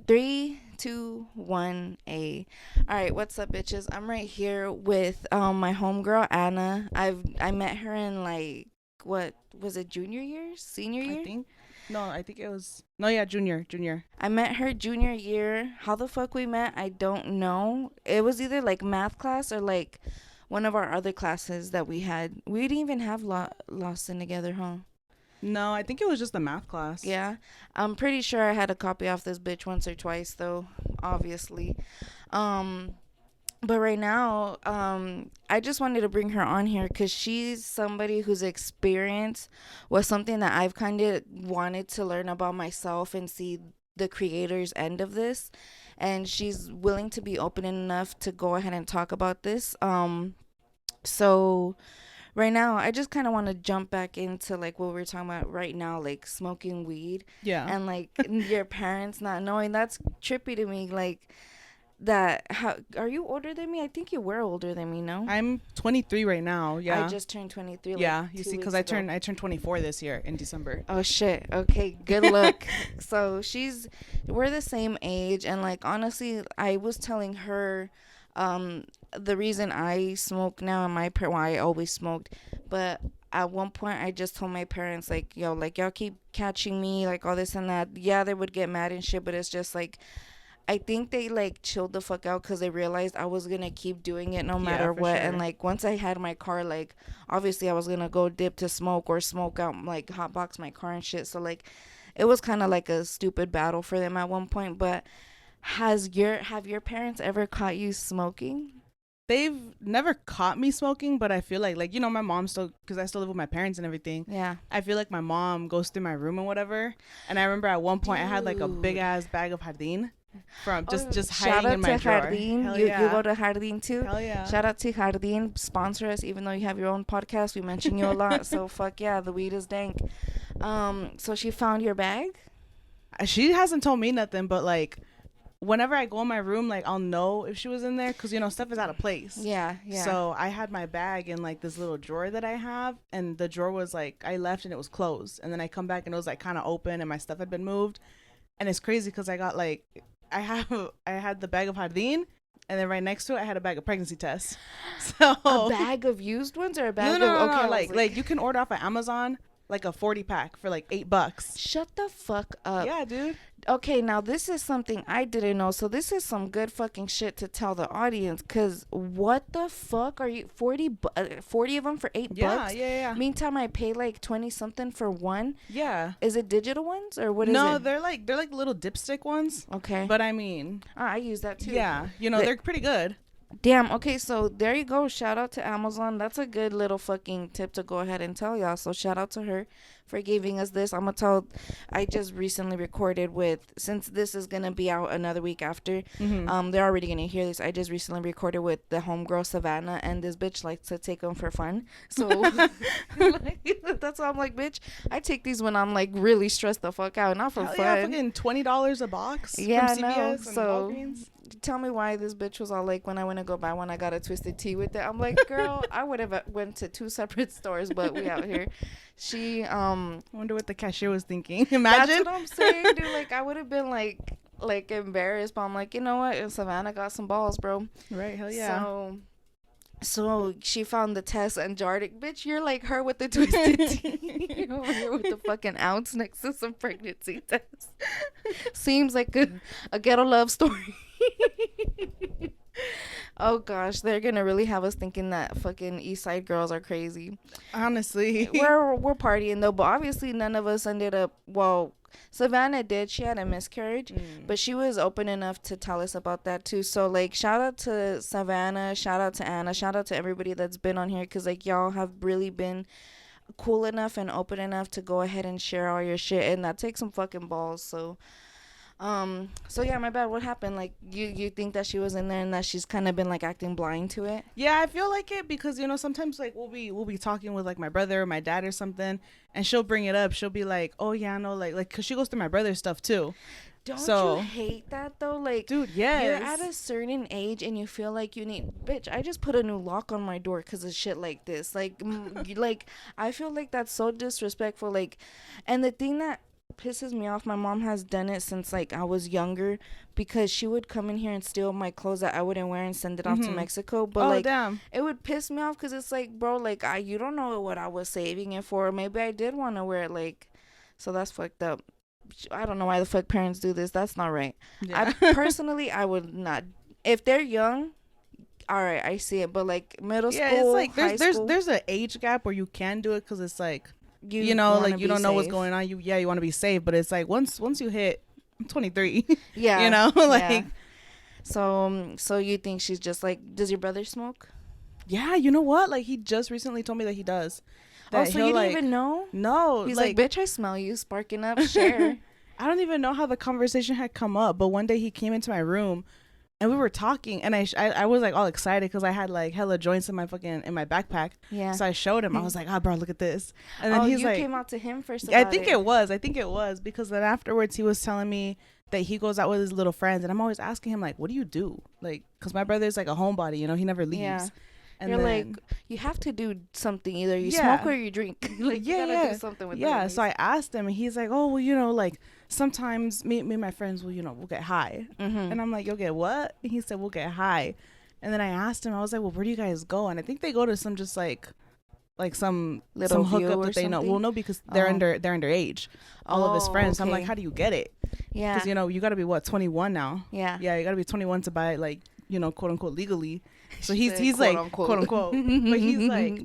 Three, two, one, A. All right, what's up, bitches? I'm right here with my homegirl Anna. I met her in like what was it, junior year, senior I year? think. No, I think it was. No, yeah, junior. I met her junior year. How the fuck we met, I don't know. It was either like math class or like one of our other classes that we had. We didn't even have Lawson together, huh? No, I think it was just the math class. Yeah, I'm pretty sure I had a copy off this bitch once or twice though, obviously. Um, but right now, I just wanted to bring her on here because she's somebody whose experience was something that I've kind of wanted to learn about myself and see the creator's end of this. And she's willing to be open enough to go ahead and talk about this. So right now, I just kind of want to jump back into like what we're talking about right now, like smoking weed Yeah. and like your parents not knowing. That's trippy to me. Like, that how are you older than me? I think you were older than me, no? I'm 23 right now. I Yeah. just turned 23 like Yeah. You two see, because weeks I ago. turned I turned 24 this year in December. Oh shit. Okay, good luck. So we're the same age, and like honestly, I was telling her the reason I smoke now and why I always smoked, but at one point I just told my parents like, yo, like y'all keep catching me like all this and that. Yeah, they would get mad and shit, but it's just like I think they like chilled the fuck out because they realized I was gonna keep doing it no Yeah, matter for what. And sure. like once I had my car, like obviously I was gonna go dip to smoke or smoke out, like hotbox my car and shit. So like it was kind of like a stupid battle for them at one point. But have your parents ever caught you smoking? They've never caught me smoking, but I feel like my mom still, because I still live with my parents and everything. Yeah. I feel like my mom goes through my room and whatever. And I remember at one point I had like a big Dude. ass bag of jardín from Oh, just shout hiding in out to my drawer. Jardín. Hell You go yeah. to Jardín too. Hell yeah. Shout out to Jardín. Sponsor us, even though you have your own podcast. We mention you a lot. So fuck yeah, the weed is dank. So she found your bag. She hasn't told me nothing, but like whenever I go in my room, like I'll know if she was in there because stuff is out of place. Yeah, yeah. So I had my bag in like this little drawer that I have, and the drawer was like I left and it was closed, and then I come back and it was like kind of open, and my stuff had been moved, and it's crazy because I got like I had the bag of jardín, and then right next to it I had a bag of pregnancy tests. So A bag of used ones or a no, bag no, of no, okay? no, I was like you can order off of Amazon like a 40 pack for like $8. shut the fuck up. Yeah, dude. Okay, now this is something I didn't know. So this is some good fucking shit to tell the audience. Cause what the fuck are you 40 of them for Yeah, $8? yeah. Meantime, I pay like 20 something for one. Yeah. Is it digital ones or what is No, it? they're like little dipstick ones. Okay. But I mean, I use that too. yeah, The- they're pretty good. Damn. Okay, so there you go. Shout out to Amazon. That's a good little fucking tip to go ahead and tell y'all. So shout out to her for giving us this. I'm gonna tell. I just recently recorded with, since this is gonna be out another week after. They're already gonna hear this. I just recently recorded with the homegirl Savannah, and this bitch likes to take them for fun. So that's why I'm like, bitch, I take these when I'm like really stressed the fuck out, not for Hell fun. yeah, fucking $20 a box Yeah, from no. CVS and So Walgreens. tell me why this bitch was all like, when I went to go buy one, I got a twisted tea with it. I'm like, girl, I would have went to two separate stores, but we out here. She I wonder what the cashier was thinking. that's Imagine. what I'm saying, dude. Like I would have been like embarrassed, but I'm like, you know what? Savannah got some balls, bro. Right, hell yeah. So she found the test and jarred it. Bitch, you're like her with the twisted tea. You're over here with the fucking ounce next to some pregnancy test. Seems like a ghetto love story. Oh gosh, they're gonna really have us thinking that fucking East Side girls are crazy. Honestly. We're partying though, but obviously none of us ended up. Well, Savannah did. She had a miscarriage, but she was open enough to tell us about that too. So like, shout out to Savannah, shout out to Anna, shout out to everybody that's been on here, because like y'all have really been cool enough and open enough to go ahead and share all your shit, and that takes some fucking balls. So yeah, my bad. What happened? Like you think that she was in there and that she's kind of been like acting blind to it? Yeah, I feel like it because sometimes like we'll be talking with like my brother or my dad or something, and she'll bring it up. She'll be like, "Oh yeah, no, like cuz she goes through my brother's stuff too." Don't So, you hate that though? Like, dude, you're yes. at a certain age and you feel like you need. Bitch, I just put a new lock on my door because of shit like this. Like, like I feel like that's so disrespectful. Like, and the thing that pisses me off, my mom has done it since like I was younger, because she would come in here and steal my clothes that I wouldn't wear and send it off to Mexico. But Oh like, damn. it would piss me off because it's like, bro, like you don't know what I was saving it for. Maybe I did want to wear it, like, so that's fucked up. I don't know why the fuck parents do this. That's not right. Yeah. I personally, I would not. If they're young, all right, I see it. But like middle Yeah, school, it's like high school, there's an age gap where you can do it because it's like you wanna like you be don't know what's safe. going on. You want to be safe, but it's like once you hit 23, Yeah, you know, like yeah. So you think she's just like, does your brother smoke? yeah, you know what? Like he just recently told me that he does. Oh, That so he'll you didn't like even know? no, He's like, bitch, I smell you sparking up. Share. I don't even know how the conversation had come up, but one day he came into my room and we were talking, and I was like all excited because I had like hella joints in my backpack. Yeah. So I showed him. I was like, "Ah, bro, look at this." And then Oh, he's you like, came out to him first I about think it. it was because then afterwards he was telling me that he goes out with his little friends, and I'm always asking him like, "What do you do?" Like, because my brother's like a homebody, you know, he never leaves. Yeah. And You're then, like, you have to do something. Either you Yeah. smoke or you drink. Like, you gotta do something with yeah. it. So I asked him, and he's like, "Oh, well, you know, like sometimes me and my friends will, you know, we'll get high." Mm-hmm. And I'm like, "You'll get what?" And he said, "We'll get high." And then I asked him, I was like, "Well, where do you guys go?" And I think they go to some just like some Little hookup view or that they know. something? Well, no, because they're Oh. they're underage. All of his Oh, friends. So I'm like, okay. "How do you get it?" Yeah. Because you know you got to be what 21 now. Yeah. Yeah, you got to be 21 to buy it, like, you know, quote unquote legally. So She he's said, like "Quote, quote unquote." unquote, but he's like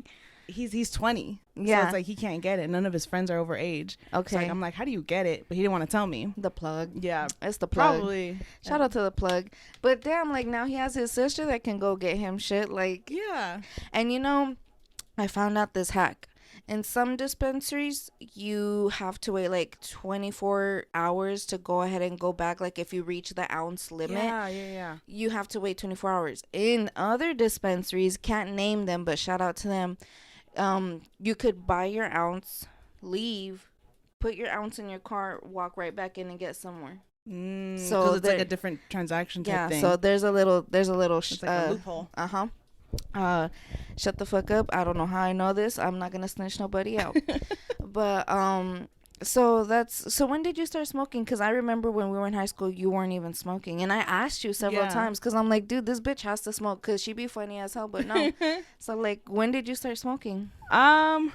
he's 20. So Yeah. it's like he can't get it. None of his friends are over age. Okay. So like I'm like, "How do you get it?" But he didn't want to tell me. The plug. Yeah, It's the plug. probably. Shout out to the plug. But damn, like now he has his sister that can go get him shit. Like, Yeah. and you know, I found out this hack. In some dispensaries, you have to wait like 24 hours to go ahead and go back. Like if you reach the ounce limit, Yeah. you have to wait 24 hours. In other dispensaries, can't name them, but shout out to them. You could buy your ounce, leave, put your ounce in your car, walk right back in and get some more. So it's like a different transaction type thing. So there's a little It's like a loophole. Shut the fuck up. I don't know how I know this. I'm not gonna snitch nobody out. But so when did you start smoking? Because I remember when we were in high school, you weren't even smoking, and I asked you several times because I'm like, dude, this bitch has to smoke because she be funny as hell, but no. So like, when did you start smoking? I'd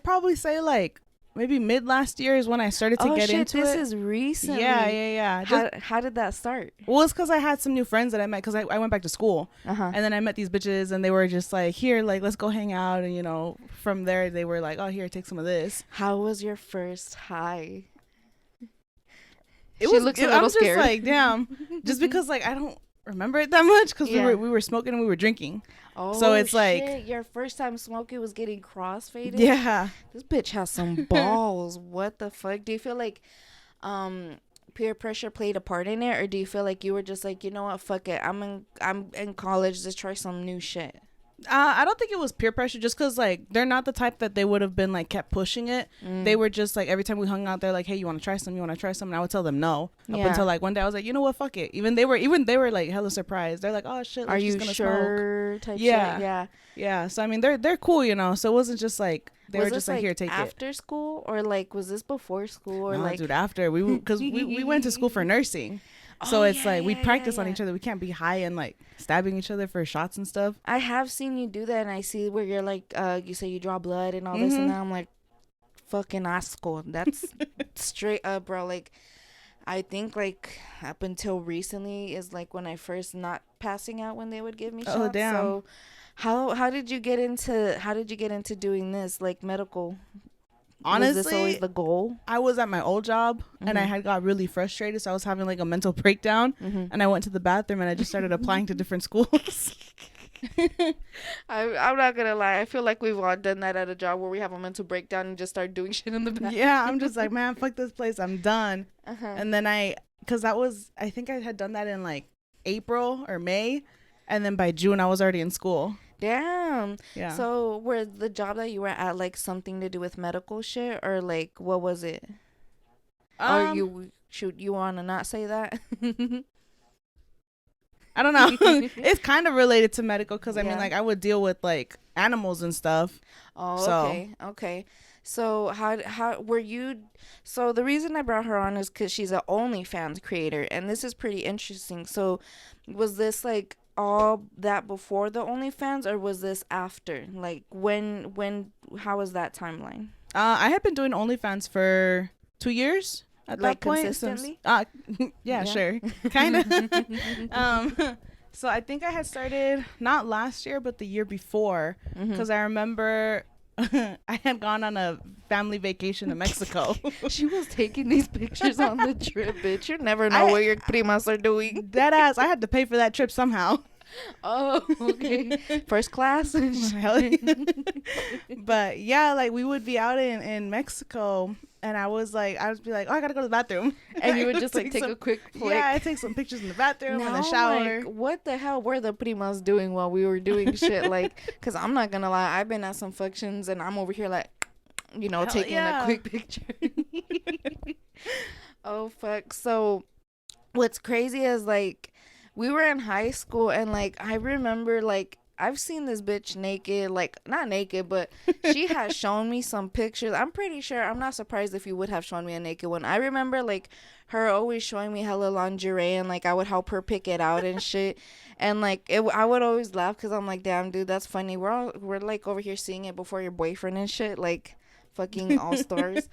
probably say like maybe mid last year is when I started to get into this it. is recent. Yeah. How did that start? Well, it's because I had some new friends that I met because I went back to school. Uh-huh. And then I met these bitches and they were just like, here, like, let's go hang out. And, you know, from there, they were like, oh, here, take some of this. How was your first high? It She was, looks a I'm little just scared. like, damn. Just because, like, I don't remember it that much because we were smoking and we were drinking. Oh, so it's like, shit. Your first time smoking was getting crossfaded? yeah. This bitch has some balls. What the fuck? Do you feel like peer pressure played a part in it, or do you feel like you were just like, you know what, fuck it, I'm in college, let's try some new shit? I don't think it was peer pressure, just because like they're not the type that they would have been like kept pushing it. They were just like every time we hung out, they're like, hey, you want to try some? And I would tell them no. Up until like one day I was like, you know what, fuck it. Even they were like hella surprised. They're like, oh shit, are you gonna sure? smoke. Type Yeah, shit? yeah. So I mean, they're cool, you know. So it wasn't just like they was were just this, like, here, take after school, or like was this before school, or it. No, like dude, after because we went to school for nursing. So it's like we practice on each other. We can't be high and like stabbing each other for shots and stuff. I have seen you do that, and I see where you're like, you say you draw blood and all this, and then I'm like, fucking asco. That's straight up, bro. Like, I think like up until recently is like when I first not passing out when they would give me shots. Oh damn. So how did you get into doing this, like medical? Honestly, was this always the goal? I was at my old job and I had got really frustrated, so I was having like a mental breakdown, and I went to the bathroom and I just started applying to different schools. I'm not gonna lie, I feel like we've all done that at a job where we have a mental breakdown and just start doing shit in the bathroom. Yeah, I'm just like, man, fuck this place, I'm done. And then I think I had done that in like April or May, and then by June I was already in school. Damn. Yeah. So, were the job that you were at like something to do with medical shit, or like what was it? Or you want to not say that? I don't know. It's kind of related to medical because I mean, like, I would deal with like animals and stuff. Oh, so. okay. So how were you? So the reason I brought her on is because she's an OnlyFans creator, and this is pretty interesting. So, was this like all that before the OnlyFans, or was this after? Like how was that timeline? I had been doing OnlyFans for 2 years at Like that point. Since consistently? yeah, Yeah. sure, kind of. So I think I had started not last year, but the year before, because I remember I had gone on a family vacation to Mexico. She was taking these pictures on the trip, bitch. You never know what your primas are doing. Dead ass. I had to pay for that trip somehow. Oh, okay. First class. Hell yeah. But yeah, like we would be out in Mexico, and I would be like, oh, I gotta go to the bathroom, And you would just like take a quick flick. Yeah, I take some pictures in the bathroom, in the Now, shower. like, what the hell were the primas doing while we were doing shit? Like, because I'm not gonna lie, I've been at some functions and I'm over here like, Hell taking yeah. a quick picture. Oh fuck. So what's crazy is like we were in high school and like I remember like I've seen this bitch naked, like not naked, but she has shown me some pictures. I'm pretty sure, I'm not surprised if you would have shown me a naked one. I remember like her always showing me hella lingerie and like I would help her pick it out and shit. And like I would always laugh because I'm like, damn, dude, that's funny. We're like over here seeing it before your boyfriend and shit, like fucking all stars.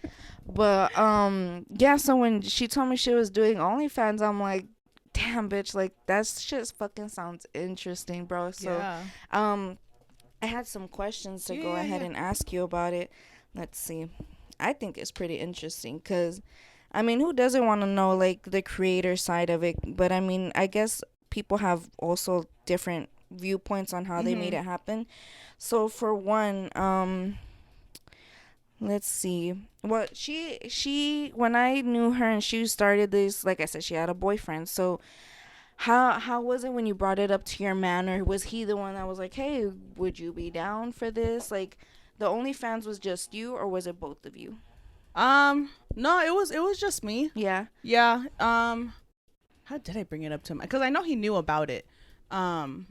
But yeah, so when she told me she was doing OnlyFans, I'm like, damn, bitch, like that shit fucking sounds interesting, bro. So Yeah. I had some questions to go Yeah, ahead yeah. and ask you about it. Let's see. I think it's pretty interesting because I mean, who doesn't want to know like the creator side of it? But I mean, I guess people have also different viewpoints on how they made it happen. So for one, let's see. Well, she when I knew her and she started this, like I said, she had a boyfriend. So how was it when you brought it up to your man, or was he the one that was like, "Hey, would you be down for this?" Like, the OnlyFans was just you, or was it both of you? No, it was just me. Yeah. Yeah. How did I bring it up to him? Because I know he knew about it. I'm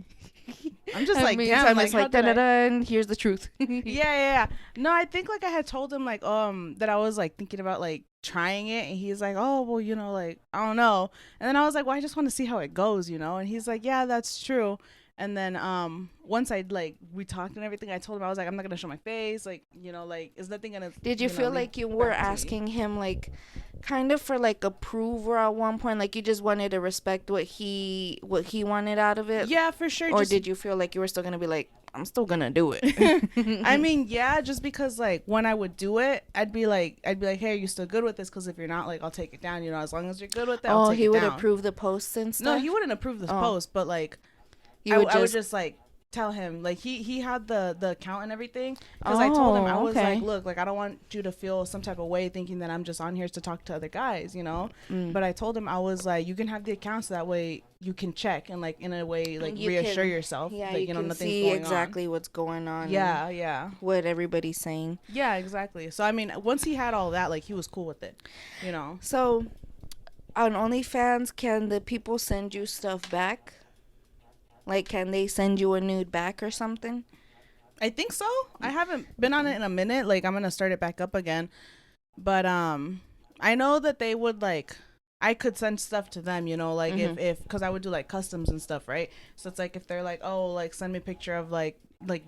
just like, damn, like, it's like, how did I- and here's the truth. yeah. No, I think like I had told him like that I was like thinking about like trying it, and he's like, oh well, like I don't know. And then I was like, well, I just want to see how it goes, And he's like, yeah, that's true. And then once I like we talked and everything, I told him I was like, I'm not gonna show my face, like like is nothing gonna. Did you feel like you were asking him like kind of for like approval at one point, like you just wanted to respect what he wanted out of it? Yeah, for sure. Or did you feel like you were still gonna be like, I'm still gonna do it? I mean, yeah, just because like when I would do it, I'd be like, hey, are you still good with this? Because if you're not, like, I'll take it down. As long as you're good with it, I'll take it down. He would approve the posts and stuff. No, he wouldn't approve the post, but like I would just like tell him, like he had the account and everything, because I told him, I was like, look, like I don't want you to feel some type of way thinking that I'm just on here to talk to other guys, but I told him, I was like, you can have the account so that way you can check and like in a way like you reassure yourself, yeah, that you can nothing's see going exactly on. what's going on. Yeah, what everybody's saying. Yeah, exactly. So I mean, once he had all that, like he was cool with it, So on OnlyFans, can the people send you stuff back? Like, can they send you a nude back or something? I think so. I haven't been on it in a minute. Like, I'm gonna start it back up again. But I know that they would like, I could send stuff to them, like if because I would do like customs and stuff, right? So it's like if they're like, oh, like send me a picture of like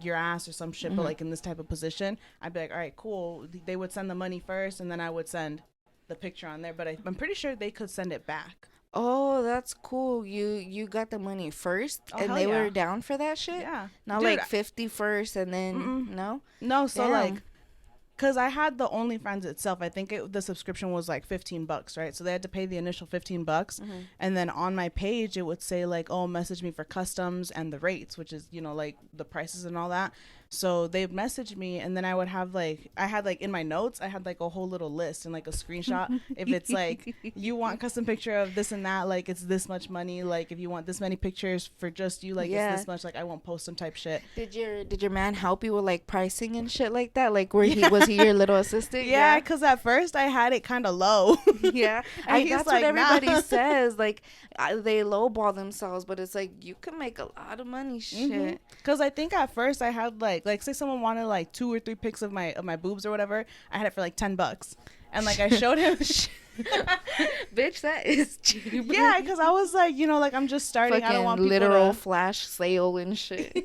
your ass or some shit, but like in this type of position, I'd be like, all right, cool. They would send the money first, and then I would send the picture on there. But I'm pretty sure they could send it back. Oh, that's cool. You got the money first, and they were down for that shit? Yeah. Not Dude, like 50 first and then No, so Damn. like, because I had the OnlyFans itself, I think the subscription was like $15, right? So they had to pay the initial $15, and then on my page it would say like, oh, message me for customs and the rates, which is like the prices and all that. So they messaged me, and then I would have like, I had like in my notes, I had like a whole little list and like a screenshot. If it's like, you want custom picture of this and that, like it's this much money. Like if you want this many pictures for just you, like it's this much. Like I won't post some type shit. Did your man help you with like pricing and shit like that? Like was he your little assistant? Yeah, because at first I had it kind of low. Yeah, that's like, what everybody says. Like they lowball themselves, but it's like you can make a lot of money. Shit. Because I think at first I had like like say someone wanted like 2 or 3 pics of my boobs or whatever, I had it for like $10, and like I showed him. Bitch, that is cheap. Yeah, because I was like, you know, like I'm just starting. Fucking I don't want people literal to flash sale and shit.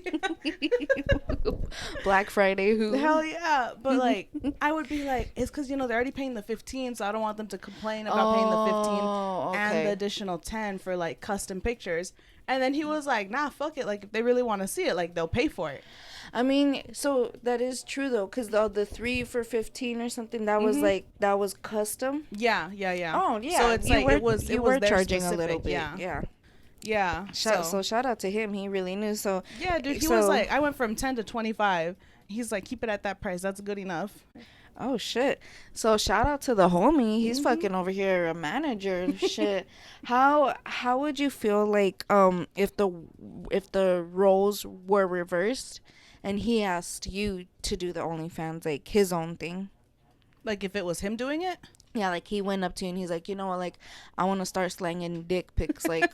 Black Friday, who? Hell yeah. But like I would be like, it's because, you know, they're already paying the 15, so I don't want them to complain about paying the 15 and the additional 10 for like custom pictures. And then he was like, nah, fuck it, like if they really want to see it, like they'll pay for it. I mean, so that is true though, because the 3 for 15 or something, that was like, that was custom. Yeah. Oh yeah. So it's like it was charging specific. a little bit. Yeah. So shout out to him. He really knew. So yeah, dude, he was like, I went from 10 to 25. He's like, keep it at that price. That's good enough. Oh shit. So shout out to the homie. He's fucking over here a manager and shit. How would you feel like if the roles were reversed and he asked you to do the OnlyFans, like his own thing? Like if it was him doing it? Yeah, like he went up to you and he's like, you know what, like I want to start slanging dick pics, like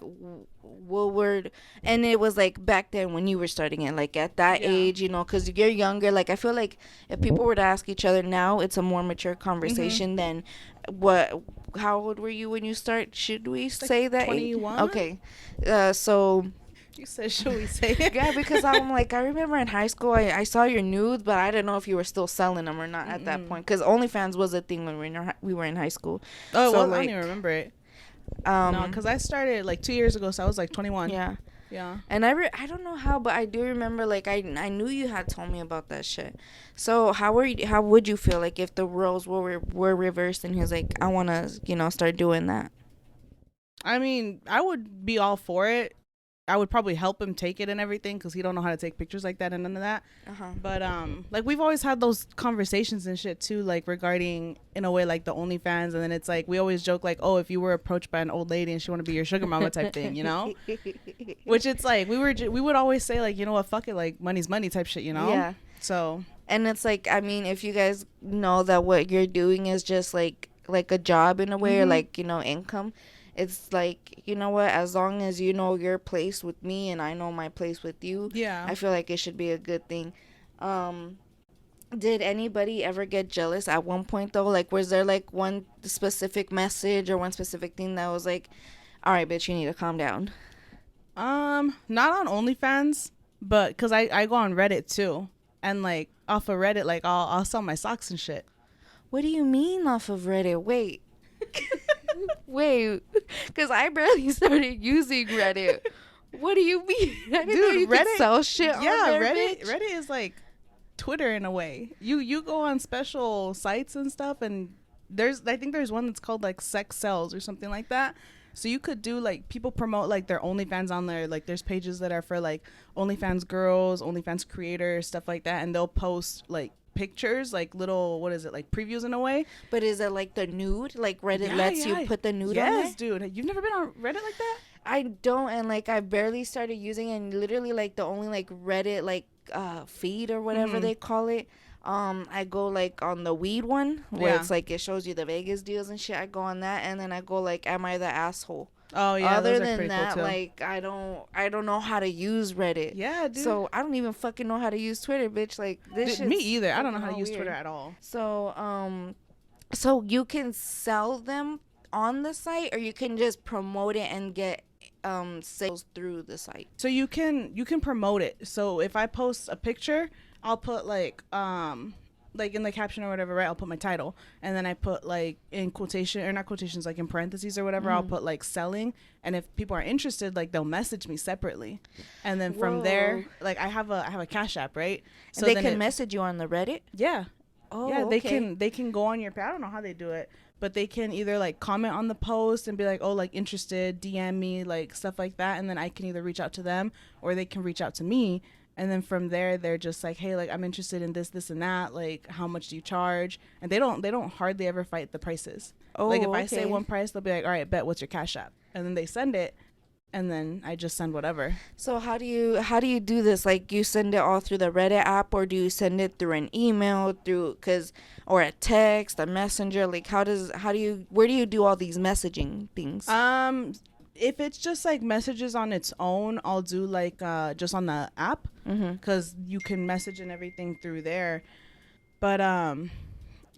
what word? And it was like back then when you were starting it, like at that age, you know, because you're younger. Like I feel like if people were to ask each other now, it's a more mature conversation than what. How old were you when you start? Should we say that? 21. Okay, so. You said, should we say it? Yeah, because I'm like, I remember in high school, I saw your nudes, but I didn't know if you were still selling them or not at that point. Because OnlyFans was a thing when we were in high school. Oh, so, well, like, I don't even remember it. No, because I started like 2 years ago, so I was like 21. Yeah. Yeah. And I don't know how, but I do remember, like, I knew you had told me about that shit. So how would you feel like if the roles were reversed and he was like, I want to, you know, start doing that? I mean, I would be all for it. I would probably help him take it and everything because he don't know how to take pictures like that and none of that. But like we've always had those conversations and shit too, like regarding in a way like the OnlyFans, and then it's like we always joke like, oh, if you were approached by an old lady and she want to be your sugar mama type thing, you know? Which it's like we would always say like, you know what, fuck it, like money's money type shit, you know? Yeah. So. And it's like, I mean, if you guys know that what you're doing is just like a job in a way, or like, you know, income. It's like, you know what, as long as you know your place with me and I know my place with you, I feel like it should be a good thing. Did anybody ever get jealous at one point though? Like, was there like one specific message or one specific thing that was like, all right, bitch, you need to calm down? Not on OnlyFans, but because I go on Reddit too, and like off of Reddit, like I'll sell my socks and shit. What do you mean off of Reddit? Wait. Wait, because I barely started using Reddit. What do you mean? I didn't know you Reddit, could sell shit on there, Reddit. bitch. Reddit is like Twitter in a way. You go on special sites and stuff, and I think there's one that's called like sex sells or something like that. So you could do like people promote like their OnlyFans on there. Like there's pages that are for like OnlyFans girls, OnlyFans creators, stuff like that, and they'll post like pictures, like little, what is it, like previews in a way. But is it like the nude, like Reddit lets you put the nude on there? Yes, dude, you've never been on Reddit like that? I don't, and like I barely started using it, and literally like the only like Reddit like feed or whatever they call it, I go like on the weed one where it's like it shows you the Vegas deals and shit. I go on that, and then I go like, am I the asshole? Oh yeah. Other than that, cool like I don't know how to use Reddit. Yeah, dude. So I don't even fucking know how to use Twitter, bitch. Like this shit. Me either. I don't know how to use Twitter at all. So so you can sell them on the site, or you can just promote it and get sales through the site. So you can promote it. So if I post a picture, I'll put like in the caption or whatever, right? I'll put my title, and then I put like in quotation, or not quotations, like in parentheses or whatever, I'll put like selling. And if people are interested, like they'll message me separately, and then from there, like I have a Cash App, right? So and they can message you on the Reddit. Yeah. Oh, yeah. okay. They can go on your page. I don't know how they do it, but they can either like comment on the post and be like, oh, like interested, DM me, like stuff like that, and then I can either reach out to them or they can reach out to me. And then from there, they're just like, hey, like I'm interested in this and that. Like, how much do you charge? And they don't hardly ever fight the prices. Oh, like if I say one price, they'll be like, all right, bet, what's your Cash App? And then they send it, and then I just send whatever. So how do you do this? Like, you send it all through the Reddit app, or do you send it through an email, or a text, a messenger? Like, where do you do all these messaging things? If it's just like messages on its own, I'll do like just on the app. because you can message and everything through there. But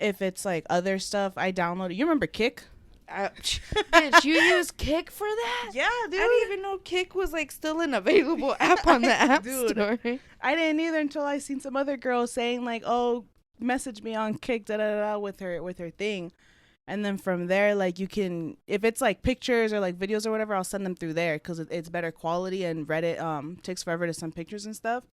if it's like other stuff, I downloaded. You remember Kick? Bitch, you use Kick for that? Yeah, dude. I didn't even know Kick was like still an available app on the app store. I didn't either until I seen some other girl saying like, "Oh, message me on Kick," da da da, with her thing. And then from there, like, you can, if it's like pictures or like videos or whatever, I'll send them through there because it's better quality, and Reddit takes forever to send pictures and stuff.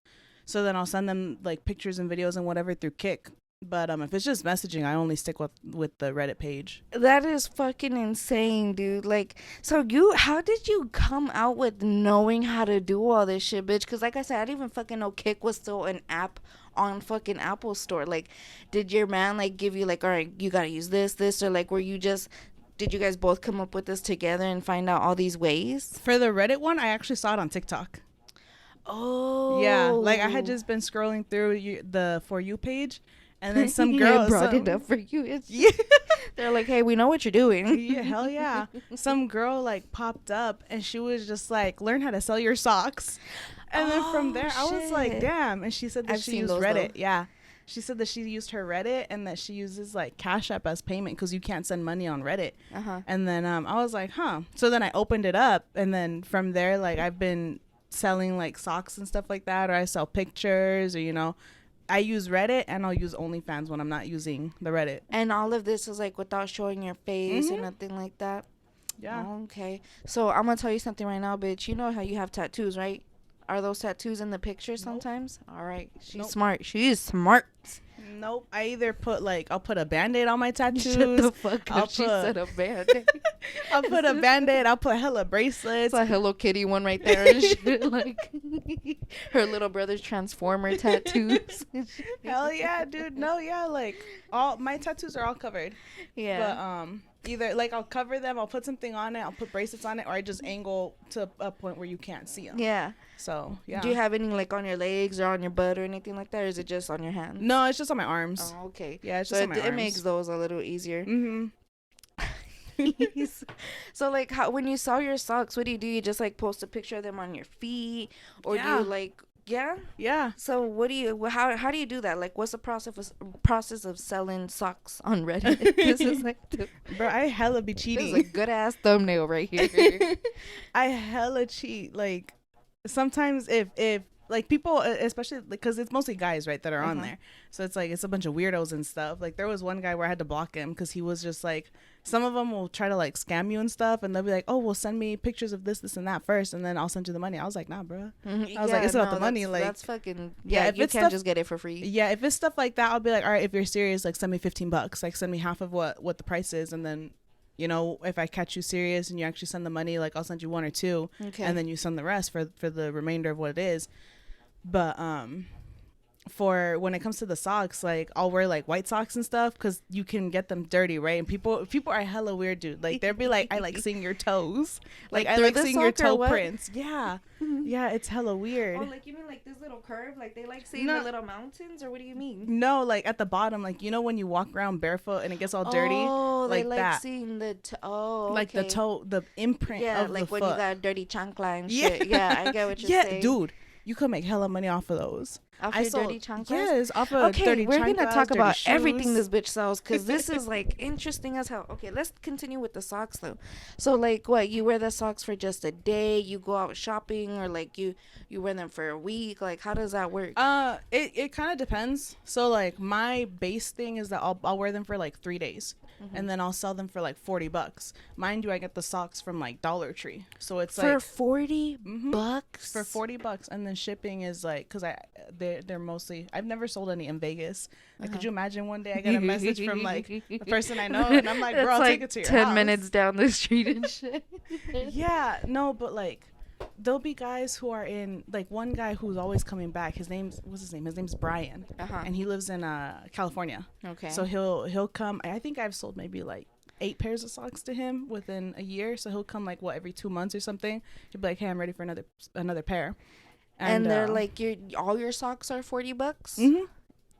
So then I'll send them like pictures and videos and whatever through Kick. But if it's just messaging, I only stick with the Reddit page. That is fucking insane, dude. Like, so how did you come out with knowing how to do all this shit, bitch? Because like I said, I didn't even fucking know Kick was still an app on fucking Apple Store. Like, did your man like give you like, all right, you gotta use this, or like, did you guys both come up with this together and find out all these ways? For the Reddit one, I actually saw it on TikTok. Oh. Yeah, like I had just been scrolling through the For You page. And then some girl brought it up for you. Yeah. They're like, hey, we know what you're doing. Yeah, hell yeah. Some girl like popped up and she was just like, learn how to sell your socks. And then from there, I was like, damn. And she said that she used Reddit. Though. Yeah. She said that she used her Reddit and that she uses like Cash App as payment because you can't send money on Reddit. And then I was like, huh. So then I opened it up. And then from there, like I've been selling like socks and stuff like that. Or I sell pictures or, you know. I use Reddit and I'll use Onlyfans when I'm not using the Reddit. And all of this is like without showing your face or nothing like that? Yeah. Oh, okay. So I'm going to tell you something right now, bitch. You know how you have tattoos, right? Are those tattoos in the picture sometimes? Nope. All right. She's smart. She is smart. Nope. I either put like, I'll put a Band-Aid on my tattoos. Shut the fuck up. She said a Band-Aid. I'll put a Band-Aid. I'll put hella bracelets. It's a Hello Kitty one right there and shit. Like her little brother's Transformer tattoos. Hell yeah, dude. No, yeah, like all my tattoos are all covered. Yeah. But either like I'll cover them, I'll put something on it, I'll put bracelets on it, or I just angle to a point where you can't see them. Yeah. So yeah. Do you have any like on your legs or on your butt or anything like that, or is it just on your hands? No, it's just on my arms. Oh, okay. Yeah, it's just on my arms. It makes those a little easier. Mm-hmm. So like, when you saw your socks, what do? You just like post a picture of them on your feet, or do you like? Yeah. So how do you do that? Like, what's the process of selling socks on Reddit? This is like, bro, I hella be cheating. This is a good ass thumbnail right here. I hella cheat. Like sometimes if like people, especially because it's mostly guys, right, that are on there. So it's like it's a bunch of weirdos and stuff. Like there was one guy where I had to block him because he was just like, some of them will try to like scam you and stuff, and they'll be like, oh, well, send me pictures of this and that first, and then I'll send you the money. I was like, nah, bro. I was like, it's about the money. Like that's fucking if you can't just get it for free. Yeah, if it's stuff like that, I'll be like, all right, if you're serious, like send me $15. Like send me half of what the price is, and then, you know, if I catch you serious and you actually send the money, like I'll send you one or two, and then you send the rest for the remainder of what it is. But for when it comes to the socks, like I'll wear like white socks and stuff because you can get them dirty, right? And people are hella weird, dude. Like they'll be like, I like seeing your toes, like I like seeing your toe prints. Yeah. Yeah, it's hella weird. Oh, like you mean like this little curve, like they like seeing the little mountains, or what do you mean? No, like at the bottom, like you know when you walk around barefoot and it gets all dirty. Oh, like they like that. Seeing the okay. Like the toe, the imprint. Yeah, of like the when foot. You got a dirty chancla and shit. Yeah, I get what you're saying. Yeah, dude. You could make hella money off of those. Off your dirty chanclas? Yes, off of dirty chanclas. Okay, we're going to talk about shoes. everything this bitch sells, because this is, like, interesting as hell. Okay, let's continue with the socks, though. So, like, what, you wear the socks for just a day? You go out shopping? Or, like, you wear them for a week? Like, how does that work? It kind of depends. So, like, my base thing is that I'll wear them for, like, 3 days. And then I'll sell them for like $40. Mind you, I get the socks from like Dollar Tree, so it's for like $40 for $40, and then shipping is like, because they're mostly, I've never sold any in Vegas. Like, could you imagine one day I get a message from like the person I know, and I'm like, bro, I'll take it to your 10 house. minutes down the street and shit. Yeah, no, but like, there'll be guys who are in, like, one guy who's always coming back. His name's Brian, and he lives in California. Okay. So he'll come. I think I've sold maybe like 8 pairs of socks to him within a year. So he'll come like every 2 months or something. He'll be like, hey, I'm ready for another pair. And they're like, all your socks are $40.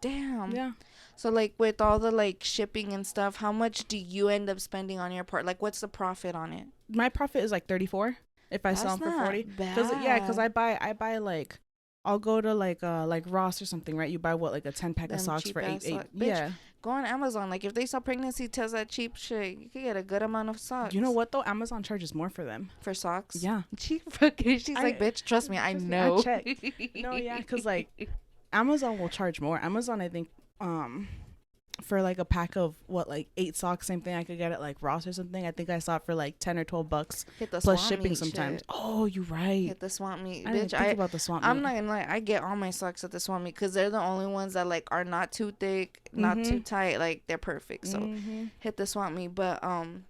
Damn. Yeah. So like with all the like shipping and stuff, how much do you end up spending on your part? Like, what's the profit on it? My profit is like 34. If I sell them for 40, because I buy like I'll go to like Ross or something, right? You buy what, like a 10 pack of Them socks cheap for eight ass eight. socks. Bitch, Yeah. go on Amazon. Like, if they sell pregnancy tests at cheap shit, you could get a good amount of You know socks. what though? Amazon charges more for them. For socks. Yeah. She's like, I bitch, trust me, I Trust me, I know. checked. No, yeah, cause like Amazon will charge more. Amazon, I think, for like a pack of what, like 8 socks, same thing I could get at like Ross or something. I think I saw it for like 10 or 12 bucks Hit the plus swamp shipping meet sometimes. shit. Oh, you right. Hit the swamp meet, I didn't bitch. think about the swamp I'm meet. not gonna lie. I get all my socks at the swamp meet because they're the only ones that like are not too thick, not too Mhm. tight. Like, they're perfect. So Mhm. hit the swamp meet. But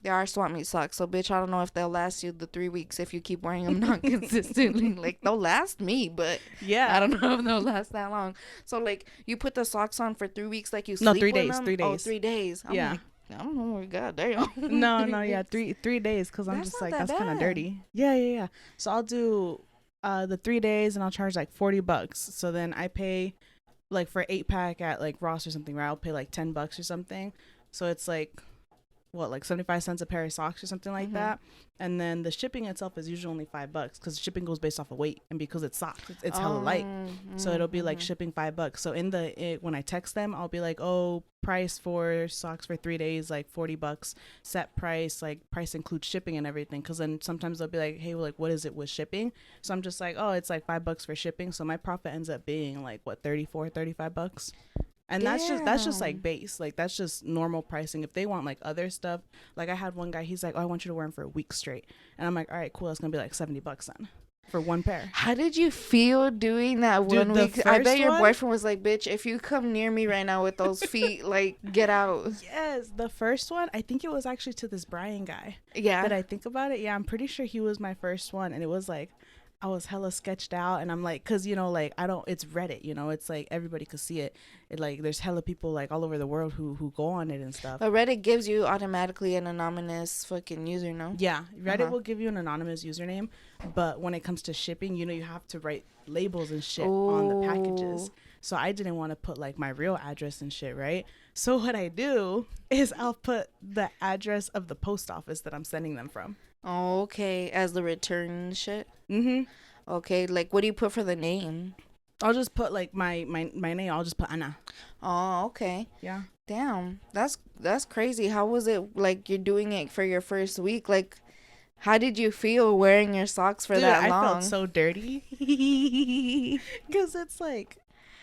there are swamp meet socks. So bitch, I don't know if they'll last you the 3 weeks if you keep wearing them non consistently. Like, they'll last me, but Yeah. I don't know if they'll last that long. So like, you put the socks on for 3 weeks, like you No, sleep 3 days. with them. 3 Oh, days. 3 days. I'm Yeah. like, I don't know. God damn. No, no, 3 yeah, weeks. three days, cause I'm That's just not like, that that's kind of bad. dirty. Yeah, yeah, yeah. So I'll do the 3 days, and I'll charge like $40. So then I pay like for 8 pack at like Ross or something, right? I'll pay like $10 or something. So it's like what, like 75 cents a pair of socks or something like Mhm. that. And then the shipping itself is usually only $5 because shipping goes based off of weight, and because it's socks, it's hella light. So it'll be like Mhm. shipping $5. So when I text them, I'll be like, oh, price for socks for 3 days, like $40, set price, like price includes shipping and everything. Cause then sometimes they'll be like, hey, well, like, what is it with shipping? So I'm just like, oh, it's like $5 for shipping. So my profit ends up being like what, 35 bucks. And that's just like Damn. base, like that's just normal pricing. If they want like other stuff, like I had one guy, he's like, oh, I want you to wear them for a week straight, and I'm like, all right, cool, that's gonna be like $70 then for one pair. How did you feel doing that Dude, one the week? I bet first your one, boyfriend was like, bitch, if you come near me right now with those feet, like, get out. yes, the first one, I think it was actually to this Brian guy. Yeah. That I think about it, yeah, I'm pretty sure he was my first one, and it was like I was hella sketched out, and I'm like, cause like I don't, it's Reddit, it's like everybody could see it. It like there's hella people like all over the world who go on it and stuff. But Reddit gives you automatically an anonymous fucking user, no? Yeah, Reddit will give you an anonymous username, but when it comes to shipping, you have to write labels and shit on the packages. Ooh. So I didn't want to put like my real address and shit, right? So what I do is I'll put the address of the post office that I'm sending them from. Oh, okay. As the return shit. Mhm. Okay, like, what do you put for the name? I'll just put like my name. I'll just put Anna. Oh, okay. Yeah. Damn, that's crazy. How was it, like, you're doing it for your first week? Like, how did you feel wearing your socks for Dude, that I long? felt so dirty because it's like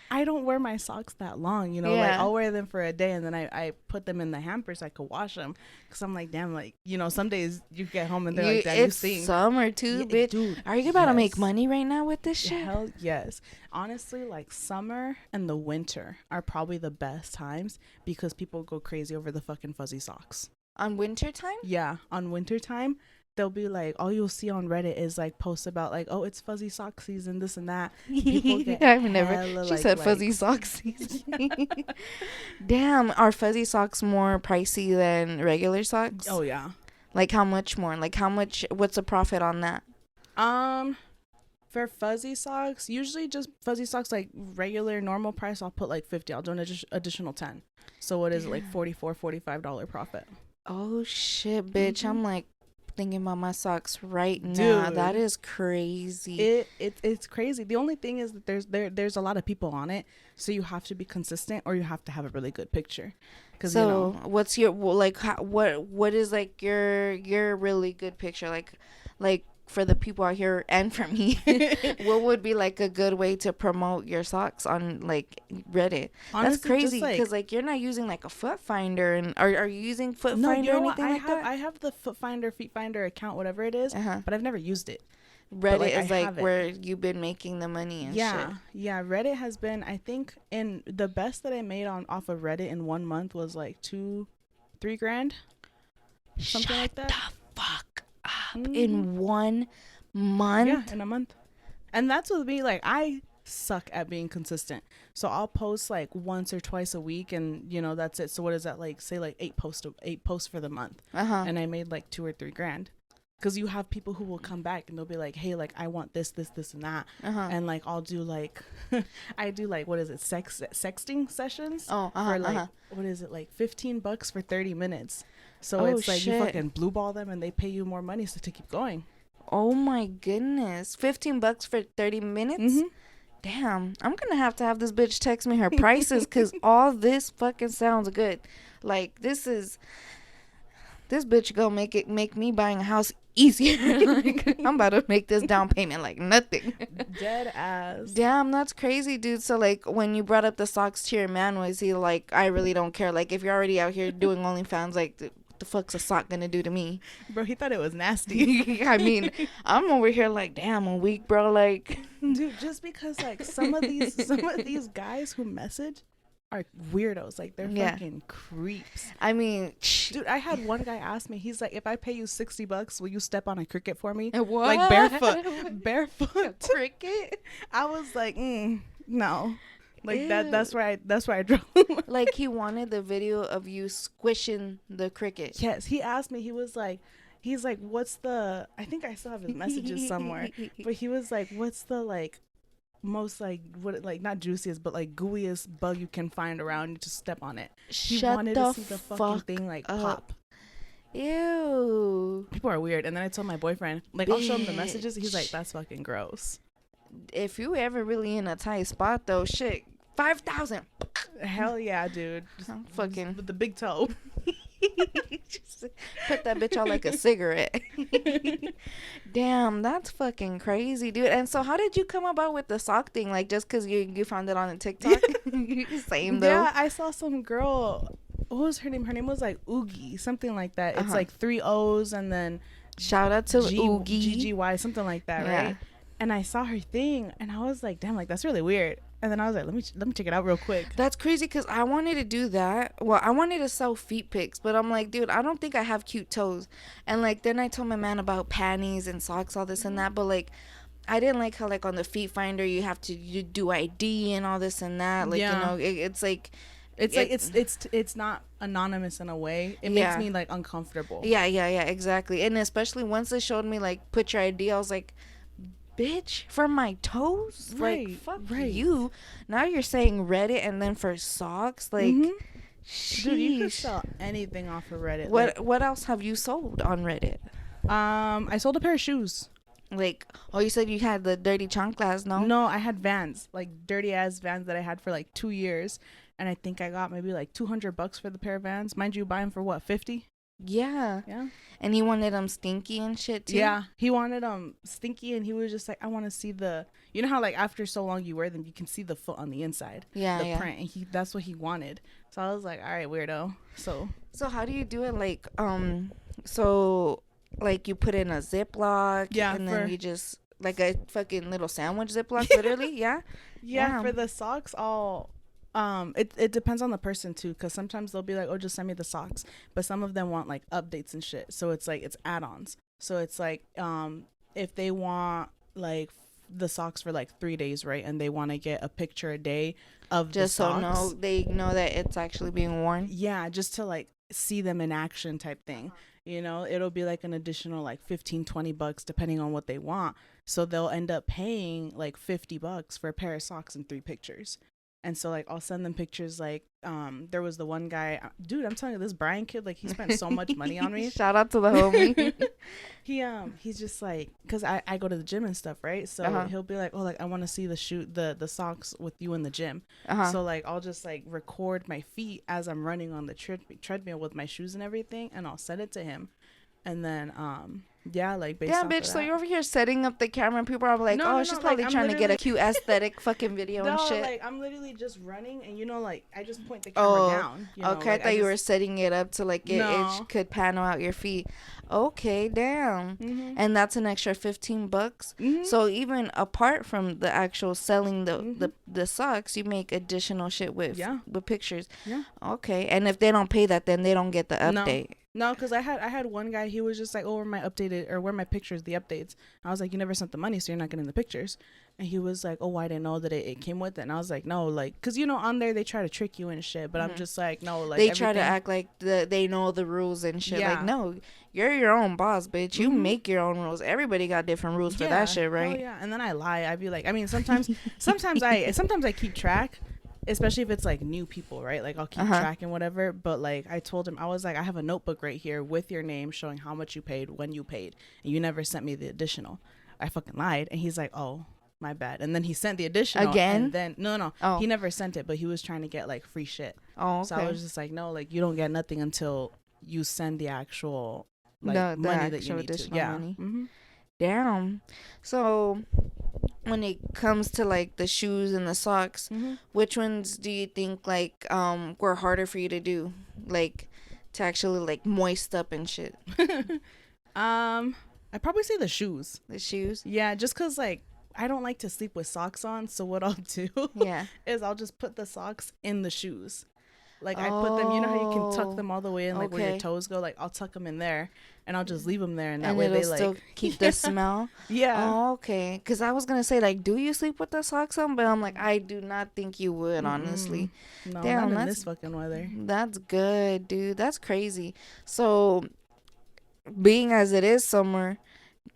I don't wear my socks that long, like Yeah. I'll wear them for a day, and then I put them in the hamper so I could wash them, because I'm like, damn, like some days you get home and they're like, damn, you It's stink. summer too, Yeah, bitch. dude, Are you about to make yes. money right now with this shit? Hell yes. Honestly, like summer and the winter are probably the best times because people go crazy over the fucking fuzzy socks. On winter time? Yeah, on winter time, they'll be like, all you'll see on Reddit is like posts about like, oh, it's fuzzy sock season, this and that. People get I've never. hella, She like, said fuzzy likes. socks. Damn, are fuzzy socks more pricey than regular socks? Oh yeah. Like, how much more? Like, how much? What's the profit on that? For fuzzy socks, usually just fuzzy socks like regular normal price, I'll put like 50. I'll do an additional 10. So what is it, like $44-$45 profit? Oh shit, bitch! Mhm. I'm like thinking about my socks right now. That Dude. is crazy. It's crazy. The only thing is that there's a lot of people on it, so you have to be consistent or you have to have a really good picture. Because So, what's your like? What is like your really good picture? Like for the people out here and for me, what would be like a good way to promote your socks on like Reddit? honestly, That's crazy just, because like you're not using like a foot finder, and are you using foot no, finder you or know what? anything like that? I have the foot finder, feet finder account, whatever it is, Uh-huh. but I've never used it. Reddit like, is I like have it. where you've been making the money and Yeah, shit. yeah. Reddit has been, I think, in the best that I made on off of Reddit in 1 month was like 2-3 grand, something Shut like that. the fuck up Mhm. in 1 month. Yeah, in a month. And that's with me, like I suck at being consistent. So I'll post like once or twice a week, and that's it. So what is that, like say like 8 posts for the month, Uh-huh. and I made like 2 or 3 grand. Because you have people who will come back and they'll be like, hey, like I want this, and that. Uh-huh. And like I'll do like I do like, what is it, sexting sessions Oh, for like what is it, like $15 for 30 minutes. So it's like you shit. fucking blue ball them and they pay you more money so to keep going. Oh my goodness. $15 for 30 minutes? Mm-hmm. damn, I'm gonna have to have this bitch text me her prices because all this fucking sounds good. Like this bitch gonna make me buying a house easier. Like, I'm about to make this down payment like nothing. Dead ass. Damn, that's crazy, dude. So like when you brought up the socks to your man, was he like, I really don't care? Like if you're already out here doing OnlyFans, like the fuck's a sock gonna do to me? Bro, he thought it was nasty. I mean, I'm over here like, damn, a week, bro. Like, dude, just because like some of these guys who message are weirdos. Like they're fucking creeps. I mean, dude, I had one guy ask me, he's like, if I pay you $60, will you step on a cricket for me? What? Like barefoot A cricket? I was like, no. Like that's where I drove. Like he wanted the video of you squishing the cricket. Yes, he asked me, he's like, what's the, I think I still have his messages somewhere, but he was like, what's the like most like what, like not juiciest but like gooeyest bug you can find around you to step on it? He wanted to see the fucking thing like pop. Ew, people are weird. And then I told my boyfriend, like, I'll show him the messages. He's like, that's fucking gross. If you ever really in a tight spot though, shit, 5,000. Hell yeah, dude. I'm fucking with the big toe. just put that bitch out like a cigarette. Damn, that's fucking crazy, dude. And so how did you come about with the sock thing? Like just because you found it on a TikTok? Same though. Yeah, I saw some girl, what was her name? Her name was like Oogie, something like that. It's like 3 O's and then shout out to Oogie, GGY, something like that, right? And I saw her thing and I was like, damn, like that's really weird. And then I was like, let me check it out real quick. That's crazy because I wanted to do that. Well, I wanted to sell feet pics, but I'm like, dude, I don't think I have cute toes. And like then I told my man about panties and socks, all this and that. But like I didn't like how like on the feet finder you do ID and all this and that. Like, you know, it's like it's not anonymous in a way. It makes me like uncomfortable. Yeah, exactly. And especially once they showed me like put your ID, I was like, bitch, for my toes? Right, like fuck you. Now you're saying Reddit and then for socks? Like dude, you can sell anything off of Reddit. What else have you sold on Reddit? I sold a pair of shoes. Like, oh, you said you had the dirty chanclas, no? I had Vans, like dirty ass Vans that I had for like 2 years, and I think I got maybe like $200 for the pair of Vans. Mind you, buy them for what, 50? Yeah. And he wanted them stinky and shit too. Yeah, he wanted them stinky, and he was just like, I want to see the, you know how like after so long you wear them, you can see the foot on the inside. The print, and that's what he wanted. So I was like, all right, weirdo. So how do you do it? Like so like you put in a Ziploc, and then you just like a fucking little sandwich Ziploc, literally. Yeah. For the socks, it depends on the person too, because sometimes they'll be like, oh, just send me the socks, but some of them want like updates and shit, so it's like it's add-ons. So it's like if they want like the socks for like 3 days, right, and they want to get a picture a day of just the socks, so they know that it's actually being worn. Yeah, just to like see them in action type thing. You know, it'll be like an additional like $15-$20 depending on what they want, so they'll end up paying like $50 for a pair of socks and 3 pictures. And so like I'll send them pictures. Like there was the one guy, dude, I'm telling you, this Brian kid, like he spent so much money on me. Shout out to the homie. He's just like, because I go to the gym and stuff, right? So he'll be like, oh, like I want to see the socks with you in the gym. So like I'll just like record my feet as I'm running on the treadmill with my shoes and everything, and I'll send it to him. And then like based bitch, so you're over here setting up the camera and people are like, she's probably like, trying to get a cute aesthetic fucking video and shit. Like I'm literally just running, and you know, like I just point the camera down, you know? Okay, like, I thought you were setting it up to like it could panel out your feet. Okay, damn. And that's an extra $15. So even apart from the actual selling the socks, you make additional shit with pictures. Okay, and if they don't pay that, then they don't get the update. No, because I had one guy, he was just like, oh, where are my pictures, the updates? I was like, you never sent the money, so you're not getting the pictures. And he was like, oh, I didn't know that it came with it. And I was like, no, like, because, you know, on there, they try to trick you and shit. But I'm just like, no, like, they try to act like they know the rules and shit. Like, no, you're your own boss, bitch. You make your own rules. Everybody got different rules for that shit, right? Oh, yeah. And then I lie. I'd be like, I mean, sometimes I keep track. Especially if it's like new people, right? Like I'll keep track and whatever. But like I told him, I was like, I have a notebook right here with your name showing how much you paid, when you paid, and you never sent me the additional. I fucking lied. And he's like, oh, my bad. And then he sent the additional Again? and then no, Oh. he never sent it, but he was trying to get like free shit. Oh, So I okay. was just like, no, like you don't get nothing until you send the actual like The money that you actual need to. additional Yeah. money. Mm-hmm. Damn. So when it comes to like the shoes and the socks, Mm-hmm. which ones do you think like were harder for you to do? Like to actually like moist up and shit. I'd probably say the shoes. The shoes? Yeah, just cause like I don't like to sleep with socks on, so what I'll do Yeah. is I'll just put the socks in the shoes. Like I put them, you know how you can tuck Oh, them all the way in, like where your okay. toes go. Like I'll tuck them in there, and I'll just leave them there, and that And way it'll they still like keep the smell. yeah. Oh, okay. Because I was going to say, like, do you sleep with the socks on? But I'm like, I do not think you would, Mm-mm. honestly. No, Damn, not in this fucking weather. that's good, dude. That's crazy. So, being as it is summer,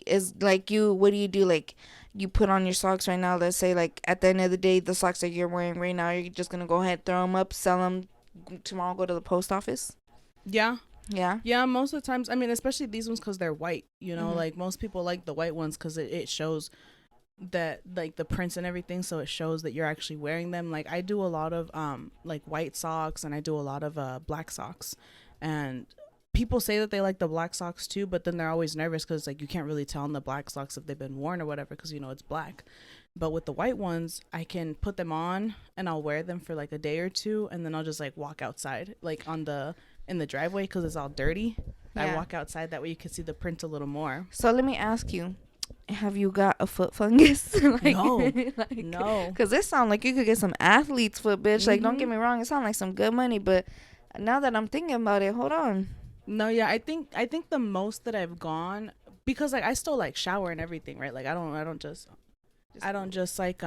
is like you, what do you do? Like, you put on your socks right now. Let's say, like, at the end of the day, the socks that you're wearing right now, you're just going to go ahead, throw them up, sell them tomorrow, go to the post office? Yeah, Yeah. yeah. Most of the times, I mean, especially these ones because they're white. You know, Mhm. like most people like the white ones because it shows that like the prints and everything, so it shows that you're actually wearing them. Like I do a lot of like white socks, and I do a lot of black socks, and people say that they like the black socks too, but then they're always nervous because like you can't really tell in the black socks if they've been worn or whatever because you know it's black. But with the white ones, I can put them on and I'll wear them for like a day or two, and then I'll just like walk outside like on the in the driveway because it's all dirty. I Yeah. walk outside, that way you can see the print a little more. So let me ask you, have you got a foot fungus? Like, No. like, No. because it sounds like you could get some athlete's foot, bitch. Like, don't Mhm. get me wrong, it sounds like some good money, but now that I'm thinking about it, hold on. No, yeah, I think the most that I've gone, because like I still like shower and everything, right? Like I don't just like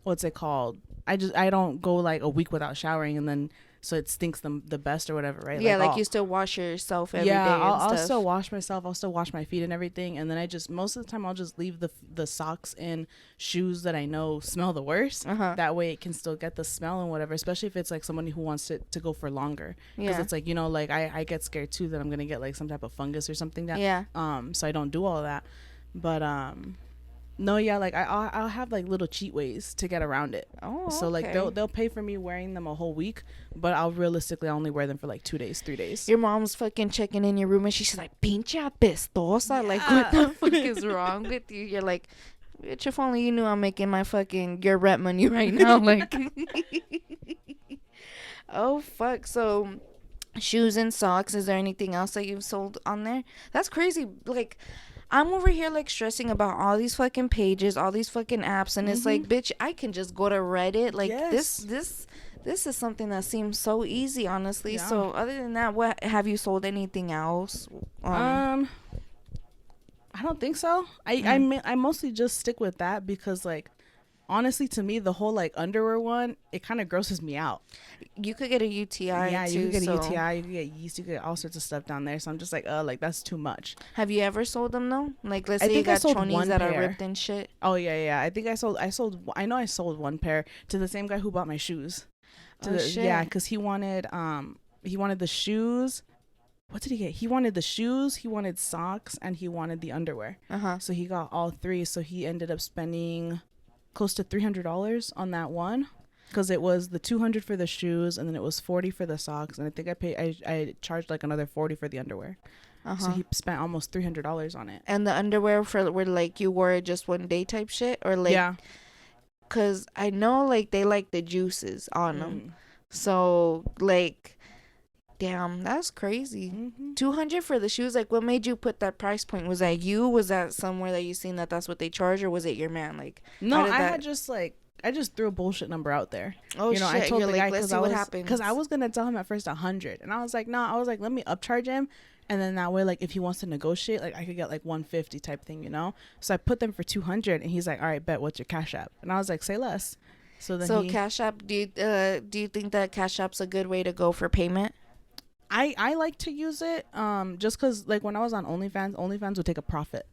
what's it called? I don't go like a week without showering, and then so it stinks the best or whatever, right? Yeah, like I'll, you still wash yourself every yeah, day I'll, and I'll stuff. still wash myself. I'll still wash my feet and everything, and then I just most of the time I'll just leave the socks in shoes that I know smell the worst. Uh-huh. That way it can still get the smell and whatever. Especially if it's like somebody who wants it to go for longer, because Yeah. it's like, you know, like I get scared too that I'm gonna get like some type of fungus or something that Yeah. so I don't do all of that. But no, yeah, like I'll have like little cheat ways to get around it. Oh, So like okay. they'll pay for me wearing them a whole week, but I'll realistically only wear them for like 2 days, 3 days. Your mom's fucking checking in your room and she's like, pinche apestosa. Like, what Yeah. the fuck is wrong with you? You're like, bitch, if only you knew I'm making my fucking your rent money right now. Like, oh, fuck. So, shoes and socks. Is there anything else that you've sold on there? That's crazy. Like, I'm over here like stressing about all these fucking pages, all these fucking apps, and it's like, bitch, I can just go to Reddit. Like Yes. this is something that seems so easy, honestly. Yeah. So other than that, what have you sold anything else? I don't think so. I mostly just stick with that because like honestly to me the whole like underwear one, it kind of grosses me out. You could get a UTI. Yeah, too, you could get so. a UTI, you could get yeast, you could get all sorts of stuff down there. So I'm just like, like that's too much. Have you ever sold them though? Like, let's I say you think I got sold chonies one that are pair. ripped and shit. Oh yeah. I think I know I sold one pair to the same guy who bought my shoes. Oh, shit. Yeah, because he wanted the shoes. What did he get? He wanted the shoes, he wanted socks, and he wanted the underwear. So he got all three. So he ended up spending close to $300 on that one, because it was the $200 for the shoes, and then it was $40 for the socks, and I think I charged like another $40 for the underwear. So he spent almost $300 on it. And the underwear for where like you wore it just one day type shit, or like, Yeah. cause I know like they like the juices on them. So like, damn, that's crazy. 200 for the shoes. Like, what made you put that price point? Was that you? Was that somewhere that you seen that's what they charge, or was it your man? Like, No, how did I that- had just like I just threw a bullshit number out there. Oh, you know, shit. I told You're the like, guy let's see what happens. because I was gonna tell him at first 100, and I was like, no, I was like, let me upcharge him, and then that way, like, if he wants to negotiate, like, I could get like 150 type thing, you know. So I put them for 200, and he's like, all right, bet, what's your Cash App? And I was like, say less. So then Cash App. Do you think that Cash App's a good way to go for payment? I like to use it just because like when I was on OnlyFans would take a profit.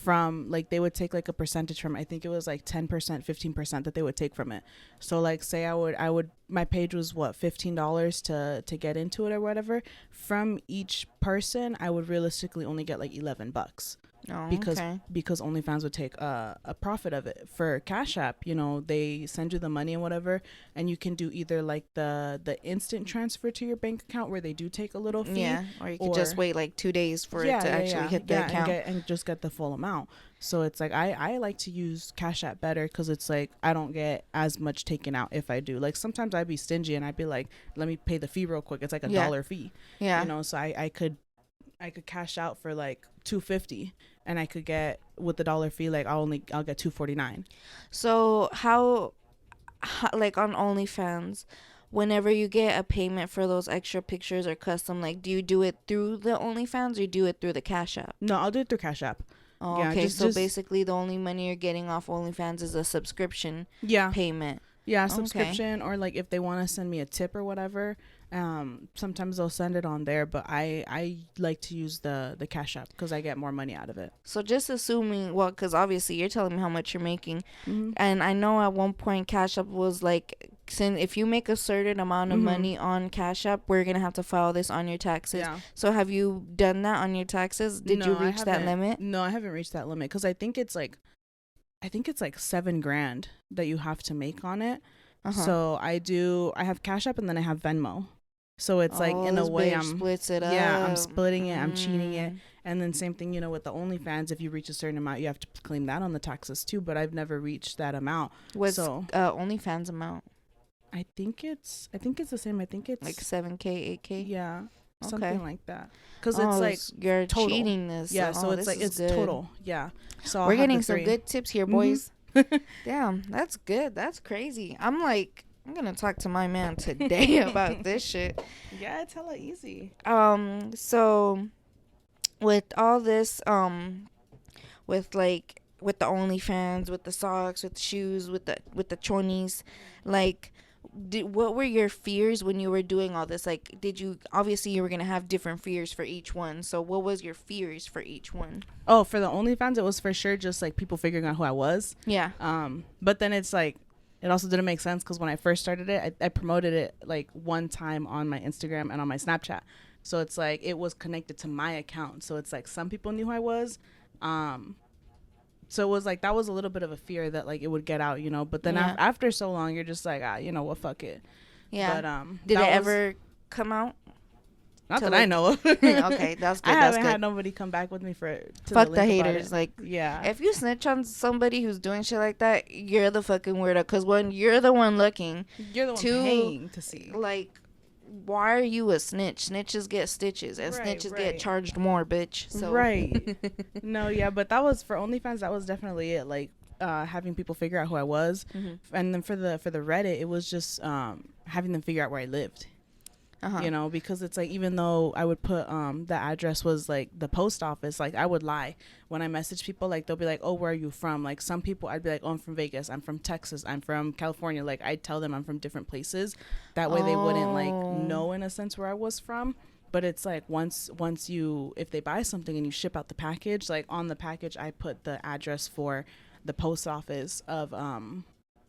From like they would take like a percentage from, I think it was like 10%, 15% that they would take from it. So like say I would my page was what, $15 to get into it or whatever. From each person I would realistically only get like $11. Oh, because okay. OnlyFans would take a profit of it. For Cash App, you know, they send you the money and whatever, and you can do either like the instant transfer to your bank account where they do take a little fee, Yeah, or you could just or wait like 2 days for it yeah, to yeah, actually yeah, hit the yeah, and account. just get the full amount. So it's like I like to use Cash App better because it's like I don't get as much taken out if I do. Like sometimes I'd be stingy and I'd be like, let me pay the fee real quick. It's like a Yeah, dollar fee, you yeah. know. So I could cash out for like 250, and I could get with the dollar fee like I'll get 249. So how like on OnlyFans, whenever you get a payment for those extra pictures or custom, like do you do it through the OnlyFans or do it through the Cash App? No, I'll do it through Cash App. Oh, Yeah, okay. So just basically, the only money you're getting off OnlyFans is a subscription yeah, payment. yeah, Okay. subscription, or like if they want to send me a tip or whatever, sometimes they'll send it on there. But I like to use the Cash App because I get more money out of it. So just assuming, well, because obviously you're telling me how much you're making, Mhm. and I know at one point Cash App was like, since if you make a certain amount of Mhm. money on Cash App, we're gonna have to file this on your taxes. Yeah. So have you done that on your taxes? Did you No, I reach that haven't. limit? No, I haven't reached that limit because I think it's like 7 grand that you have to make on it. Uh huh. So I have Cash App and then I have Venmo. So it's like Oh, in a this way bitch splits it yeah, I'm up. splitting it, I'm cheating it. Mm. And then same thing, you know, with the OnlyFans, if you reach a certain amount, you have to claim that on the taxes too, but I've never reached that amount. What's So, OnlyFans amount? I think it's the same. I think Like it's 7K, 8K? yeah, Okay. something like that. Cuz it's Oh, like you're total. cheating this. Yeah, so Oh, it's this like is it's good. total. Yeah. So I'll We're have the getting some 3. good tips here, Mhm. boys. Damn, that's good. That's crazy. I'm gonna talk to my man today about this shit. Yeah, it's hella easy. So with all this, with like with the OnlyFans, with the socks, with the shoes, with the chonies, like what were your fears when you were doing all this? Like, did you obviously you were gonna have different fears for each one? So, what was your fears for each one? Oh, for the OnlyFans, it was for sure just like people figuring out who I was. Yeah. But then it's like it also didn't make sense because when I first started it, I promoted it like one time on my Instagram and on my Snapchat. So it's like it was connected to my account. So it's like some people knew who I was. Um, so it was like that was a little bit of a fear that like it would get out, you know. But then Yeah. after so long, you're just like, you know what, fuck it. Yeah. But Did it that was ever come out? not To that I like, know of. okay, that's I good. That's haven't good. had nobody come back with me for to Fuck the the link about haters. it. Like, Yeah. if you snitch on somebody who's doing shit like that, you're the fucking weirdo. Cause when you're the one looking, You're the one two, paying to see. like, why are you a snitch? Snitches get stitches, and Right, snitches get right. charged more, bitch. So Right. No, yeah, but that was for OnlyFans. That was definitely it. Like, having people figure out who I was, Mhm. and then for the Reddit, it was just having them figure out where I lived. Uh-huh. You know, because it's like even though I would put the address was like the post office, like I would lie when I message people. Like they'll be like, "Oh, where are you from?" Like some people, I'd be like, "Oh, I'm from Vegas. I'm from Texas. I'm from California." Like I'd tell them I'm from different places. That way they wouldn't like Oh. know in a sense where I was from. But it's like once you if they buy something and you ship out the package, like on the package I put the address for the post office of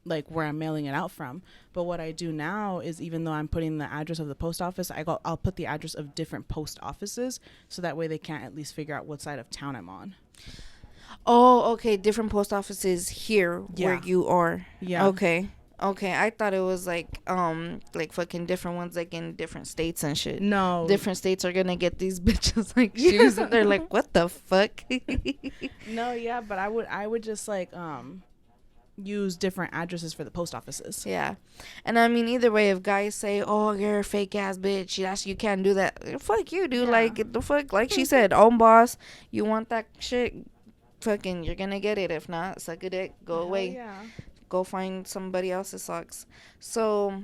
like where I'm mailing it out from. But what I do now is even though I'm putting the address of the post office, I'll put the address of different post offices so that way they can't at least figure out what side of town I'm on. Oh, okay. Different post offices here where Yeah. you are. Yeah. Okay. Okay. I thought it was like fucking different ones like in different states and shit. No. Different states are gonna get these bitches like shoes and they're like, what the fuck? No, yeah, but I would just like use different addresses for the post offices. Yeah. And I mean either way if guys say, oh, you're a fake ass bitch, that's you can't do that. Fuck you, dude. Yeah. Like the fuck, like she said, own boss. You want that shit, fucking you're gonna get it. If not, suck a dick, go Hell away. yeah. Go find somebody else's socks. So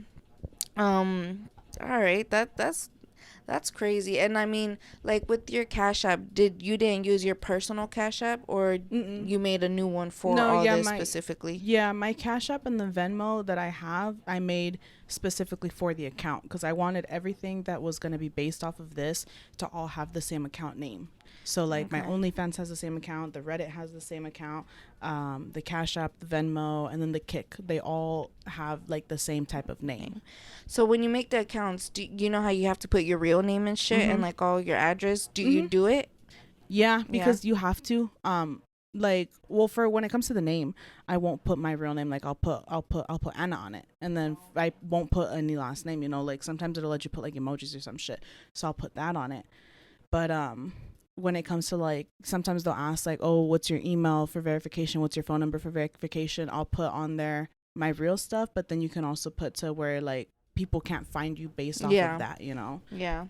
all right, that's crazy. And I mean, like with your Cash App, didn't use your personal Cash App or Mm-mm. you made a new one for No, all yeah, this my specifically? yeah, my Cash App and the Venmo that I have, I made specifically for the account because I wanted everything that was going to be based off of this to all have the same account name. So like my Okay. OnlyFans has the same account, the Reddit has the same account, the Cash App, the Venmo, and then the Kick. They all have like the same type of name. So when you make the accounts, do you know how you have to put your real name and shit and Mhm. like all your address? Do you Mhm. do it? Yeah, because you have to. Like, well, for when it comes to the name, I won't put my real name. Like, I'll put Anna on it, and then I won't put any last name. You know, like sometimes it'll let you put like emojis or some shit, so I'll put that on it. But when it comes to like, sometimes they'll ask like, oh, what's your email for verification? What's your phone number for verification? I'll put on there my real stuff, but then you can also put to where like people can't find you based off of that. You know. Yeah.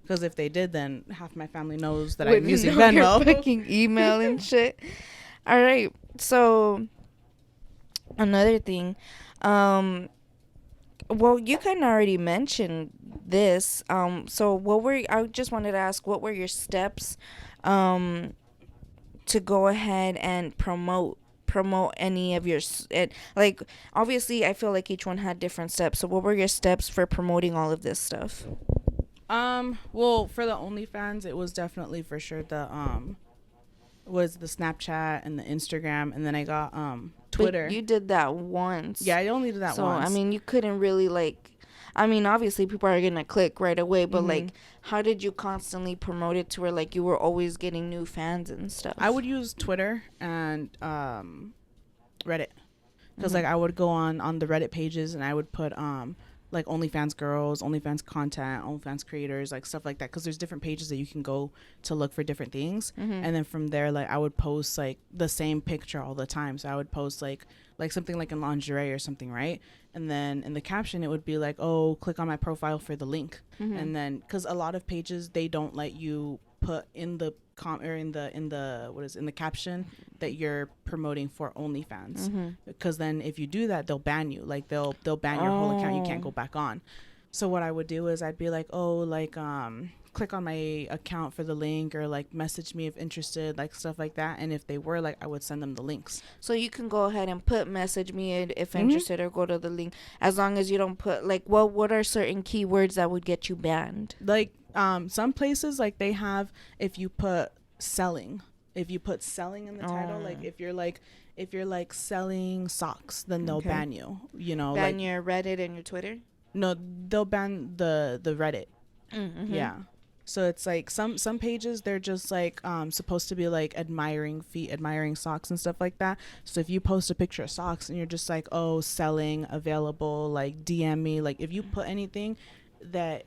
Because if they did, then half my family knows that Wouldn't I'm using know your Venmo. fucking email and shit. All right. So another thing, well, you kind of already mentioned this. So I just wanted to ask, what were your steps, to go ahead and promote any of your like, obviously I feel like each one had different steps. So what were your steps for promoting all of this stuff? Well, for the OnlyFans, it was definitely for sure was the Snapchat and the Instagram, and then I got Twitter. But you did that once. Yeah, I only did that once. So I mean, you couldn't really like. I mean, obviously people are gonna click right away, but like, how did you constantly promote it to where like you were always getting new fans and stuff? I would use Twitter and Reddit, because like I would go on the Reddit pages and I would put like OnlyFans girls, OnlyFans content, OnlyFans creators, like stuff like that, because there's different pages that you can go to look for different things. And then from there, like I would post like the same picture all the time. So I would post like something like in lingerie or something, right? And then in the caption it would be like, oh, click on my profile for the link. And then because a lot of pages, they don't let you put in the in the caption that you're promoting for OnlyFans, because then if you do that, they'll ban you. Like they'll ban your whole account. You can't go back on. So what I would do is I'd be like, oh, like click on my account for the link, or like message me if interested, like stuff like that. And if they were, like, I would send them the links. So you can go ahead and put message me if interested, or go to the link, as long as you don't put like, well, what are certain keywords that would get you banned? Like some places, like they have, if you put selling in the title, like if you're like selling socks, then they'll ban you, you know, ban like your Reddit and your Twitter. No, they'll ban the Reddit. Yeah. So it's like some pages, they're just like supposed to be like admiring feet, admiring socks and stuff like that. So if you post a picture of socks and you're just like, oh, selling, available, like DM me, like if you put anything that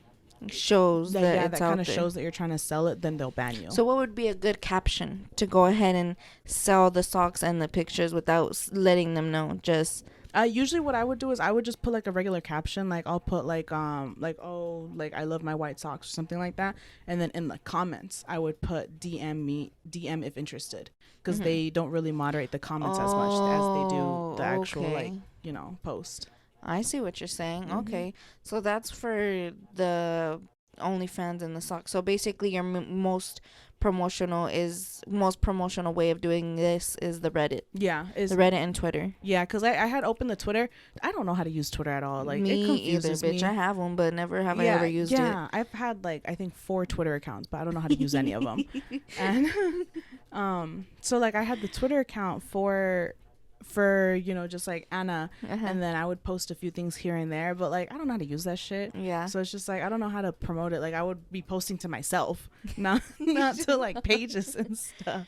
shows that kind of shows that you're trying to sell it, then they'll ban you. So what would be a good caption to go ahead and sell the socks and the pictures without letting them know? Just usually what I would do is I would just put like a regular caption, like I'll put like oh, like I love my white socks or something like that, and then in the comments I would put DM if interested, because they don't really moderate the comments as much as they do the actual like, you know, post. I see what you're saying. Okay, so that's for the OnlyFans and the socks. So basically, your most promotional way of doing this is the Reddit. Yeah, is the Reddit and Twitter. Yeah, because I had opened the Twitter. I don't know how to use Twitter at all. Like, me it confuses either, bitch. me. I have one, but never have I ever used it. Yeah, I've had like I think 4 Twitter accounts, but I don't know how to use any of them. And so like I had the Twitter account for you know, just like Anna, and then I would post a few things here and there, but like I don't know how to use that shit. Yeah, so it's just like I don't know how to promote it. Like I would be posting to myself, not to like pages and stuff.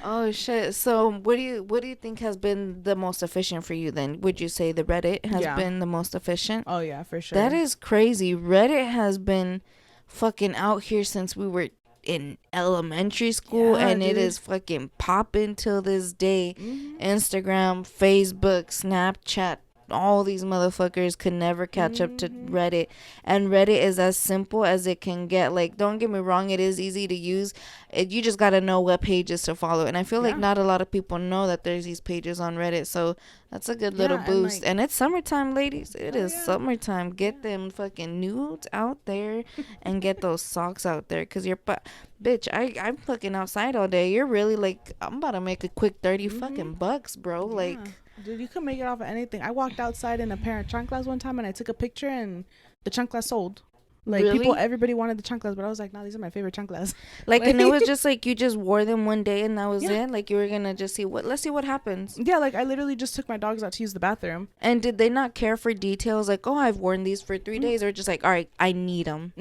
Oh shit. So what do you think has been the most efficient for you then? Would you say the Reddit has been the most efficient? Oh yeah, for sure. That is crazy. Reddit has been fucking out here since we were in elementary school, and dude, it is fucking popping till this day. Instagram, Facebook, Snapchat, all these motherfuckers could never catch up to Reddit. And Reddit is as simple as it can get. Like, don't get me wrong, it is easy to use. You just gotta know what pages to follow. And I feel like not a lot of people know that there's these pages on Reddit. So that's a good little boost. And it's summertime, ladies. It is summertime. Get them fucking nudes out there and get those socks out there. Because bitch, I'm fucking outside all day. You're really like, I'm about to make a quick 30 fucking bucks, bro. Like, dude, you can make it off of anything. I walked outside in a pair of chanclas one time and I took a picture and the chanclas sold. Like, really? Everybody wanted the chanclas, but I was like, no, these are my favorite chanclas. Like, and it was just like you just wore them one day and that was it. Like, you were gonna just let's see what happens. Yeah, like I literally just took my dogs out to use the bathroom. And did they not care for details? Like, oh, I've worn these for 3 days, or just like, all right, I need them.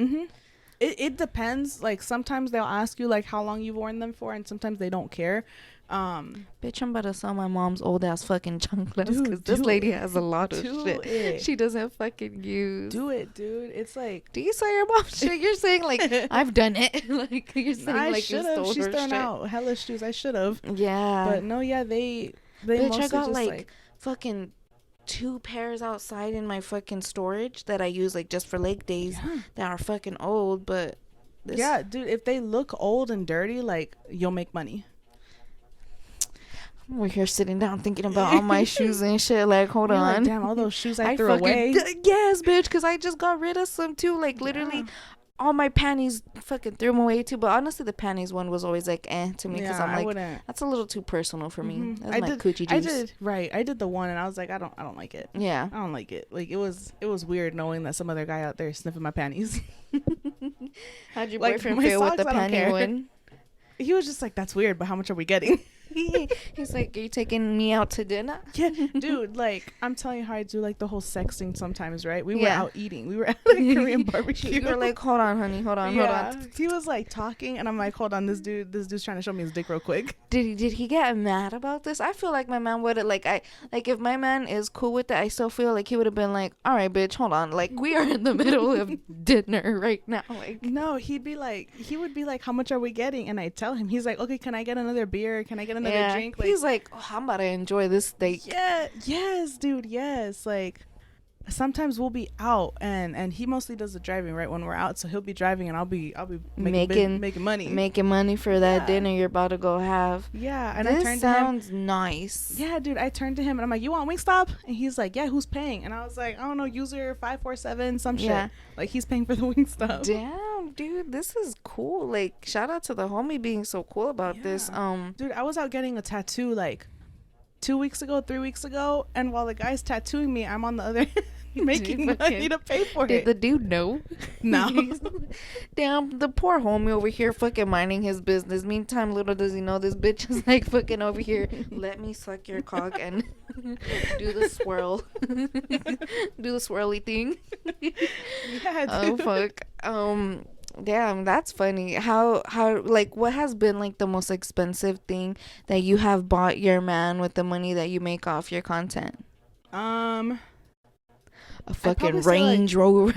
It depends. Like sometimes they'll ask you like how long you've worn them for, and sometimes they don't care. Bitch, I'm about to sell my mom's old ass fucking chanclas Dude, because this do lady it. has a lot of Do shit it. she doesn't fucking use. Do it, dude. It's like, Do you sell your mom's shit? You're saying like I've done it. Like you're saying I like you should have. stole She's her thrown shit. out hella shoes. I should have. Yeah. But no, yeah, they Bitch, mostly I got just like fucking 2 pairs outside in my fucking storage that I use like just for lake days yeah. that are fucking old, but this, Yeah, dude, if they look old and dirty, like you'll make money. we're here sitting down thinking about all my shoes and shit. Like, hold You're on. like, damn, all those shoes I threw fucking away. Yes, bitch, because I just got rid of some too. Like, literally, Yeah. all my panties fucking threw them away too. But honestly, the panties one was always like to me because Yeah, I'm I like, wouldn't. that's a little too personal for me. Mhm. That's I my did. coochie juice. I did the one, and I was like, I don't like it. Yeah. I don't like it. Like it was weird knowing that some other guy out there sniffing my panties. How'd your Like, boyfriend my feel with socks, the I don't panty care. one? He was just like, that's weird, but how much are we getting? He's like, are you taking me out to dinner? Yeah, dude, like I'm telling you how I do like the whole sexting sometimes, right? We were Yeah. out eating. We were at a Korean barbecue. You were like, hold on, honey, hold on. He was like talking, and I'm like, hold on, this dude's trying to show me his dick real quick. Did he get mad about this? I feel like my man would have like if my man is cool with it, I still feel like he would have been like, all right, bitch, hold on, like we are in the middle of dinner right now. Like No, he would be like, how much are we getting? And I tell him, he's like, okay, can I get another beer? Can I get another drink? Like, he's like, oh, I'm about to enjoy this steak. yeah, yes, dude, yes. Like sometimes we'll be out, and he mostly does the driving right when we're out, so he'll be driving, and I'll be making money for that Yeah. dinner you're about to go have. Yeah, and This I turned to him. sounds nice. Yeah, dude, I turned to him and I'm like, you want Wingstop? And he's like, yeah, who's paying? And I was like, I don't know, user 547, some Yeah. shit. Like, he's paying for the Wingstop. Damn, dude, this is cool. Like, shout out to the homie being so cool about this. Dude, I was out getting a tattoo like 2 weeks ago, 3 weeks ago, and while the guy's tattooing me, I'm on the other end making money to pay for Did it. the dude know? No. Damn, the poor homie over here fucking minding his business. Meantime, little does he know this bitch is like fucking over here. Let me suck your cock and do the swirl. Do the swirly thing. Yeah, Oh dude. fuck. Damn, that's funny. How like what has been like the most expensive thing that you have bought your man with the money that you make off your content? A fucking probably say, like- Range Rover.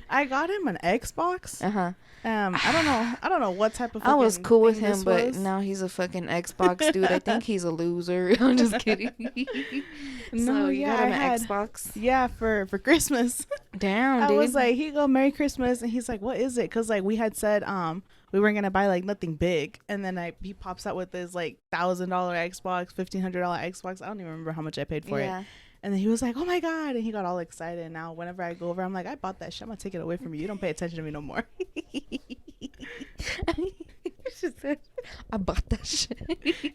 I got him an Xbox. Uh-huh. I don't know what type of I was fucking cool with thing him, this but was. now he's a fucking Xbox dude. I think he's a loser. I'm just kidding. No, So you yeah, got him I an had- Xbox? Yeah, for Christmas. Damn, I dude. was like, here you go, Merry Christmas. And he's like, what is it? Because like we had said we weren't gonna buy like nothing big, and then he pops out with this like $1,000 Xbox, $1,500 Xbox. I don't even remember how much I paid for it. And then he was like, oh my god, and he got all excited. And now whenever I go over, I'm like, I bought that shit, I'm gonna take it away from you. You don't pay attention to me no more. She said, I bought that shit.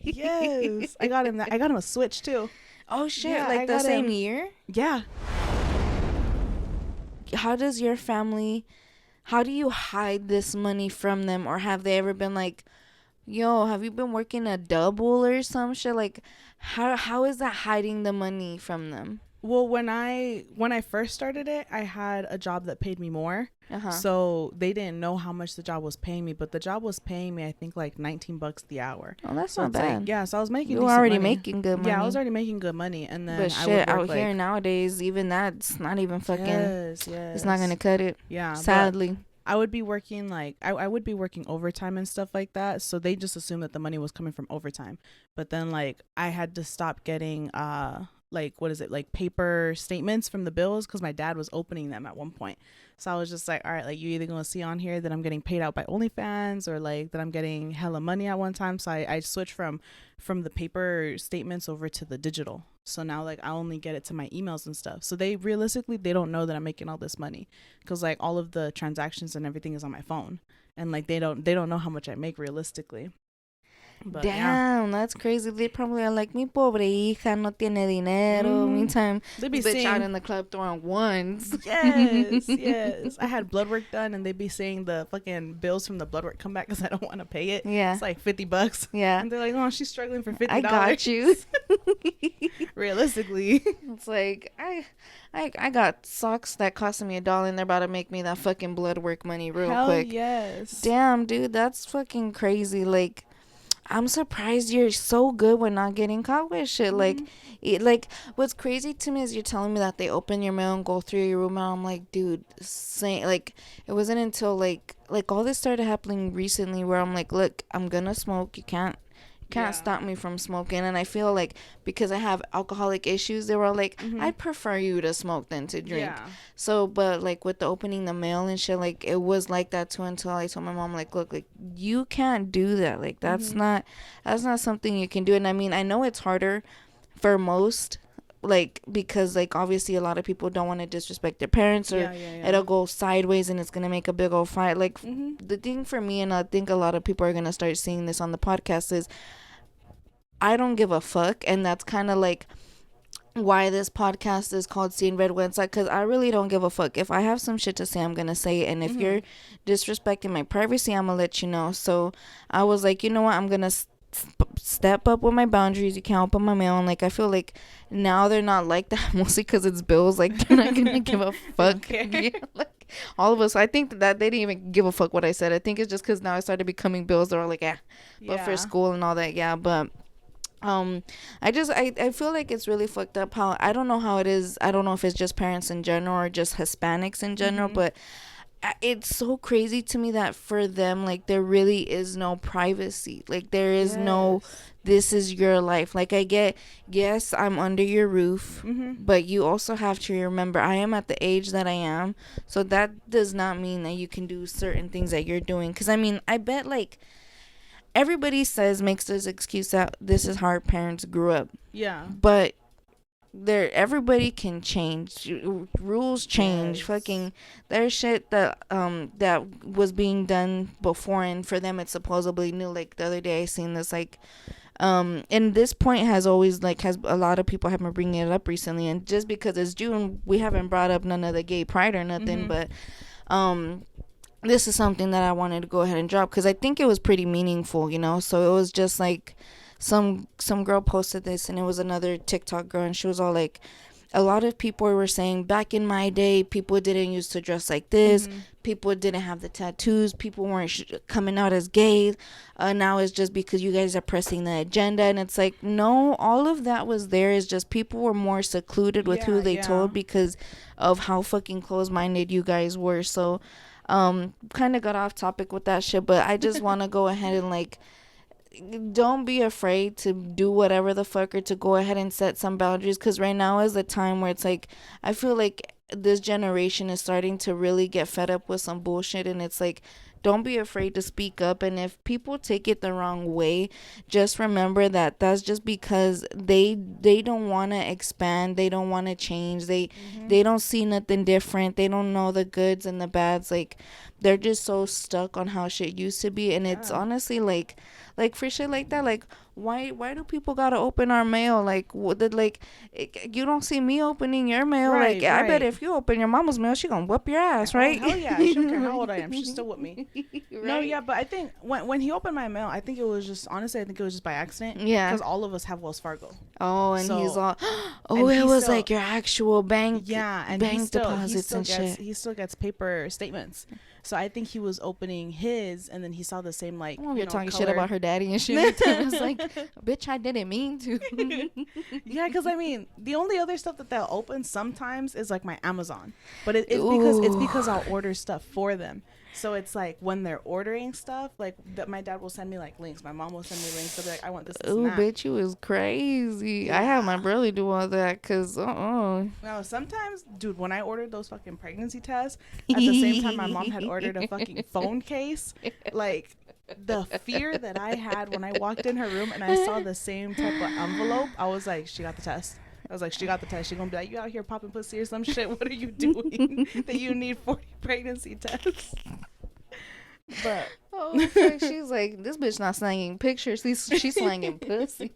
Yes, I got him a Switch too. Oh shit! Yeah, like I the got same him. year? Yeah. How does your family? How do you hide this money from them, or have they ever been like, "Yo, have you been working a double or some shit?" Like, how is that hiding the money from them? Well, when I first started it, I had a job that paid me more. Uh-huh. So they didn't know how much the job was paying me, but the job was paying me, I think, like $19 the hour. Oh, that's So not it's like, bad. yeah, so I was making. You were decent already money. making good money. Yeah, I was already making good money, and then But I shit, would out work, here like, nowadays, even that's not even fucking. yes, It's not gonna cut it. Yeah, but Sadly. I would be working like I would be working overtime and stuff like that. So they just assumed that the money was coming from overtime. But then like I had to stop getting like what is it, like paper statements from the bills because my dad was opening them at one point. So I was just like, all right, like you either gonna see on here that I'm getting paid out by Onlyfans or like that I'm getting hella money at one time. So I switched from the paper statements over to the digital. So now like I only get it to my emails and stuff. So they realistically they don't know that I'm making all this money because like all of the transactions and everything is on my phone, and like they don't know how much I make realistically. But, damn, that's crazy. They probably are like, mi pobre hija no tiene dinero. Meantime, they be bitch saying, out in the club throwing ones. yes, yes. I had blood work done, and they'd be saying the fucking bills from the blood work come back because I don't want to pay it. Yeah. It's like $50. Yeah. And they're like, oh, she's struggling for $50. I got you. Realistically. It's like I got socks that cost me $1 and they're about to make me that fucking blood work money real Hell quick. yes. Damn, dude, that's fucking crazy. Like, I'm surprised you're so good with not getting caught with shit. Like, Mhm. like what's crazy to me is you're telling me that they open your mail and go through your room, and I'm like, dude, like it wasn't until like all this started happening recently where I'm like, look, I'm gonna smoke. You can't Yeah. stop me from smoking. And I feel like because I have alcoholic issues, they were like, Mhm. I'd prefer you to smoke than to drink. Yeah. So, but like with the opening the mail and shit, like it was like that too until I told my mom, like, look, like you can't do that. Like Mhm. that's not something you can do. And I mean, I know it's harder for most, like because like obviously a lot of people don't want to disrespect their parents, or Yeah, yeah, yeah. it'll go sideways and it's gonna make a big old fight. Like Mhm. the thing for me, and I think a lot of people are gonna start seeing this on the podcast, is I don't give a fuck. And that's kind of like why this podcast is called Seeing Red Website, because I really don't give a fuck. If I have some shit to say, I'm gonna say it. And if you're Mhm. disrespecting my privacy, I'm gonna let you know. So I was like, you know what, I'm gonna step up with my boundaries. You can't open my mail. And like I feel like now they're not like that mostly because it's bills. Like they're not gonna give a They don't fuck. care. Yeah, like all of us, I think that they didn't even give a fuck what I said. I think it's just because now I started becoming bills. They're all like, yeah, but for Yeah. school and all that, yeah. But I feel like it's really fucked up how, I don't know how it is. I don't know if it's just parents in general or just Hispanics in general, Mhm. but it's so crazy to me that for them, like, there really is no privacy. Like there is no, Yes. this is your life. Like I get, yes, I'm under your roof, Mhm. but you also have to remember I am at the age that I am. So that does not mean that you can do certain things that you're doing. Because I mean, I bet like everybody says, makes this excuse that this is how our parents grew up, Yeah. but there, everybody can change. Rules change. Yes. Fucking there's shit that was being done before, and for them it's supposedly new. Like the other day I seen this, like, and this point has always, like, has a lot of people have been bringing it up recently, and just because it's June, we haven't brought up none of the gay pride or nothing. Mhm. But um this is something that I wanted to go ahead and drop because I think it was pretty meaningful, you know. So it was just like some girl posted this, and it was another TikTok girl, and she was all like, a lot of people were saying back in my day, people didn't used to dress like this, Mhm. people didn't have the tattoos, people weren't coming out as gay. Now it's just because you guys are pressing the agenda. And it's like, no, all of that was there. Is just people were more secluded with who Yeah, they yeah. told because of how fucking close-minded you guys were. So kind of got off topic with that shit, but I just want to go ahead and like, don't be afraid to do whatever the fuck, or to go ahead and set some boundaries, because right now is the time where it's like, I feel like this generation is starting to really get fed up with some bullshit. And it's like, don't be afraid to speak up. And if people take it the wrong way, just remember that that's just because they don't want to expand, they don't want to change, Mhm. they don't see nothing different, they don't know the goods and the bads. Like they're just so stuck on how shit used to be. And it's Yeah. honestly like for shit like that, like why do people gotta open our mail? Like what did, like you don't see me opening your mail. Like Right, I bet right. if you open your mama's mail, she gonna whoop your ass, Oh right? hell yeah! She don't care how old I am. She's still with me. No, Right. yeah, but I think when he opened my mail, I think it was just honestly, I think it was just by accident Yeah. because all of us have Wells Fargo. Oh, and he's So all, oh, and it he was still, like your actual yeah, and bank deposits and shit. he still gets paper statements. So I think he was opening his, and then he saw the same like Oh, you're talking shit color. about her daddy and shit. I was like, bitch, I didn't mean to. Yeah, because I mean, the only other stuff that they'll open sometimes is like my Amazon, but it's Ooh. because I'll order stuff for them. So it's like when they're ordering stuff, like that, my dad will send me like links. My mom will send me links. They'll be like, I want this and Ooh, that. bitch, you was crazy. I had my Yeah. brother do all that because, No, sometimes, dude, when I ordered those fucking pregnancy tests, at the same time my mom had ordered a fucking phone case. Like the fear that I had when I walked in her room and I saw the same type of envelope, I was like, she got the test. I was like, she got the test. She gonna be like, you out here popping pussy or some shit. What are you doing that you need 40 pregnancy tests? But Oh, fuck. She's like, this bitch not slanging pictures. She's slanging pussy.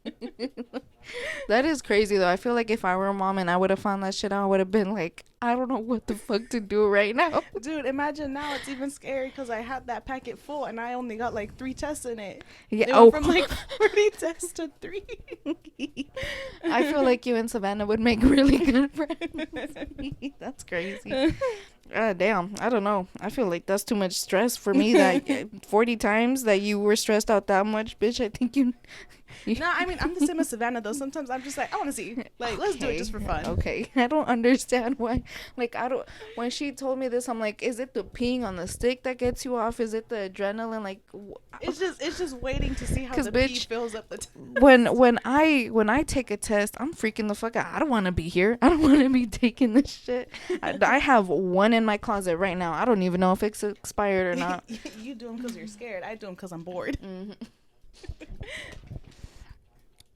That is crazy, though. I feel like if I were a mom and I would have found that shit out, I would have been like, I don't know what the fuck to do right now. dude, imagine now it's even scary because I had that packet full and I only got like 3 tests in it. Yeah. It Oh. went from like 40 tests to 3. I feel like you and Savannah would make really good friends. That's crazy. Damn, I don't know. I feel like that's too much stress for me. That 40 times that you were stressed out that much, bitch. I think you. No, I mean, I'm the same as Savannah, though. Sometimes I'm just like, I want to see. Like, let's do it just for fun. Okay. I don't understand why. Like, I don't. When she told me this, I'm like, is it the peeing on the stick that gets you off? Is it the adrenaline? Like, it's just waiting to see how the pee fills up the when I take a test, I'm freaking the fuck out. I don't want to be here. I don't want to be taking this shit. I have one in my closet right now. I don't even know if it's expired or not. You do them because you're scared. I do them because I'm bored. Mm-hmm.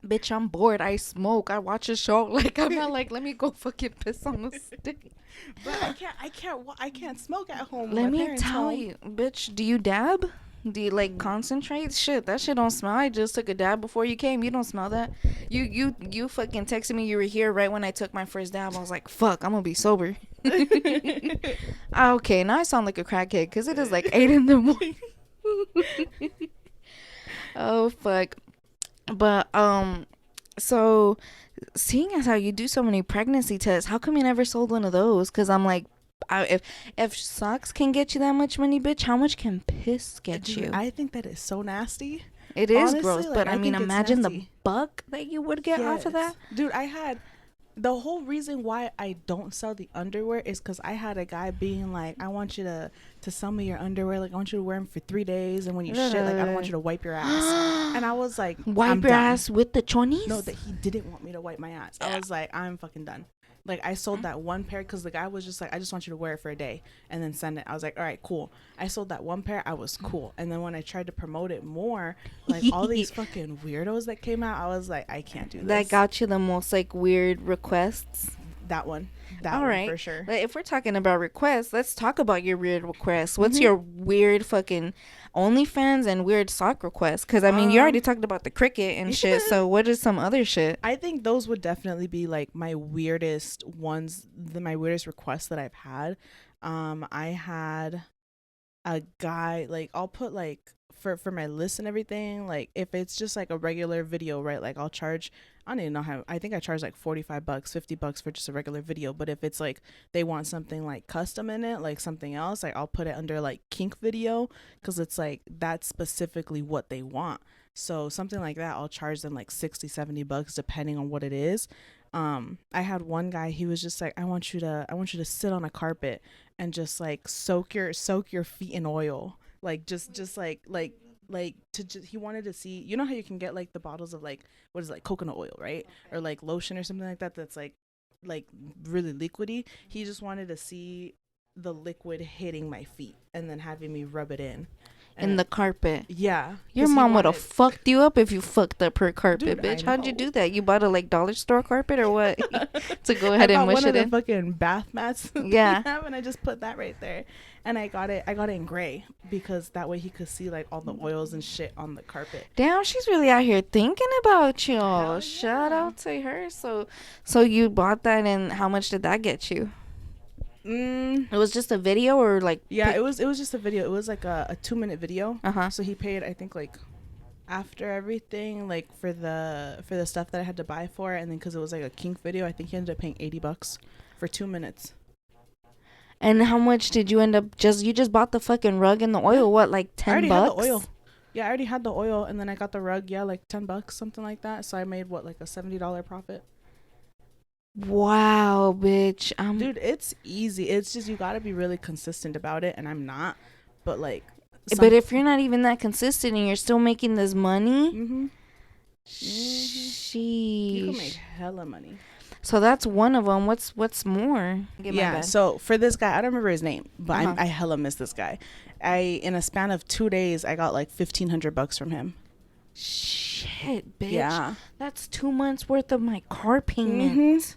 Bitch, I'm bored. I smoke. I watch a show. Like, I'm not like, let me go fucking piss on the stick. But I can't smoke at home. Let me tell you, bitch, do you dab? Do you like concentrate? Shit, that shit don't smell. I just took a dab before you came. You don't smell that. You fucking texted me you were here right when I took my first dab. I was like, fuck, I'm gonna be sober. Okay, now I sound like a crackhead because it is like 8 in the morning. Oh fuck. But so seeing as how you do so many pregnancy tests, how come you never sold one of those? Because I'm like, if socks can get you that much money, bitch, how much can piss get you? I think that is so nasty. It is honestly gross, like, but I mean, imagine the buck that you would get off of that. Dude, the whole reason why I don't sell the underwear is because I had a guy being like, I want you to sell me your underwear. Like, I want you to wear them for 3 days. And when you shit, like, I don't want you to wipe your ass. And I was like, wipe your ass with the chonies? No, that he didn't want me to wipe my ass. I was like, I'm fucking done. Like, I sold that one pair because the guy was just like, I just want you to wear it for a day and then send it. I was like, all right, cool. I sold that one pair. I was cool. And then when I tried to promote it more, like, all these fucking weirdos that came out, I was like, I can't do this. That got you the most, like, weird requests? That one. All right, for sure. Like, if we're talking about requests, let's talk about your weird requests. What's your weird fucking OnlyFans and weird sock requests? Because I mean, you already talked about the cricket and shit. So what is some other shit? I think those would definitely be like my weirdest ones, my weirdest requests that I've had. I had a guy, like, I'll put like for my list and everything, like if it's just like a regular video, right, like I'll charge, I don't even know how, I think I charge like $45 $50 for just a regular video. But if it's like they want something like custom in it, like something else, like I'll put it under like kink video, because it's like that's specifically what they want. So something like that, I'll charge them like $60 $70 depending on what it is. I had one guy, he was just like, I want you to sit on a carpet and just like soak your feet in oil, like just like to just, he wanted to see, you know how you can get like the bottles of like, what is it, like coconut oil, right, or like lotion or something like that that's like really liquidy. He just wanted to see the liquid hitting my feet and then having me rub it in the carpet. Yeah. Your mom would have fucked you up if you fucked up her carpet. Dude, bitch. How'd you do that? You bought a like dollar store carpet or what? To go ahead and mush it in? I bought one of the fucking bath mats. Yeah. And I just put that right there. And I got it in gray because that way he could see like all the oils and shit on the carpet. Damn, she's really out here thinking about you. Yeah. Shout out to her. So you bought that, and how much did that get you? It was just a video, or like, yeah, it was just a video. It was like a 2-minute video. So he paid, I think, like after everything, like for the stuff that I had to buy for it, and then because it was like a kink video, I think he ended up paying $80 for 2 minutes. And how much did you end up? You just bought the fucking rug and the oil? What, like $10? I already had the oil. Yeah, I already had the oil, and then I got the rug. Yeah, like $10, something like that. So I made what, like a $70 profit. Wow, bitch. Dude, it's easy. It's just you gotta be really consistent about it, and I'm not. But like, but if you're not even that consistent and you're still making this money, sheesh, you can make hella money. So that's one of them. What's more? Yeah. So for this guy, I don't remember his name, but I hella miss this guy. In a span of 2 days, I got like $1,500 from him. Shit, bitch. Yeah. That's 2 months worth of my car payment.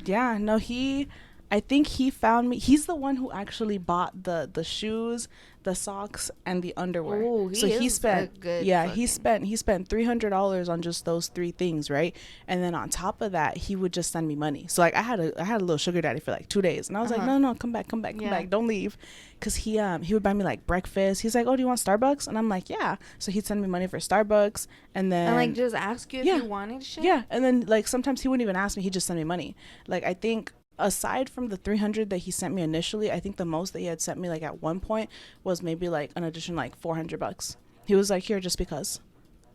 Yeah. No, he I think he found me. He's the one who actually bought the shoes, the socks, and the underwear. Oh, So he he is a spent, good yeah, fucking. he spent $300 on just those three things, right? And then on top of that, he would just send me money. So like I had a little sugar daddy for like 2 days, and I was like, Uh-huh. no, no, come back, come Yeah. back, don't leave, cause he would buy me like breakfast. He's like, oh, do you want Starbucks? And I'm like, yeah. So he'd send me money for Starbucks, and And like then just ask you if yeah, you wanted shit. yeah, and then like sometimes he wouldn't even ask me. He'd just send me money. Like I think aside from the 300 that he sent me initially, I think the most that he had sent me like at one point was maybe like an addition like $400. He was like, here, just because.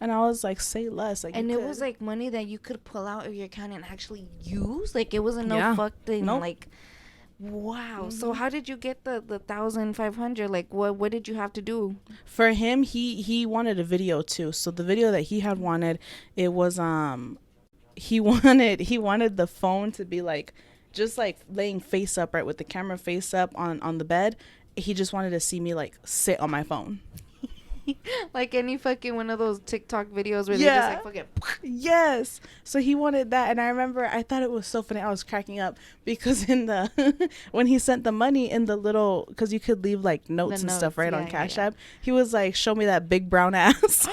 And I was like, say less. Like, And you it could. was like money that you could pull out of your account and actually use. Like it wasn't no Yeah. fucking Nope. like. Wow. So Hmm. how did you get the 1,500? Like what did you have to do? For him, he wanted a video too. So the video that he had wanted, it was he wanted the phone to be like just like laying face up, right, with the camera face up on the bed. He just wanted to see me like sit on my phone. Like any fucking one of those TikTok videos where Yeah. they just like fucking. Yes. So he wanted that, and I remember I thought it was so funny. I was cracking up because in the when he sent the money in the little, because you could leave like notes and stuff, Notes, right, yeah, on yeah, Cash yeah. App. He was like, "Show me that big brown ass."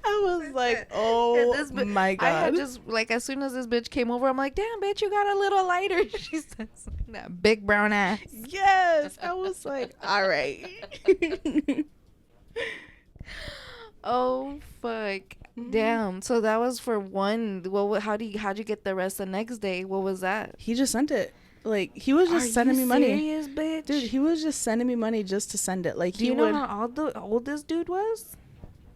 I was like, "Oh my I had god." just like as soon as this bitch came over, I'm like, damn, bitch, you got a little lighter. She says that big brown ass. Yes, I was like, "All right." Oh fuck. Mhm. Damn. So that was for one. Well, how'd you get the rest the next day? What was that? He just sent it. Like he was Are just sending you me money. serious, bitch? Dude, he was just sending me money just to send it. Like Do he you know would. how old this dude was?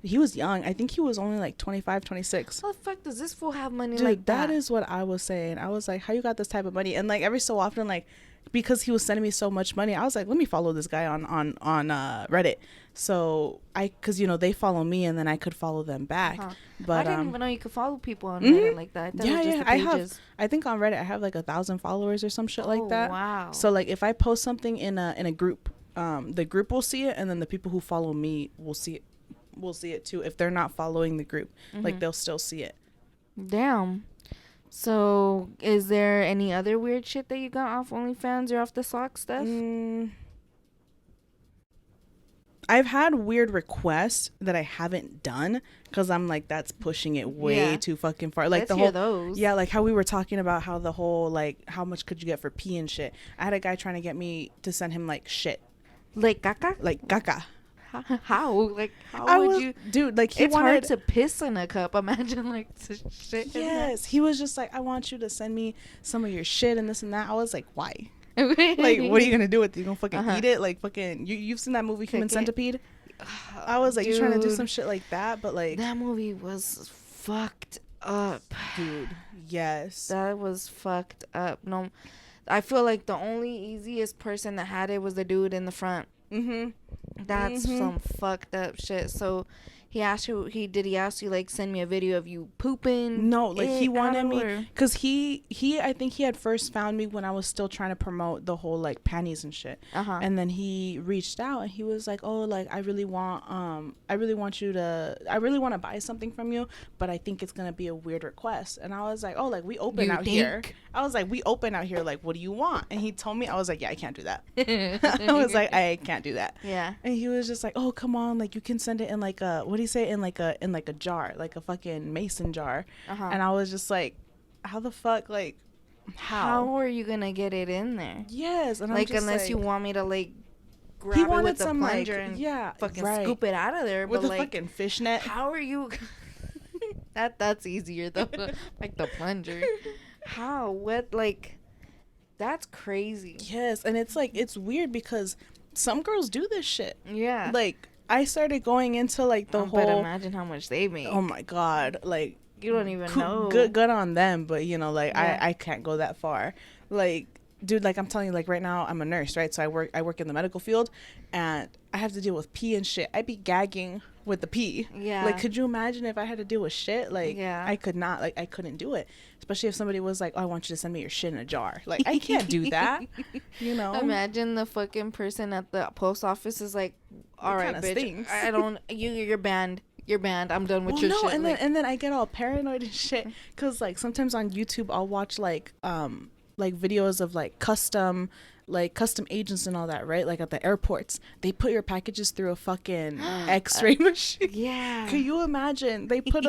He was young. I think he was only like 25, 26. How the fuck does this fool have money Dude, like that? that is what I was saying. I was like, how you got this type of money? And like every so often, like because he was sending me so much money, I was like, let me follow this guy on Reddit. So cause they follow me and then I could follow them back. Uh-huh. But I didn't even know you could follow people on mhm. Reddit like that. I thought it was just the I have. pages. I think on Reddit I have like 1,000 followers or some shit like that. Wow. So like if I post something in a group, the group will see it, and then the people who follow me will see it. Will see it too if they're not following the group. Like they'll still see it. Damn. So, is there any other weird shit that you got off OnlyFans or off the sock stuff? I've had weird requests that I haven't done because I'm like, that's pushing it way Yeah. too fucking far. Like Let's the hear whole, those. yeah, like how we were talking about how the whole like how much could you get for pee and shit. I had a guy trying to get me to send him like shit, Like caca? like caca. How? Like how I would was, you? dude, like he It's wanted. hard to piss in a cup. Imagine like shit. Yes, he was just like, I want you to send me some of your shit and this and that. I was like, why? In Like, what are you gonna do with it? You gonna fucking Uh-huh. eat it? Like, fucking, you've seen that movie Human Cook it. Centipede? I was like, you're trying to do Dude, some shit like that, but like, that movie was fucked up. dude, yes. That was fucked up. No, I feel like the only easiest person that had it was the dude in the front. Mm-hmm. That's some fucked up shit. So he asked you, he ask you like send me a video of you pooping? No, like he wanted out, me, or- cause I think he had first found me when I was still trying to promote the whole like panties and shit. Uh-huh. And then he reached out and he was like, oh, like I really want to buy something from you, but I think it's gonna be a weird request. And I was like, oh, like we open You out here. think? I was like, we open out here. Like, what do you want? And he told me, I was like, yeah, I can't do that. I was like, I can't do that. Yeah. And he was just like, oh, come on, like you can send it in like a, what do you say, in like a jar, like a fucking mason jar. Uh-huh. And I was just like, how the fuck, like, How are you gonna get it in there? Yes, and Like I'm just unless like, you want me to like grab he it wanted with the some plunger like, and yeah, fucking right, scoop it out of there, with but a like fucking fishnet. how are you? That's easier though, like the plunger. How? What? Like that's crazy. Yes, and it's like it's weird because some girls do this shit. Yeah. Like I started going into like the But whole. imagine how much they make. Oh my god, like You don't even know. Good on them, but like Yeah. I can't go that far. Like, dude, like I'm telling you, like right now I'm a nurse, right? So I work in the medical field, and I have to deal with pee and shit. I be gagging with the pee. Yeah. Like, could you imagine if I had to deal with shit? Like, Yeah. I could not. Like, I couldn't do it. Especially if somebody was like, "Oh, I want you to send me your shit in a jar." Like, I can't do that. You know. Imagine the fucking person at the post office is like, "All right, kinda bitch, stinks." I don't. You're banned. You're banned. I'm done with Well, your no, shit. and then I get all paranoid and shit because like sometimes on YouTube I'll watch like videos of like custom agents and all that, right? Like at the airports, they put your packages through a fucking X-ray machine. Yeah. Can you imagine? They put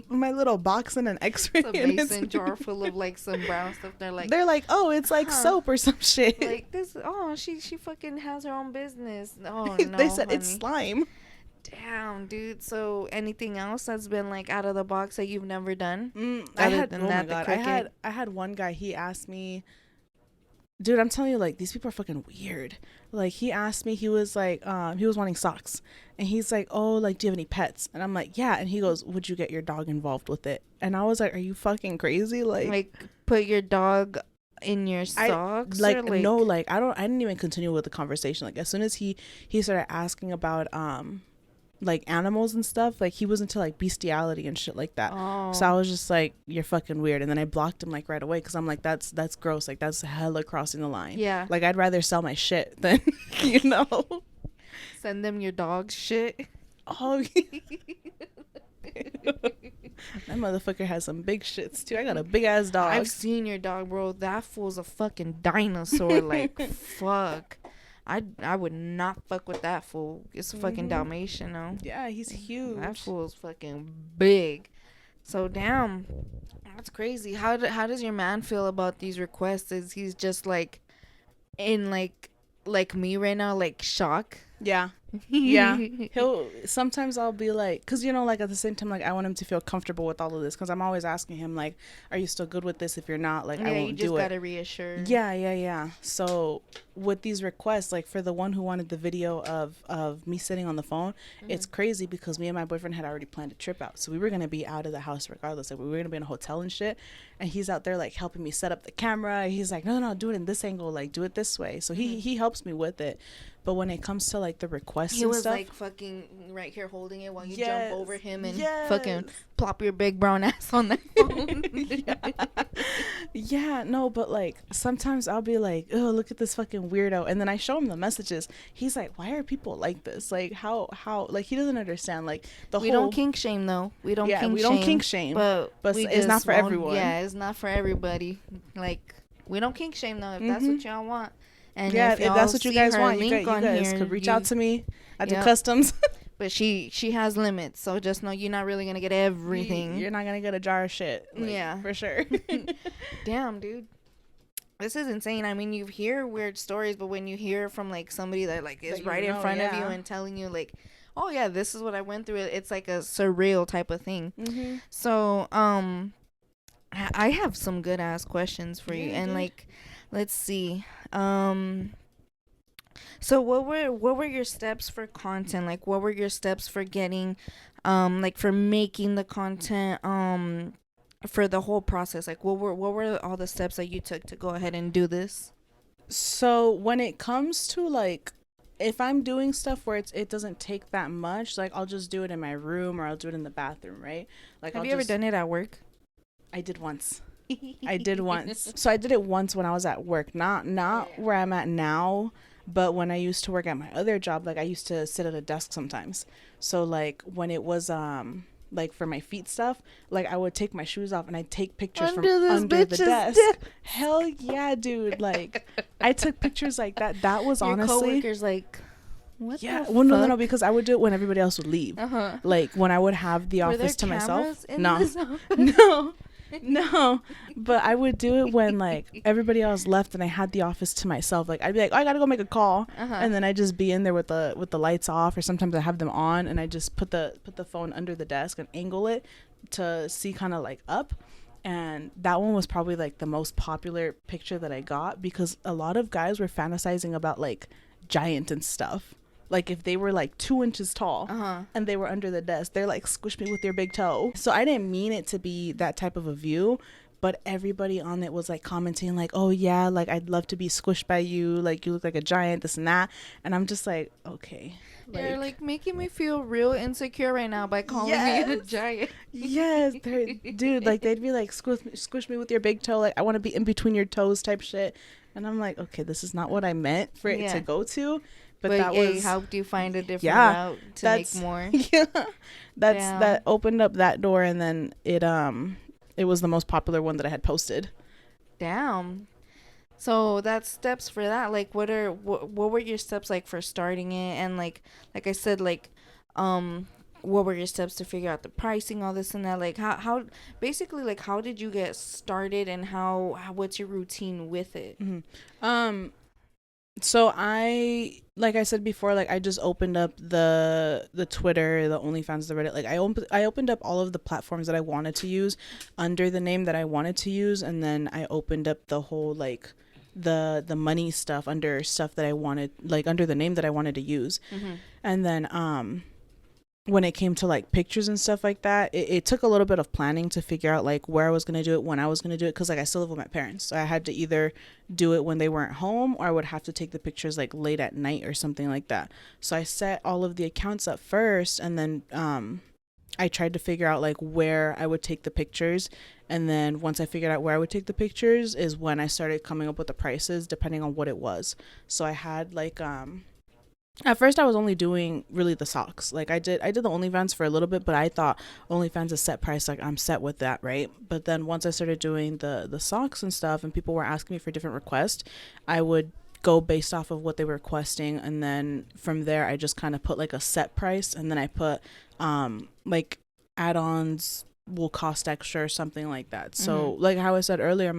my little box in an X-ray. It's a mason jar full of like some brown stuff. They're like, oh, it's like soap or some shit. Like this. Oh, she fucking has her own business. Oh no. They said honey. it's slime. Damn, dude. So anything else that's been like out of the box that you've never done? I had one guy. He asked me, dude, I'm telling you, like, these people are fucking weird. Like, he asked me, he was like, he was wanting socks, and he's like, oh, like, do you have any pets? And I'm like, yeah. And he goes, would you get your dog involved with it? And I was like, are you fucking crazy? Like put your dog in your socks? I didn't even continue with the conversation. Like, as soon as he started asking about like animals and stuff, like he was into like bestiality and shit like that. So I was just like, you're fucking weird. And then I blocked him like right away because I'm like, that's gross. Like that's hella crossing the line. Yeah. Like I'd rather sell my shit than send them your dog's shit. Oh that motherfucker has some big shits too. I got a big ass dog. I've seen your dog, bro. That fool's a fucking dinosaur. Like fuck. I would not fuck with that fool. It's a fucking Dalmatian, no? Yeah, he's huge. That fool's fucking big. So damn, that's crazy. How does your man feel about these requests? Is he's just like in like me right now, like shock? Yeah. Yeah. Sometimes I'll be like, because like at the same time, like I want him to feel comfortable with all of this, because I'm always asking him like, are you still good with this? If you're not, like, I won't do it. You just gotta reassure. Yeah. So with these requests, like for the one who wanted the video of me sitting on the phone, it's crazy because me and my boyfriend had already planned a trip out, so we were gonna be out of the house regardless. Like we were gonna be in a hotel and shit, and he's out there like helping me set up the camera. He's like, no, do it in this angle, like do it this way. So he helps me with it. But when it comes to like the requests and stuff, he was like fucking right here holding it while you jump over him and fucking plop your big brown ass on that phone. Yeah, no, but like sometimes I'll be like, oh, look at this fucking weirdo, and then I show him the messages. He's like, why are people like this? Like how like he doesn't understand like we don't kink shame though. We don't kink shame, but it's not for everyone. Yeah, it's not for everybody. Like we don't kink shame though. If that's what y'all want. And yeah, if that's what you guys want, you guys could reach out to me. I do customs. But she has limits, so just know you're not really gonna get everything. You're not gonna get a jar of shit. Like, yeah, for sure. Damn, dude, this is insane. I mean, you hear weird stories, but when you hear from like somebody that like is right in front of you and telling you like, oh yeah, this is what I went through, it's like a surreal type of thing. So I have some good ass questions for you, and like, let's see. So what were your steps for content? Like what were your steps for getting like for making the content for the whole process? Like what were all the steps that you took to go ahead and do this? So when it comes to like, if I'm doing stuff where it doesn't take that much, like I'll just do it in my room or I'll do it in the bathroom, right? Like have you ever done it at work? I did once. So I did it once when I was at work, not where I'm at now, but when I used to work at my other job. Like I used to sit at a desk sometimes. So like when it was like for my feet stuff, like I would take my shoes off and I'd take pictures from under the desk. Hell yeah, dude. Like I took pictures like that. That was your honestly coworkers like, what? Yeah, well, no, because I would do it when everybody else would leave. Like when I would have the office to myself. No, but I would do it when like everybody else left and I had the office to myself. Like I'd be like, oh, I gotta go make a call, and then I just be in there with the lights off, or sometimes I have them on, and I just put the phone under the desk and angle it to see kind of like up. And that one was probably like the most popular picture that I got, because a lot of guys were fantasizing about like giant and stuff. Like if they were like 2 inches tall and they were under the desk, they're like, squish me with your big toe. So I didn't mean it to be that type of a view, but everybody on it was like commenting like, oh yeah, like I'd love to be squished by you, like you look like a giant, this and that. And I'm just like, okay. You're like making me feel real insecure right now by calling me a giant. Yes, dude, like they'd be like, squish me with your big toe, like I want to be in between your toes type shit. And I'm like, okay, this is not what I meant for it to go to. but But that it was, helped you find a different yeah, route to make that's more. yeah, Damn. that opened up that door, and then it was the most popular one that I had posted. Damn. So that's steps for that. Like, what were your steps like for starting it? And like I said, um, what were your steps to figure out the pricing, all this and that? Like, how basically, like, how did you get started, and what's your routine with it? So like I said before, like I just opened up the Twitter, the OnlyFans, the Reddit. Like I opened up all of the platforms that I wanted to use under the name that I wanted to use, and then I opened up the whole like the money stuff under stuff that I wanted, like under the name that I wanted to use. Mm-hmm. And then when it came to like pictures and stuff like that, it took a little bit of planning to figure out like where I was going to do it, when I was going to do it, because like I still live with my parents, so I had to either do it when they weren't home, or I would have to take the pictures like late at night or something like that. So I set all of the accounts up first, and then I tried to figure out like where I would take the pictures, and then once I figured out where I would take the pictures is when I started coming up with the prices depending on what it was. So I had like at first I was only doing really the socks. Like I did the OnlyFans for a little bit, but I thought OnlyFans is set price, like I'm set with that, right? But then once I started doing the socks and stuff, and people were asking me for different requests, I would go based off of what they were requesting, and then from there I just kind of put like a set price, and then I put like add-ons will cost extra or something like that. So like how I said earlier,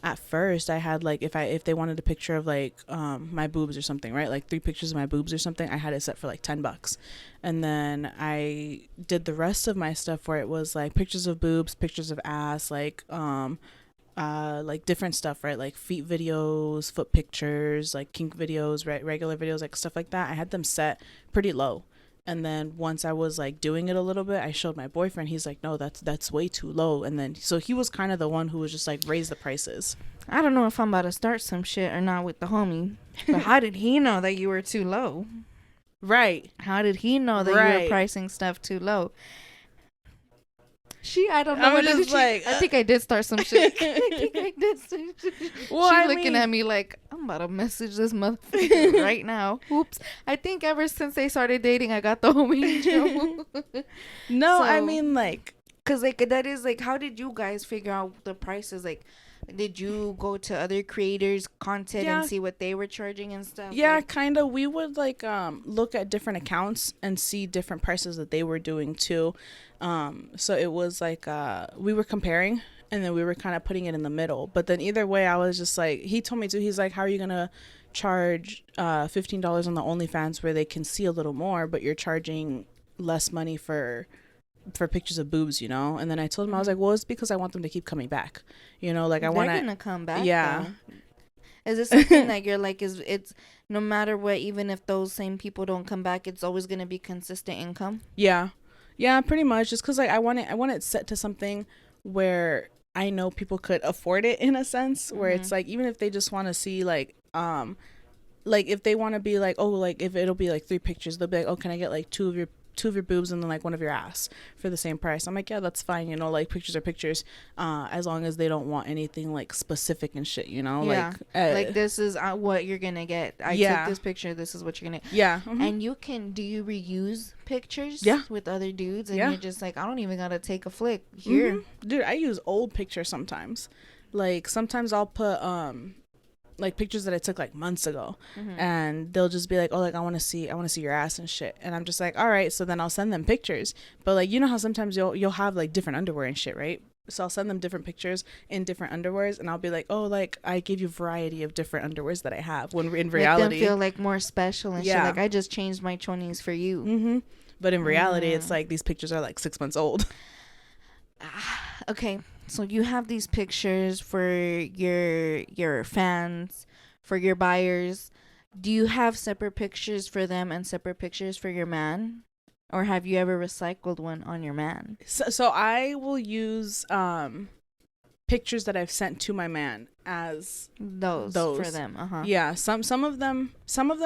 at first I had like if they wanted a picture of like my boobs or something, right, like 3 pictures of my boobs or something, I had it set for like $10. And then I did the rest of my stuff where it was like pictures of boobs, pictures of ass, like different stuff, right, like feet videos, foot pictures, like kink videos, right, regular videos, like stuff like that. I had them set pretty low. And then once I was like doing it a little bit, I showed my boyfriend. He's like, no, that's way too low. And then so he was kind of the one who was just like, raise the prices. I don't know if I'm about to start some shit or not with the homie. But how did he know that you were too low? Right. How did he know that you were pricing stuff too low? I don't know. I'm just like, I think I did start some shit. I think I did. Well, She's looking at me like, I'm about to message this motherfucker right now. Oops. I think ever since they started dating, I got the homie intro. No, so, I mean, like, because like that is like, how did you guys figure out the prices? Like, did you go to other creators' content and see what they were charging and stuff? Yeah, like, kind of. We would like look at different accounts and see different prices that they were doing too. So it was like we were comparing, and then we were kind of putting it in the middle. But then either way, I was just like, he told me to. He's like, how are you gonna charge $15 on the OnlyFans where they can see a little more, but you're charging less money for pictures of boobs, you know? And then I told him, I was like, well, it's because I want them to keep coming back, you know, like I want to. They're gonna come back. Yeah. Though. Is this something that you're like, it's no matter what, even if those same people don't come back, it's always gonna be consistent income? Yeah, pretty much. Just because like I want it set to something where I know people could afford it, in a sense, where it's like, even if they just want to see like if they want to be like, oh, like if it'll be like 3 pictures, they'll be like, oh, can I get like two of your boobs and then like one of your ass for the same price? I'm like, yeah, that's fine, you know, like pictures are pictures, as long as they don't want anything like specific and shit, you know. Yeah. Like this is what you're gonna get. I took this picture, this is what you're gonna And do you reuse pictures with other dudes, and you're just like, I don't even gotta take a flick here. Dude, I use old pictures sometimes. Like sometimes I'll put like pictures that I took like months ago, and they'll just be like, oh, like I want to see your ass and shit, and I'm just like, all right. So then I'll send them pictures, but like, you know how sometimes you'll have like different underwear and shit, right? So I'll send them different pictures in different underwears, and I'll be like, oh, like I gave you variety of different underwears that I have, when in reality, make them feel like more special and shit, like I just changed my chonies for you. But in reality, it's like these pictures are like 6 months old. Okay, so you have these pictures for your fans, for your buyers. Do you have separate pictures for them and separate pictures for your man? Or have you ever recycled one on your man? So I will use pictures that I've sent to my man as those for them. Yeah, some of them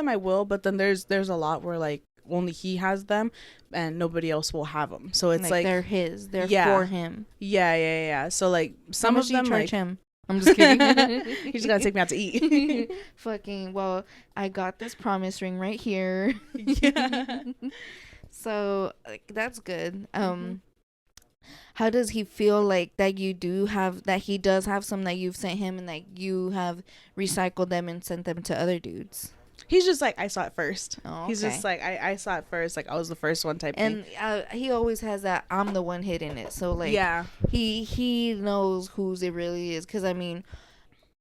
I will, but then there's a lot where like only he has them and nobody else will have them. So it's like they're his. They're for him. Yeah. So like some How much of them, do you charge like him? I'm just kidding. He's just gonna take me out to eat. Fucking, well, I got this promise ring right here. Yeah. So, like, that's good. Mm-hmm. How does he feel like that you do have, that he does have some that you've sent him and that you have recycled them and sent them to other dudes? He's just like, I saw it first. Oh, He's okay. just like, I saw it first. Like, I was the first one type And thing. he always has that I'm the one hitting it. So, like, Yeah. he knows whose it really is. Because, I mean,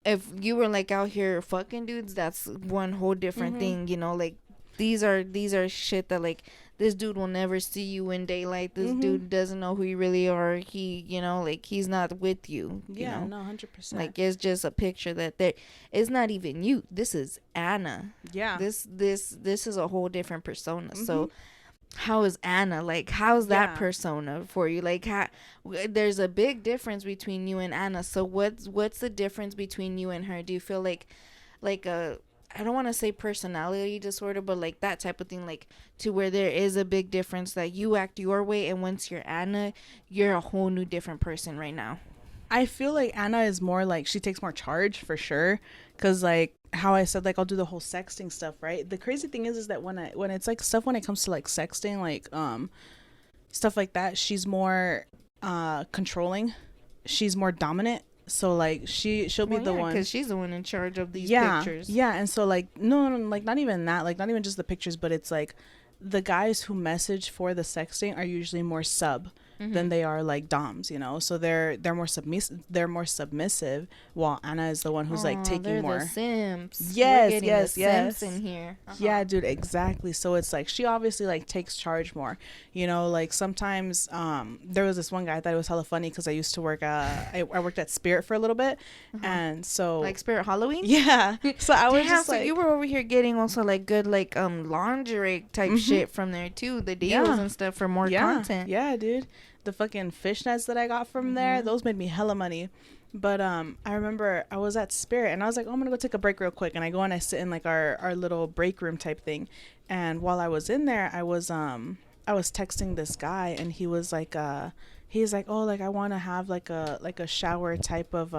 if you were like out here fucking dudes, that's one whole different Mm-hmm. thing, you know. Like, these are shit that, like, this dude will never see you in daylight. This Mm-hmm. dude doesn't know who you really are. He, you know, like, he's not with you, you Yeah, know. no, 100%. Like, it's just a picture that there, it's not even you. This is Anna. Yeah. This is a whole different persona. Mm-hmm. So how is Anna? Like, how's that Yeah. persona for you? Like, there's a big difference between you and Anna. So what's the difference between you and her? Do you feel like a, I don't want to say personality disorder, but like that type of thing, like to where there is a big difference that you act your way, and once you're Anna, you're a whole new different person right now. I feel like Anna is more like, she takes more charge for sure. Cause like how I said, like I'll do the whole sexting stuff, right? The crazy thing is that when it's like stuff, when it comes to like sexting, like stuff like that, she's more controlling. She's more dominant. So like she'll be the one, because she's the one in charge of these yeah, pictures. yeah. And so like no, like not even that, like not even just the pictures, but it's like the guys who message for the sexting are usually more sub than they are like doms, you know. So they're more submissive. They're more submissive, while Anna is the one who's like taking they're more. the simps. Yes, We're getting yes, the yes. simps in here. Yeah, dude, exactly. So it's like she obviously like takes charge more, you know. Like sometimes there was this one guy, I thought it was hella funny because I used to work I worked at Spirit for a little bit, and so Like Spirit Halloween. yeah, so I was Damn, just so like, you were over here getting also like good like lingerie type shit from there too, the deals Yeah. and stuff for more yeah, content. yeah, dude. The fucking fishnets that I got from there, those made me hella money. But I remember I was at Spirit and I was like, oh, I'm gonna go take a break real quick, and I go and I sit in like our little break room type thing. And while I was in there, I was texting this guy, and he was like he's like, oh, like I want to have like a shower type of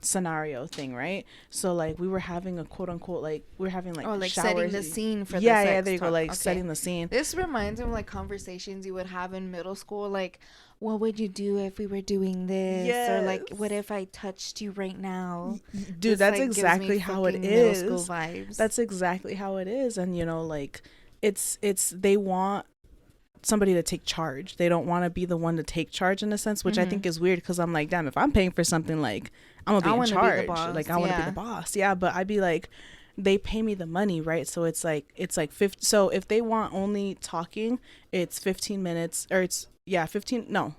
scenario thing, right? So like we were having a quote unquote, like we were having like, Oh, like showers. setting the scene for Yeah, the yeah, sex there you go, talk. like Okay. setting the scene. This reminds me of like conversations you would have in middle school, like, what would you do if we were doing this? Or like, Yes. what if I touched you right now? Dude, This, that's like, gives me exactly how it fucking middle school is. vibes. That's exactly how it is. And you know, like it's they want somebody to take charge. They don't want to be the one to take charge in a sense, which I think is weird, because I'm like, damn, if I'm paying for something, like I'm gonna be in charge. Like I want to be the boss. Yeah, but I'd be like, they pay me the money, right? So it's like 50. So if they want only talking, it's 15 minutes, or it's 15. No,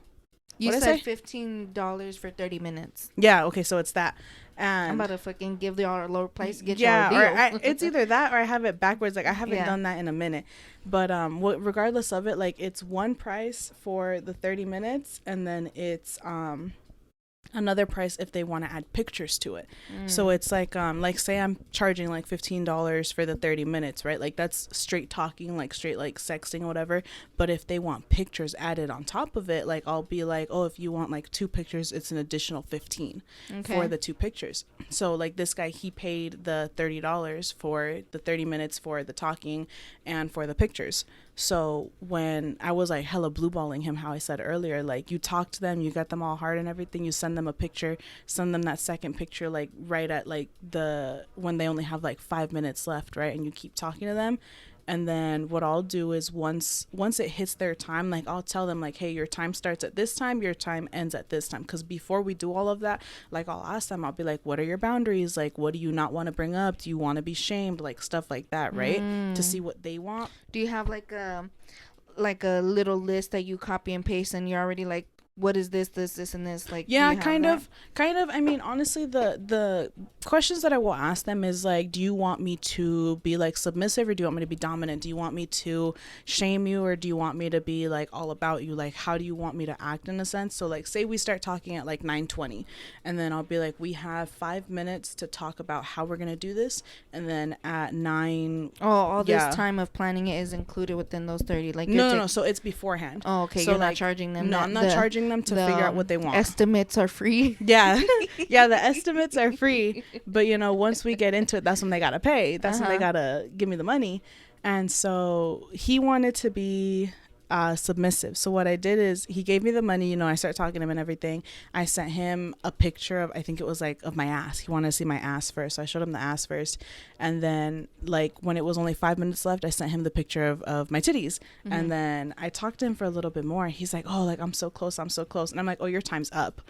You what'd I said say? $15 for 30 minutes. Yeah, okay, so it's that. And I'm about to fucking give y'all a lower price to get yeah, y'all a or deal. it's either that or I have it backwards. Like I haven't Yeah. done that in a minute. But regardless of it, like it's one price for the 30 minutes, and then it's another price if they want to add pictures to it. So it's like say I'm charging like $15 for the 30 minutes, right? Like that's straight talking, like straight like sexting or whatever. But if they want pictures added on top of it, like I'll be like, oh, if you want like 2 pictures, it's an additional 15 for the 2 pictures. So like this guy, he paid the $30 for the 30 minutes for the talking and for the pictures. So when I was like hella blue balling him, how I said earlier, like you talk to them, you get them all hard and everything, you send them a picture, send them that second picture like right at like when they only have like 5 minutes left, right? And you keep talking to them. And then what I'll do is once it hits their time, like I'll tell them like, hey, your time starts at this time, your time ends at this time. Because before we do all of that, like I'll ask them, I'll be like, what are your boundaries? Like, what do you not want to bring up? Do you want to be shamed? Like stuff like that, right? To see what they want. Do you have like a little list that you copy and paste, and you're already like, what is this, and this? Like, yeah, kind of. I mean, honestly, the questions that I will ask them is like, do you want me to be like submissive, or do you want me to be dominant? Do you want me to shame you, or do you want me to be like all about you? Like, how do you want me to act in a sense? So like, say we start talking at like 9:20, and then I'll be like, we have 5 minutes to talk about how we're gonna do this, and then at 9. All yeah. this time of planning it is included within those 30. Like, No. So it's beforehand. Oh, okay. So You're like, not charging them. No, I'm not charging charging them to figure out what they want. Estimates are free. Yeah. Yeah, the estimates are free, but you know, once we get into it, that's when they gotta pay. That's when they gotta give me the money. And so he wanted to be submissive. So what I did is he gave me the money, you know, I started talking to him and everything. I sent him a picture of, I think it was like of my ass. He wanted to see my ass first. So I showed him the ass first. And then like when it was only 5 minutes left, I sent him the picture of my titties. Mm-hmm. And then I talked to him for a little bit more. He's like, oh, like I'm so close. I'm so close. And I'm like, oh, your time's up.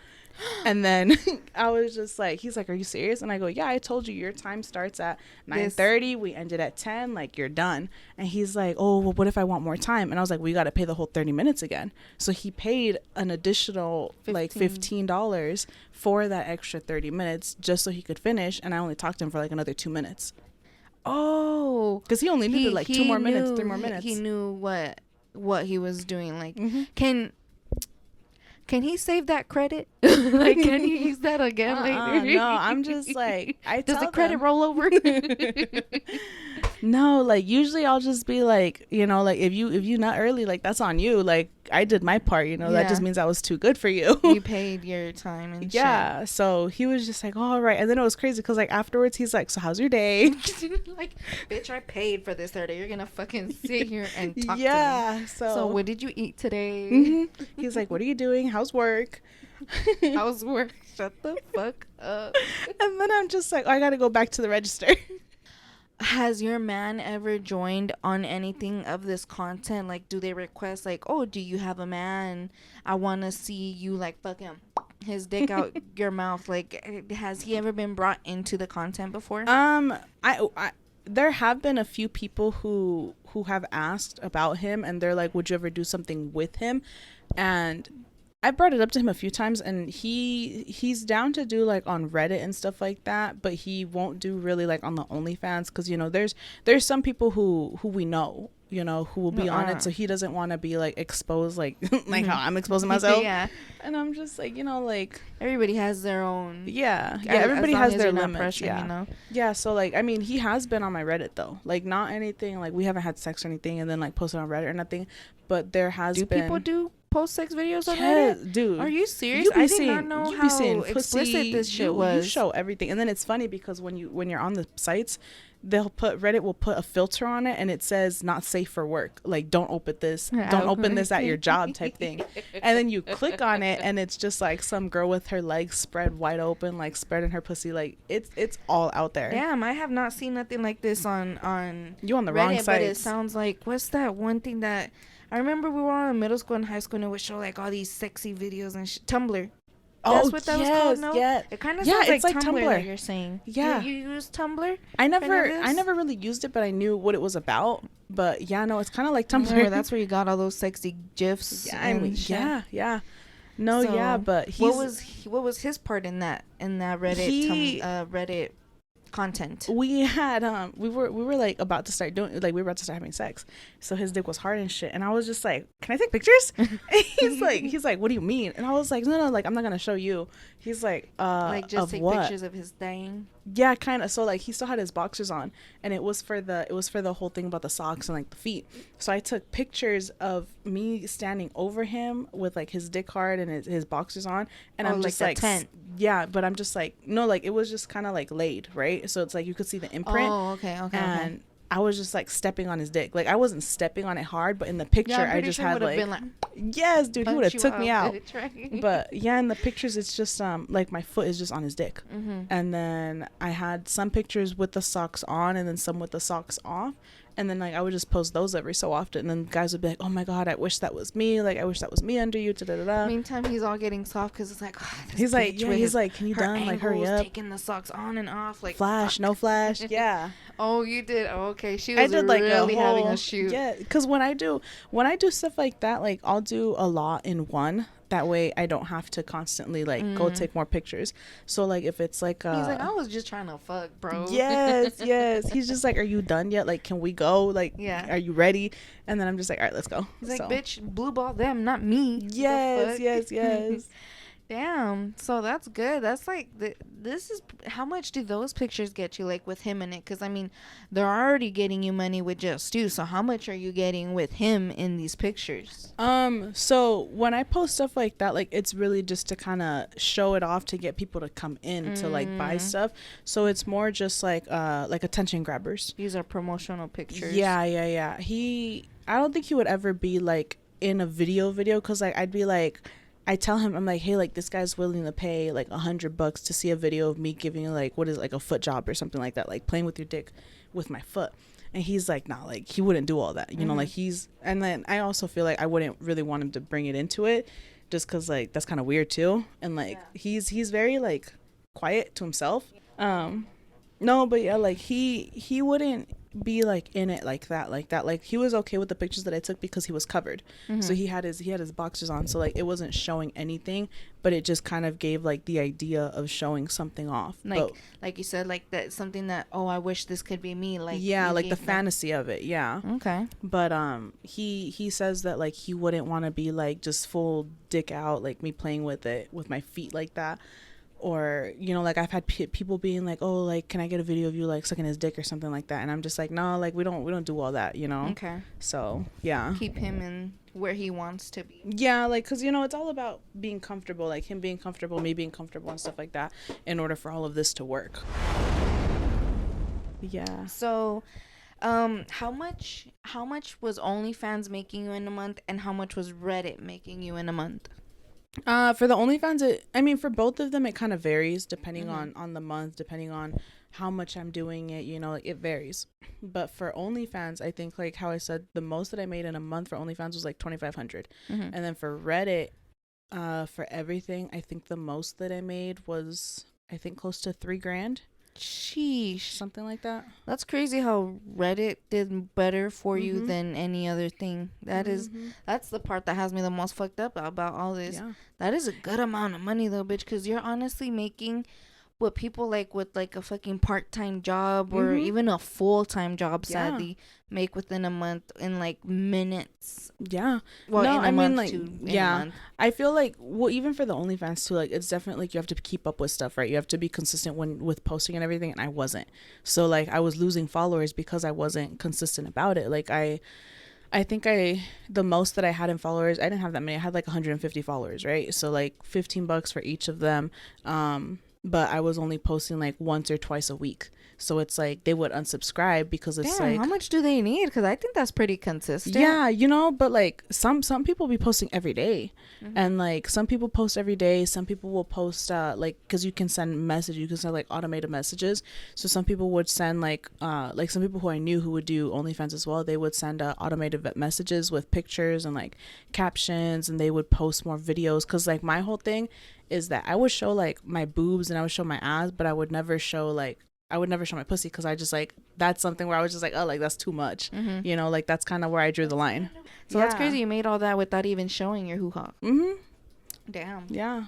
And then I was just like, he's like, are you serious? And I go, yeah, I told you your time starts at 9:30. We ended at 10. Like, you're done. And he's like, oh, well, what if I want more time? And I was like, well, you got to pay the whole 30 minutes again. So he paid an additional like $15 for that extra 30 minutes just so he could finish. And I only talked to him for like another 2 minutes. Oh, because he only needed like 2 more minutes, 3 more minutes. He knew what he was doing. Like, Can he save that credit? Like, can you use that again later? No, I'm just like, does the credit roll over? No, like usually I'll just be like, you know, like if you not early, like that's on you. Like I did my part, you know. That just means I was too good for you. You paid your time and shit. So he was just like, oh, all right. And then it was crazy because like afterwards he's like, so how's your day? Like, bitch, I paid for this 30. You're gonna fucking sit here and talk to me. So what did you eat today? Mm-hmm. He's like, what are you doing? How's work? How's work? Shut the fuck up. And then I'm just like, oh, I gotta go back to the register. Has your man ever joined on anything of this content? Like, do they request like, oh, do you have a man? I want to see you like fucking his dick out your mouth. Like, has he ever been brought into the content before? I there have been a few people who have asked about him, and they're like, would you ever do something with him? And I brought it up to him a few times, and he's down to do like on Reddit and stuff like that, but he won't do really like on the OnlyFans because, you know, there's some people who we know, you know, who will be on it, so he doesn't want to be like exposed like like how I'm exposing myself. Yeah. And I'm just like, you know, like everybody has their own. Yeah, everybody has their limits. Pressure, you know? Yeah, so like I mean, he has been on my Reddit though, like not anything like we haven't had sex or anything and then like posted on Reddit or nothing, but there has been. Do people do post sex videos on Reddit? Dude, are you serious? I did not know how explicit this shit was. You show everything, and then it's funny because when you're on the sites, Reddit will put a filter on it, and it says not safe for work, like don't open this at your job type thing. And then you click on it, and it's just like some girl with her legs spread wide open, like spreading her pussy. Like it's all out there. Damn, I have not seen nothing like this on you on the Reddit, wrong site. But it sounds like, what's that one thing that I remember we were on in middle school and high school, and it would show like all these sexy videos and Tumblr. That's what that was called, no? Yeah. It kind of sounds like Tumblr that you're saying. Yeah. You use Tumblr? I never really used it, but I knew what it was about. But yeah, no, it's kind of like Tumblr. That's where you got all those sexy gifs. Yeah, I mean, yeah. No, so, yeah, but what was his part in that Reddit Reddit content? We had we were like about to start doing, like we were about to start having sex, so his dick was hard and shit, and I was just like, can I take pictures? he's like what do you mean? And I was like, no, like I'm not gonna show you. He's like just take what? Pictures of his thing. Yeah, kind of. So like he still had his boxers on, and it was for the whole thing about the socks and like the feet. So I took pictures of me standing over him with like his dick hard and his boxers on, and I'm just like tent. Yeah, but I'm just like, no, like it was just kind of like laid, right? So it's like you could see the imprint. Oh, okay. And I was just like stepping on his dick. Like I wasn't stepping on it hard, but in the picture I just had like, yes, dude, he would have took me out. But yeah, in the pictures it's just like my foot is just on his dick. And then I had some pictures with the socks on and then some with the socks off. And then like I would just post those every so often, and then guys would be like, "Oh my god, I wish that was me. Like I wish that was me under you." Meantime, he's all getting soft because it's like, he's like, yeah, he's like, "Can you done? Like hurry up." Taking the socks on and off, like flash, no flash, yeah. Oh, you did. Oh, okay, she was I did like really having a shoot. Yeah, because when I do stuff like that, like I'll do a lot in one. That way I don't have to constantly like go take more pictures. So like if it's like he's like, I was just trying to fuck, bro. Yes. He's just like, are you done yet? Like, can we go? Like, yeah, are you ready? And then I'm just like, all right, let's go. He's like, bitch, blue ball them, not me. Yes. Damn. So that's good. That's like this is how much do those pictures get you, like with him in it? Because I mean, they're already getting you money with just you. So how much are you getting with him in these pictures? So when I post stuff like that, like it's really just to kind of show it off to get people to come in to like buy stuff. So it's more just like attention grabbers. These are promotional pictures. Yeah. I don't think he would ever be like in a video because like I'd be like, I tell him, I'm like, hey, like this guy's willing to pay like $100 to see a video of me giving like what is like a foot job or something like that, like playing with your dick with my foot. And he's like, nah, like he wouldn't do all that, you know, like and then I also feel like I wouldn't really want him to bring it into it just because like that's kind of weird too. And like he's very like quiet to himself. No, but yeah, like he wouldn't be like in it like that. Like he was okay with the pictures that I took because he was covered. So he had his boxers on, so like it wasn't showing anything, but it just kind of gave like the idea of showing something off. Like you said, like that something that, oh, I wish this could be me, like yeah, like the fantasy of it. Yeah. Okay. But he says that like he wouldn't want to be like just full dick out, like me playing with it with my feet like that. Or, you know, like I've had people being like, oh, like, can I get a video of you like sucking his dick or something like that? And I'm just like, no, like we don't do all that, you know? Okay. So, yeah. Keep him in where he wants to be. Yeah, like, because, you know, it's all about being comfortable, like him being comfortable, me being comfortable and stuff like that in order for all of this to work. Yeah. So, how much was OnlyFans making you in a month, and how much was Reddit making you in a month? For the OnlyFans, I mean, for both of them, it kind of varies depending on the month, depending on how much I'm doing it, you know, like it varies. But for OnlyFans, I think like how I said, the most that I made in a month for OnlyFans was like 2,500. And then for Reddit, for everything, I think the most that I made was, I think close to $3,000. Sheesh. Something like that. That's crazy how Reddit did better for you than any other thing. That's the part that has me the most fucked up about all this. Yeah. That is a good amount of money though, bitch, because you're honestly making what people like with like a fucking part-time job or even a full-time job sadly make within a month in like minutes. Yeah. Well, no, in a I month mean, like, too, yeah. in a month. I feel like, well, even for the OnlyFans too, like it's definitely like you have to keep up with stuff, right? You have to be consistent with posting and everything, and I wasn't. So like I was losing followers because I wasn't consistent about it. Like I think the most that I had in followers, I didn't have that many. I had like 150 followers, right? So like $15 for each of them. But I was only posting like once or twice a week. So it's like they would unsubscribe because it's like, how much do they need? Because I think that's pretty consistent. Yeah, you know, but like some people be posting every day. And like some people post every day. Some people will post like, because you can send messages, you can send like automated messages. So some people would send like some people who I knew who would do OnlyFans as well, they would send automated messages with pictures and like captions, and they would post more videos. Because like my whole thing is that I would show like my boobs and I would show my ass, but I would never show my pussy, because I just like, that's something where I was just like, oh, like that's too much, you know, like that's kind of where I drew the line. So that's crazy, you made all that without even showing your hoo-ha. Damn. Yeah.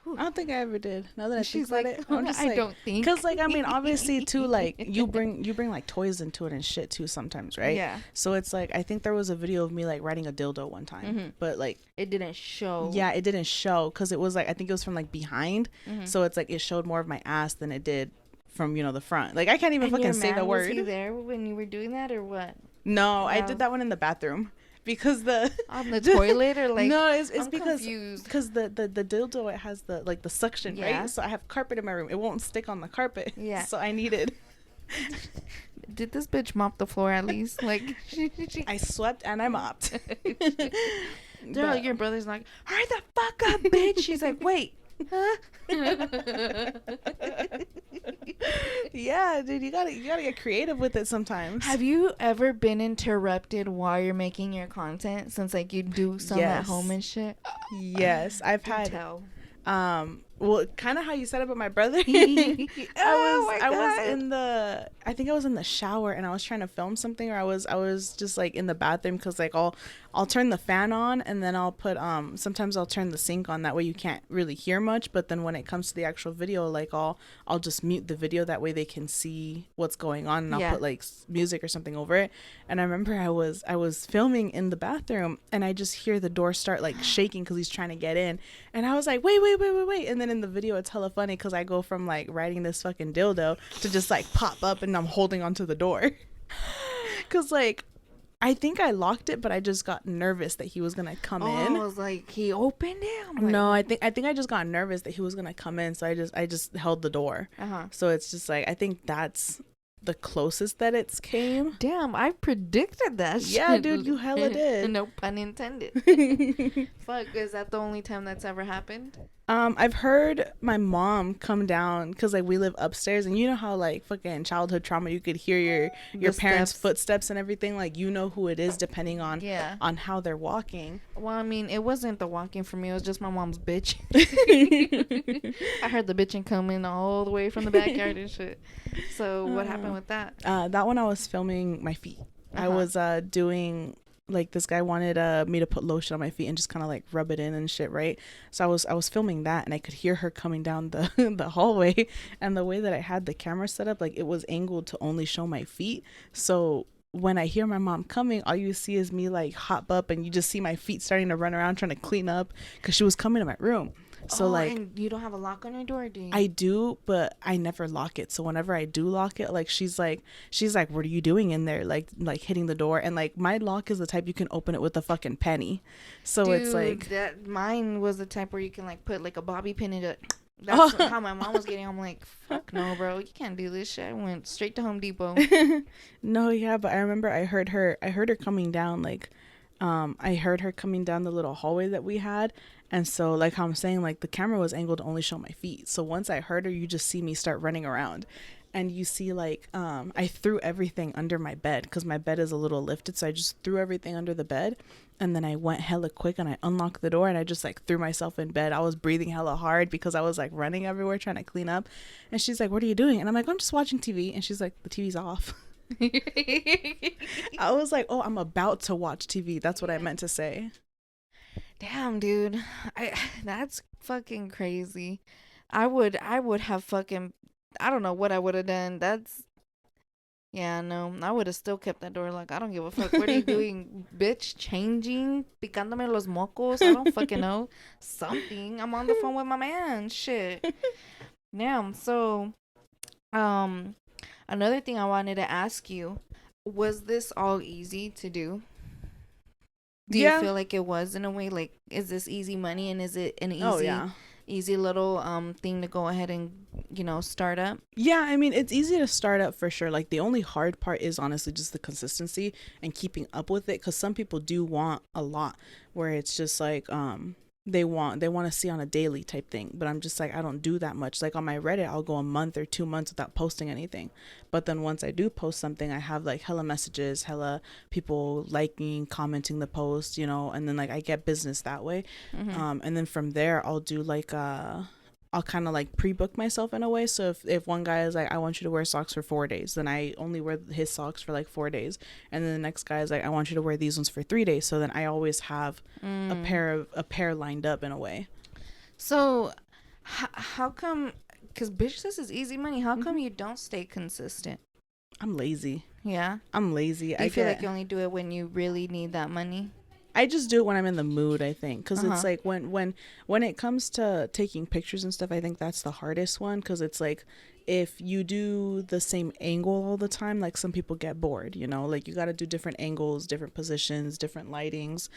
I don't think I ever did. Now that I She's think like, about it, I'm just I don't think. Because like, I mean, obviously too, like you bring like toys into it and shit too sometimes, right? Yeah. So it's like, I think there was a video of me like riding a dildo one time, but like it didn't show. Yeah, it didn't show because it was like, I think it was from like behind, so it's like it showed more of my ass than it did from, you know, the front. Like I can't even fucking say the word. Was he there when you were doing that or what? No, I did that one in the bathroom. Because on the toilet or like, no, it's I'm because confused. the dildo, it has the like the suction, right? So I have carpet in my room, it won't stick on the carpet. Yeah. So I needed. Did this bitch mop the floor at least? Like I swept and I mopped. Your brother's like, hurry the fuck up, bitch. She's like, wait. Huh? Yeah, dude, you gotta get creative with it sometimes. Have you ever been interrupted while you're making your content, since like you do some at home and shit? Yes, I've had well, kind of how you said about my brother. Oh my I was god. in the I think I was in the shower and I was trying to film something, or I was just like in the bathroom, because like I'll turn the fan on and then I'll put sometimes I'll turn the sink on, that way you can't really hear much, but then when it comes to the actual video, like I'll just mute the video, that way they can see what's going on, and I'll Yeah. put like music or something over it. And I remember I was filming in the bathroom and I just hear the door start like shaking because he's trying to get in, and I was like, wait, wait, wait, wait, wait. And then in the video, it's hella funny because I go from like riding this fucking dildo to just like pop up and I'm holding onto the door. Because like, I think I locked it, but I just got nervous that he was going to come Oh, I in. was like, he opened it. I'm like, No, I think I just got nervous that he was going to come in. So I just held the door. uh-huh. So it's just like, I think that's the closest that it's came. Damn, I predicted that shit. Yeah, dude, you hella did. No pun intended. Fuck, is that the only time that's ever happened? I've heard my mom come down because like we live upstairs, and you know how like fucking childhood trauma, you could hear your The parents' steps. footsteps and everything. Like, you know who it is depending on Yeah. how they're walking. Well, I mean, it wasn't the walking for me. It was just my mom's bitch. I heard the bitching coming all the way from the backyard and shit. So what happened with that? That one I was filming my feet. I Uh-huh. was doing, like, this guy wanted me to put lotion on my feet and just kind of like rub it in and shit, right? So I was filming that, and I could hear her coming down the the hallway, and the way that I had the camera set up, like, it was angled to only show my feet. So when I hear my mom coming, all you see is me like hop up, and you just see my feet starting to run around trying to clean up because she was coming to my room. So like, and you don't have a lock on your door, do you? I do, but I never lock it. So whenever I do lock it, like, she's like, what are you doing in there? Like hitting the door. And like, my lock is the type you can open it with a fucking penny. So Dude, it's like, that mine was the type where you can like put like a bobby pin in it. That's how my mom was getting. I'm like, fuck no, bro, you can't do this shit. I went straight to Home Depot. no, yeah, but I remember I heard her coming down, like, I heard her coming down the little hallway that we had. And so, like how I'm saying, like, the camera was angled to only show my feet. So once I heard her, you just see me start running around. And you see, like, I threw everything under my bed because my bed is a little lifted. So I just threw everything under the bed. And then I went hella quick and I unlocked the door and I just, like, threw myself in bed. I was breathing hella hard because I was, like, running everywhere trying to clean up. And she's like, what are you doing? And I'm like, I'm just watching TV. And she's like, the TV's off. I was like, oh, I'm about to watch TV. That's what I meant to say. Damn, dude, that's fucking crazy. I would have fucking, I don't know what I would have done. Yeah, no, I would have still kept that door locked. I don't give a fuck. What are you doing, bitch? Changing, picándome los mocos. I don't fucking know. Something. I'm on the phone with my man. Shit. Damn. So, another thing I wanted to ask you, was this all easy to do? Do you Yeah. feel like it was in a way? Like, is this easy money, and is it an Oh, yeah. easy little thing to go ahead and start up? Yeah, I mean, it's easy to start up for sure. Like, the only hard part is honestly just the consistency and keeping up with it, because some people do want a lot, where it's just like they want to see on a daily type thing. But I'm just like, I don't do that much. Like, on my Reddit, I'll go a month or 2 months without posting anything. But then once I do post something, I have like hella messages, hella people liking, commenting the post, and then like I get business that way. And then from there, I'll do like I'll kind of like pre-book myself in a way. So if one guy is like, I want you to wear socks for 4 days, then I only wear his socks for like 4 days. And then the next guy is like, I want you to wear these ones for 3 days. So then I always have a pair lined up in a way. So, how come? Because bitch, this is easy money. How come you don't stay consistent? I'm lazy. Yeah. I'm lazy. Do you feel like you only do it when you really need that money? I just do it when I'm in the mood, I think, because Uh-huh. it's like when it comes to taking pictures and stuff, I think that's the hardest one, because it's like, if you do the same angle all the time, like, some people get bored, like, you got to do different angles, different positions, different lightings,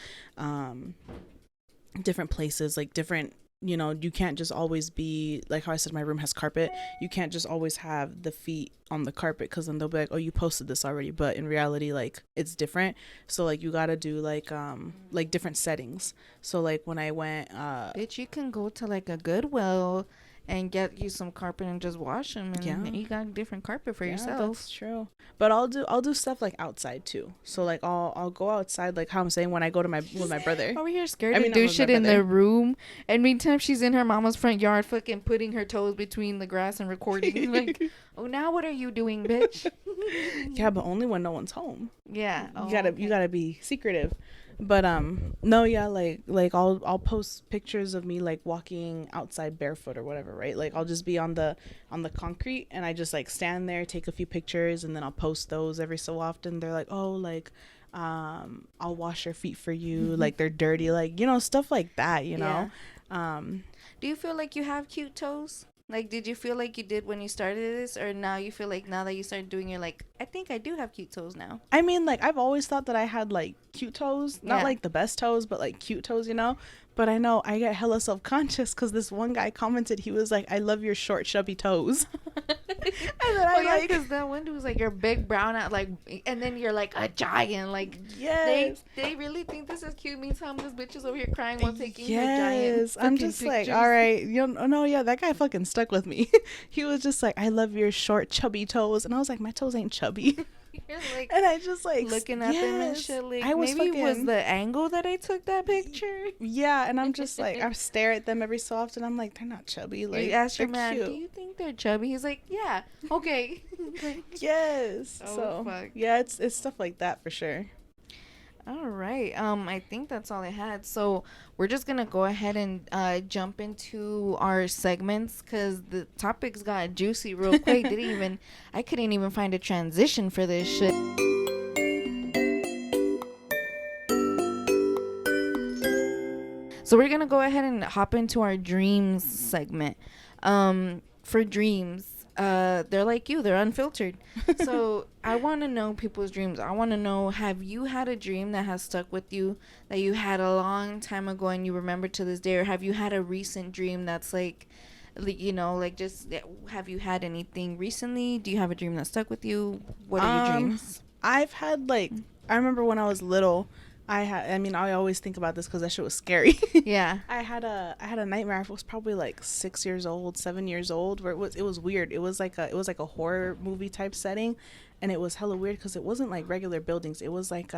different places, like different, you can't just always be like how I said my room has carpet. You can't just always have the feet on the carpet, because then they'll be like, oh, you posted this already. But in reality, like, it's different. So like, you gotta do like different settings. So like, when I went Bitch, you can go to like a Goodwill and get you some carpet and just wash them, and Yeah. you got a different carpet for Yeah, yourself. that's true. But I'll do stuff like outside too. So like I'll go outside, like how I'm saying, when I go to my with my brother. Over here scared I to mean, not do with my shit in brother. the room, and meantime she's in her mama's front yard fucking putting her toes between the grass and recording. Like, oh, now what are you doing, bitch? Yeah, but only when no one's home. Yeah. You gotta be secretive. But no, yeah, like I'll post pictures of me like walking outside barefoot or whatever, right? Like I'll just be on the concrete, and I just like stand there, take a few pictures, and then I'll post those every so often. They're like, oh, like I'll wash your feet for you, like they're dirty, like, you know, stuff like that, you know. Do you feel like you have cute toes? Like, did you feel like you did when you started this, or now you feel like now that you started doing, you're like, I think I do have cute toes now? I mean, like, I've always thought that I had like cute toes, not Yeah. like the best toes, but like cute toes, you know. But I know I get hella self-conscious because this one guy commented, he was like, I love your short chubby toes. And then Oh yeah, because that one dude was like, you're big brown out, like, and then you're like a giant. Like, yes, they really think this is cute. Meantime, this bitch is over here crying while taking her yes. giant. I'm fucking just like, pictures. all right, you know, no, yeah, that guy fucking stuck with me. He was just like, I love your short chubby toes, and I was like, my toes ain't chubby. You're like And I just like looking at them and yes. shit. Like, I was maybe it was fucking the angle that I took that picture. yeah, and I'm just like, I stare at them every so often. I'm like, they're not chubby. Like, You ask your they're man, cute. do you think they're chubby? He's like, yeah, okay. Yes. Oh, So fuck. yeah, it's stuff like that for sure. All right. I think that's all I had. So we're just gonna go ahead and jump into our segments because the topics got juicy real quick. I couldn't even find a transition for this shit. So we're gonna go ahead and hop into our dreams segment. For dreams, they're like you, they're unfiltered. So I want to know people's dreams. I want to know, have you had a dream that has stuck with you, that you had a long time ago and you remember to this day, or have you had a recent dream that's like, you know, like, just have you had anything recently? Do you have a dream that stuck with you? What are your dreams? I've had like, I remember when I was little, I mean, I always think about this because that shit was scary. Yeah. I had a nightmare. I was probably like 6 years old, 7 years old, where it was weird. It was like a horror movie type setting, and it was hella weird because it wasn't like regular buildings. It was like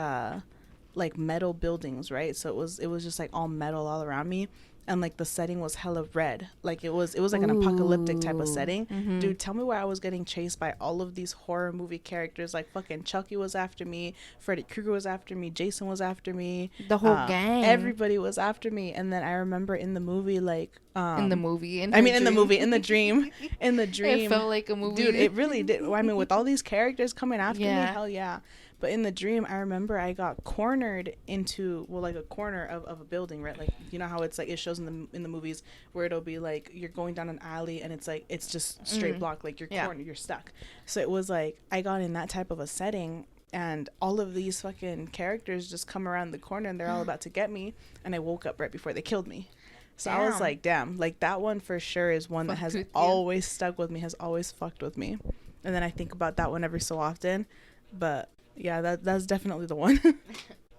metal buildings, right? So it was just like all metal all around me, and like the setting was hella red. Like it was like an apocalyptic type of setting. Mm-hmm. Dude, tell me where I was getting chased by all of these horror movie characters. Like fucking Chucky was after me, Freddy Krueger was after me, Jason was after me, The whole gang. everybody was after me. And then I remember in the movie, like In the movie. in the movie, in the dream, It felt like a movie. dude, it really did. I mean, with all these characters coming after me, Yeah. hell yeah. But in the dream, I remember I got cornered into, well, like a corner of a building, right? Like, you know how it's like it shows in the movies where it'll be like you're going down an alley and it's like it's just straight block, like you're cornered, you're stuck. So it was like I got in that type of a setting, and all of these fucking characters just come around the corner and they're all about to get me, and I woke up right before they killed me. So I was Damn. like, damn, like that one for sure is one that Fucked has with you. always stuck with me, has always fucked with me. And then I think about that one every so often. But yeah, that's definitely the one.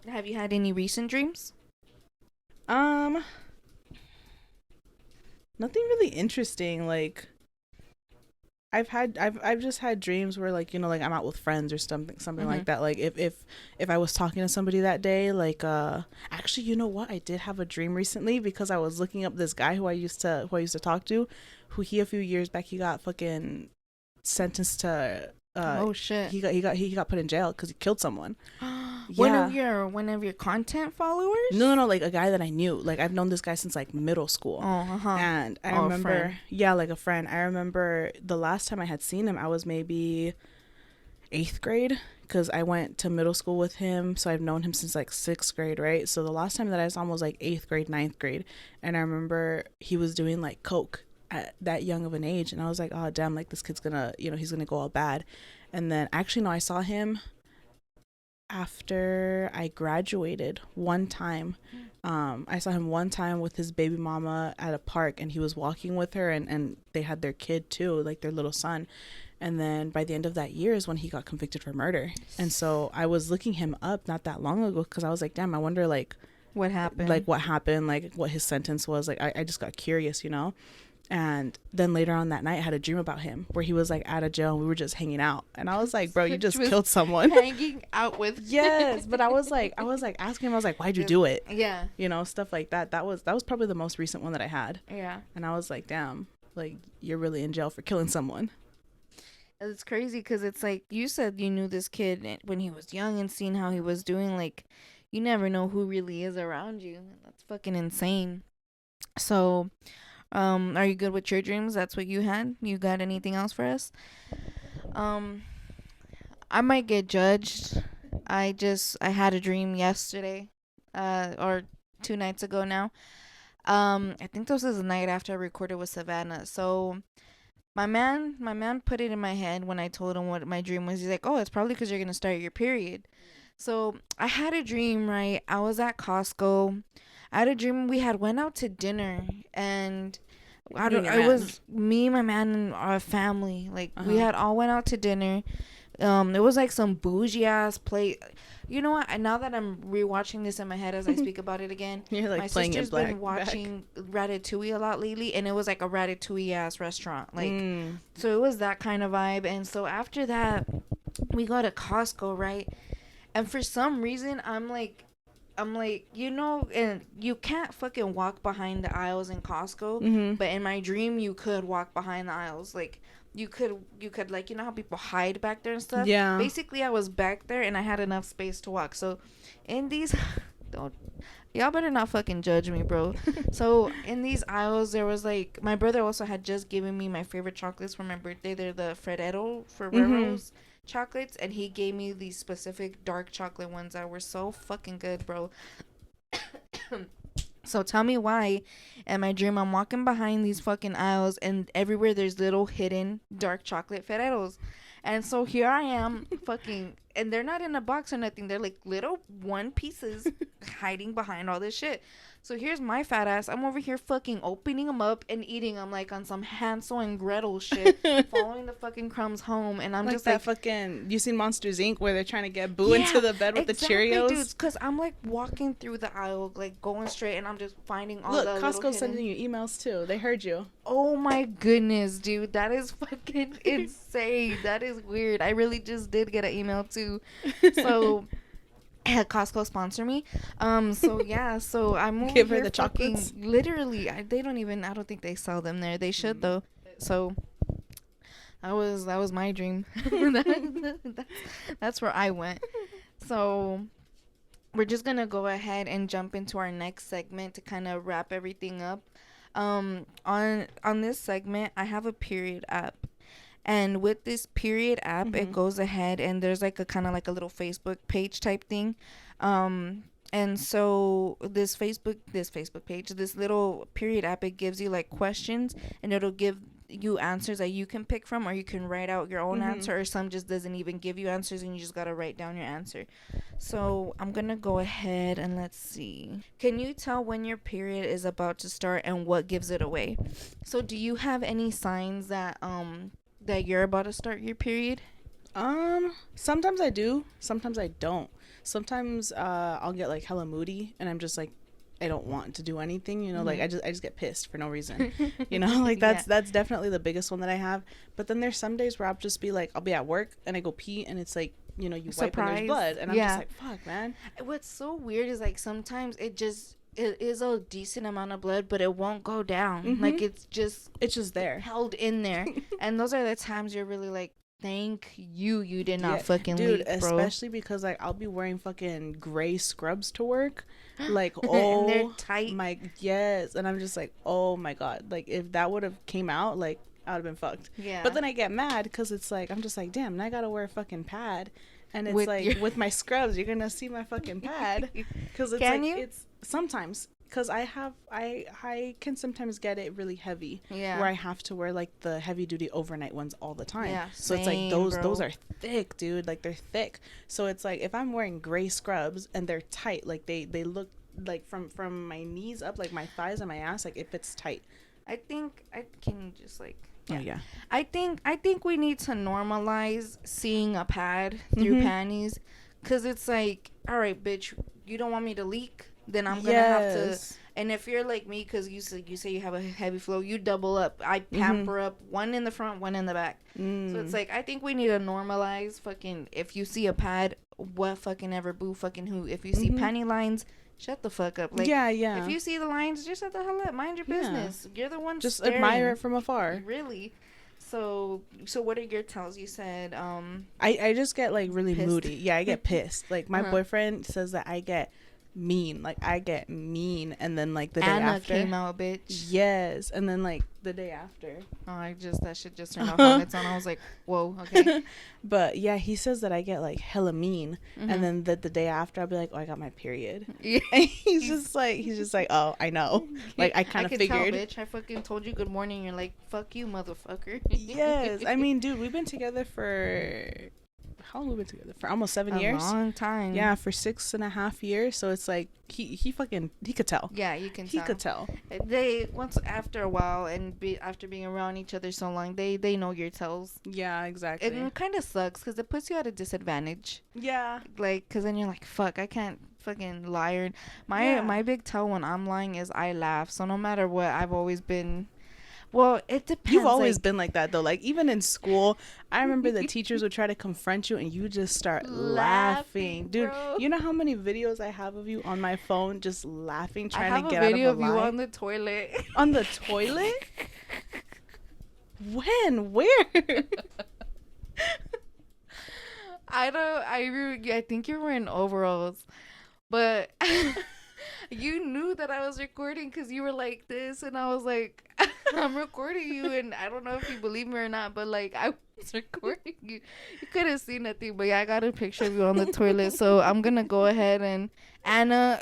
Have you had any recent dreams? Nothing really interesting. Like I've just had dreams where, like, you know, like I'm out with friends or something like that. Like if I was talking to somebody that day, like actually, you know what? I did have a dream recently because I was looking up this guy who I used to talk to, who a few years back he got fucking sentenced to Oh shit. he got put in jail because he killed someone. One Yeah. of your content followers? No, like a guy that I knew. Like I've known this guy since like middle school. Oh, And I Oh, a remember, friend. yeah, like a friend. I remember the last time I had seen him, I was maybe 8th grade because I went to middle school with him. So I've known him since like 6th grade, right? So the last time that I saw him was like 8th grade, 9th grade. And I remember he was doing like coke at that young of an age. And I was like, oh, damn, like this kid's gonna, you know, he's gonna go all bad. And then actually, no, I saw him after I graduated one time. I saw him one time with his baby mama at a park, and he was walking with her, and they had their kid too, like their little son. And then by the end of that year is when he got convicted for murder. And so I was looking him up not that long ago because I was like, damn, I wonder like what happened? like what happened, like what his sentence was. Like I just got curious, you know. And then later on that night, I had a dream about him where he was like out of jail and we were just hanging out. And I was like, bro, you just killed someone. Hanging out with. Yes, but I was like asking him, I was like, why'd you do it? Yeah. You know, stuff like that. That was probably the most recent one that I had. Yeah. And I was like, damn, like you're really in jail for killing someone. It's crazy because it's like you said you knew this kid when he was young and seeing how he was doing. Like, you never know who really is around you. That's fucking insane. So, are you good with your dreams? That's what you had? You got anything else for us? I might get judged. I had a dream yesterday, or 2 nights ago now. I think this was the night after I recorded with Savannah. So my man put it in my head when I told him what my dream was. He's like, "Oh, it's probably because you're gonna start your period." So I had a dream, right? I was at Costco. I had a dream we had went out to dinner, and it was me, my man, and our family. Like we had all went out to dinner. It was like some bougie ass plate. You know what? Now that I'm rewatching this in my head as I speak about it again, You're like my playing sister's it black been watching Ratatouille a lot lately, and it was like a Ratatouille ass restaurant. Like, so it was that kind of vibe. And so after that, we go to Costco, right? And for some reason, I'm like, you know, and you can't fucking walk behind the aisles in Costco, but in my dream, you could walk behind the aisles, like. You could like, you know how people hide back there and stuff. Yeah. Basically, I was back there and I had enough space to walk. So, in these, don't y'all better not fucking judge me, bro. So in these aisles, there was like my brother also had just given me my favorite chocolates for my birthday. They're the Ferrero's chocolates, and he gave me these specific dark chocolate ones that were so fucking good, bro. So tell me why in my dream I'm walking behind these fucking aisles and everywhere there's little hidden dark chocolate Ferreros. And so here I am fucking, and they're not in a box or nothing. They're like little one pieces hiding behind all this shit. So here's my fat ass. I'm over here fucking opening them up and eating them like on some Hansel and Gretel shit, following the fucking crumbs home. And I'm like just that like, fucking, you seen Monsters Inc. where they're trying to get Boo into the bed with the Cheerios? Dudes, because I'm like walking through the aisle, like going straight, and I'm just finding all the Look, Costco's sending you emails too. They heard you. Oh my goodness, dude. That is fucking insane. That is weird. I really just did get an email too. So had Costco sponsor me. So yeah, so I'm over Give her here the chocolates. literally, I don't think they sell them there. They should though. So that was my dream. That's where I went. So we're just gonna go ahead and jump into our next segment to kind of wrap everything up. On this segment, I have a period app. And with this period app, it goes ahead and there's like a kind of like a little Facebook page type thing. And so this Facebook page, this little period app, it gives you like questions and it'll give you answers that you can pick from, or you can write out your own answer, or some just doesn't even give you answers and you just got to write down your answer. So I'm going to go ahead and let's see. Can you tell when your period is about to start and what gives it away? So do you have any signs that you're about to start your period? Sometimes I do, sometimes I don't. Sometimes I'll get like hella moody and I'm just like, I don't want to do anything, you know, like I just get pissed for no reason, you know, like that's definitely the biggest one that I have. But then there's some days where I'll just be like, I'll be at work and I go pee and it's like, you know, you wipe and there's blood and I'm just like, fuck, man. What's so weird is like sometimes it is a decent amount of blood, but it won't go down. Like it's just there, held in there. And those are the times you're really like, thank you did not fucking leak, bro. Especially because like I'll be wearing fucking gray scrubs to work, like and they're tight. And I'm just like, oh my god, like if that would have came out, like I would have been fucked. Yeah. But then I get mad because it's like I'm just like, damn, now I gotta wear a fucking pad, and it's with my scrubs, you're gonna see my fucking pad because it's it's sometimes. Because I can sometimes get it really heavy, where I have to wear like the heavy duty overnight ones all the time. Yeah, so it's like those are thick, dude. Like they're thick. So it's like if I'm wearing gray scrubs and they're tight, like they look like from my knees up, like my thighs and my ass, like it fits tight. I think I can just like. Yeah. Oh, yeah. I think we need to normalize seeing a pad through panties, because it's like, all right, bitch, you don't want me to leak. Then I'm gonna have to And if you're like me, because you say you have a heavy flow, you double up. I pamper up, one in the front, one in the back. So it's like, I think we need to normalize fucking, if you see a pad, what fucking ever, boo fucking who. If you see panty lines, shut the fuck up. Like, if you see the lines, just shut the hell up. Mind your business. You're the one just staring. admire it from afar. Really. So what are your tells? You said I just get like really pissed. moody. Yeah, I get pissed. Like my boyfriend says that I get mean. Like I get mean, and then like the day Anna after came out, bitch. Yes, and then like the day after. Oh, that shit just turned off on its own. I was like, whoa, okay. But yeah, he says that I get like hella mean, and then the day after I'll be like, oh, I got my period. Yeah. And he's just like, oh, I know. Like I kind of figured. Tell, bitch. I fucking told you good morning. You're like, fuck you, motherfucker. Yes, I mean, dude, we've been together for. How long have we been together for? Almost 7 years. A long time. Yeah, for 6.5 years. So it's like he could tell. Yeah, you can. He could tell. They once after a while and after being around each other so long, they know your tells. Yeah, exactly. It kind of sucks because it puts you at a disadvantage. Yeah. Like, because then you're like, fuck, I can't fucking lie. My big tell when I'm lying is I laugh. So no matter what, I've always been. Well, it depends. You've always been like that, though. Like, even in school, I remember the teachers would try to confront you, and you just start laughing. Dude, bro. You know how many videos I have of you on my phone just laughing, trying to get out of a lie? I have a video of you on the toilet. On the toilet? When? Where? I think you were in overalls. But you knew that I was recording because you were like this, and I was like, I'm recording you, and I don't know if you believe me or not, but like I was recording you. You could have seen nothing, but yeah, I got a picture of you on the toilet. So I'm gonna go ahead and Anna's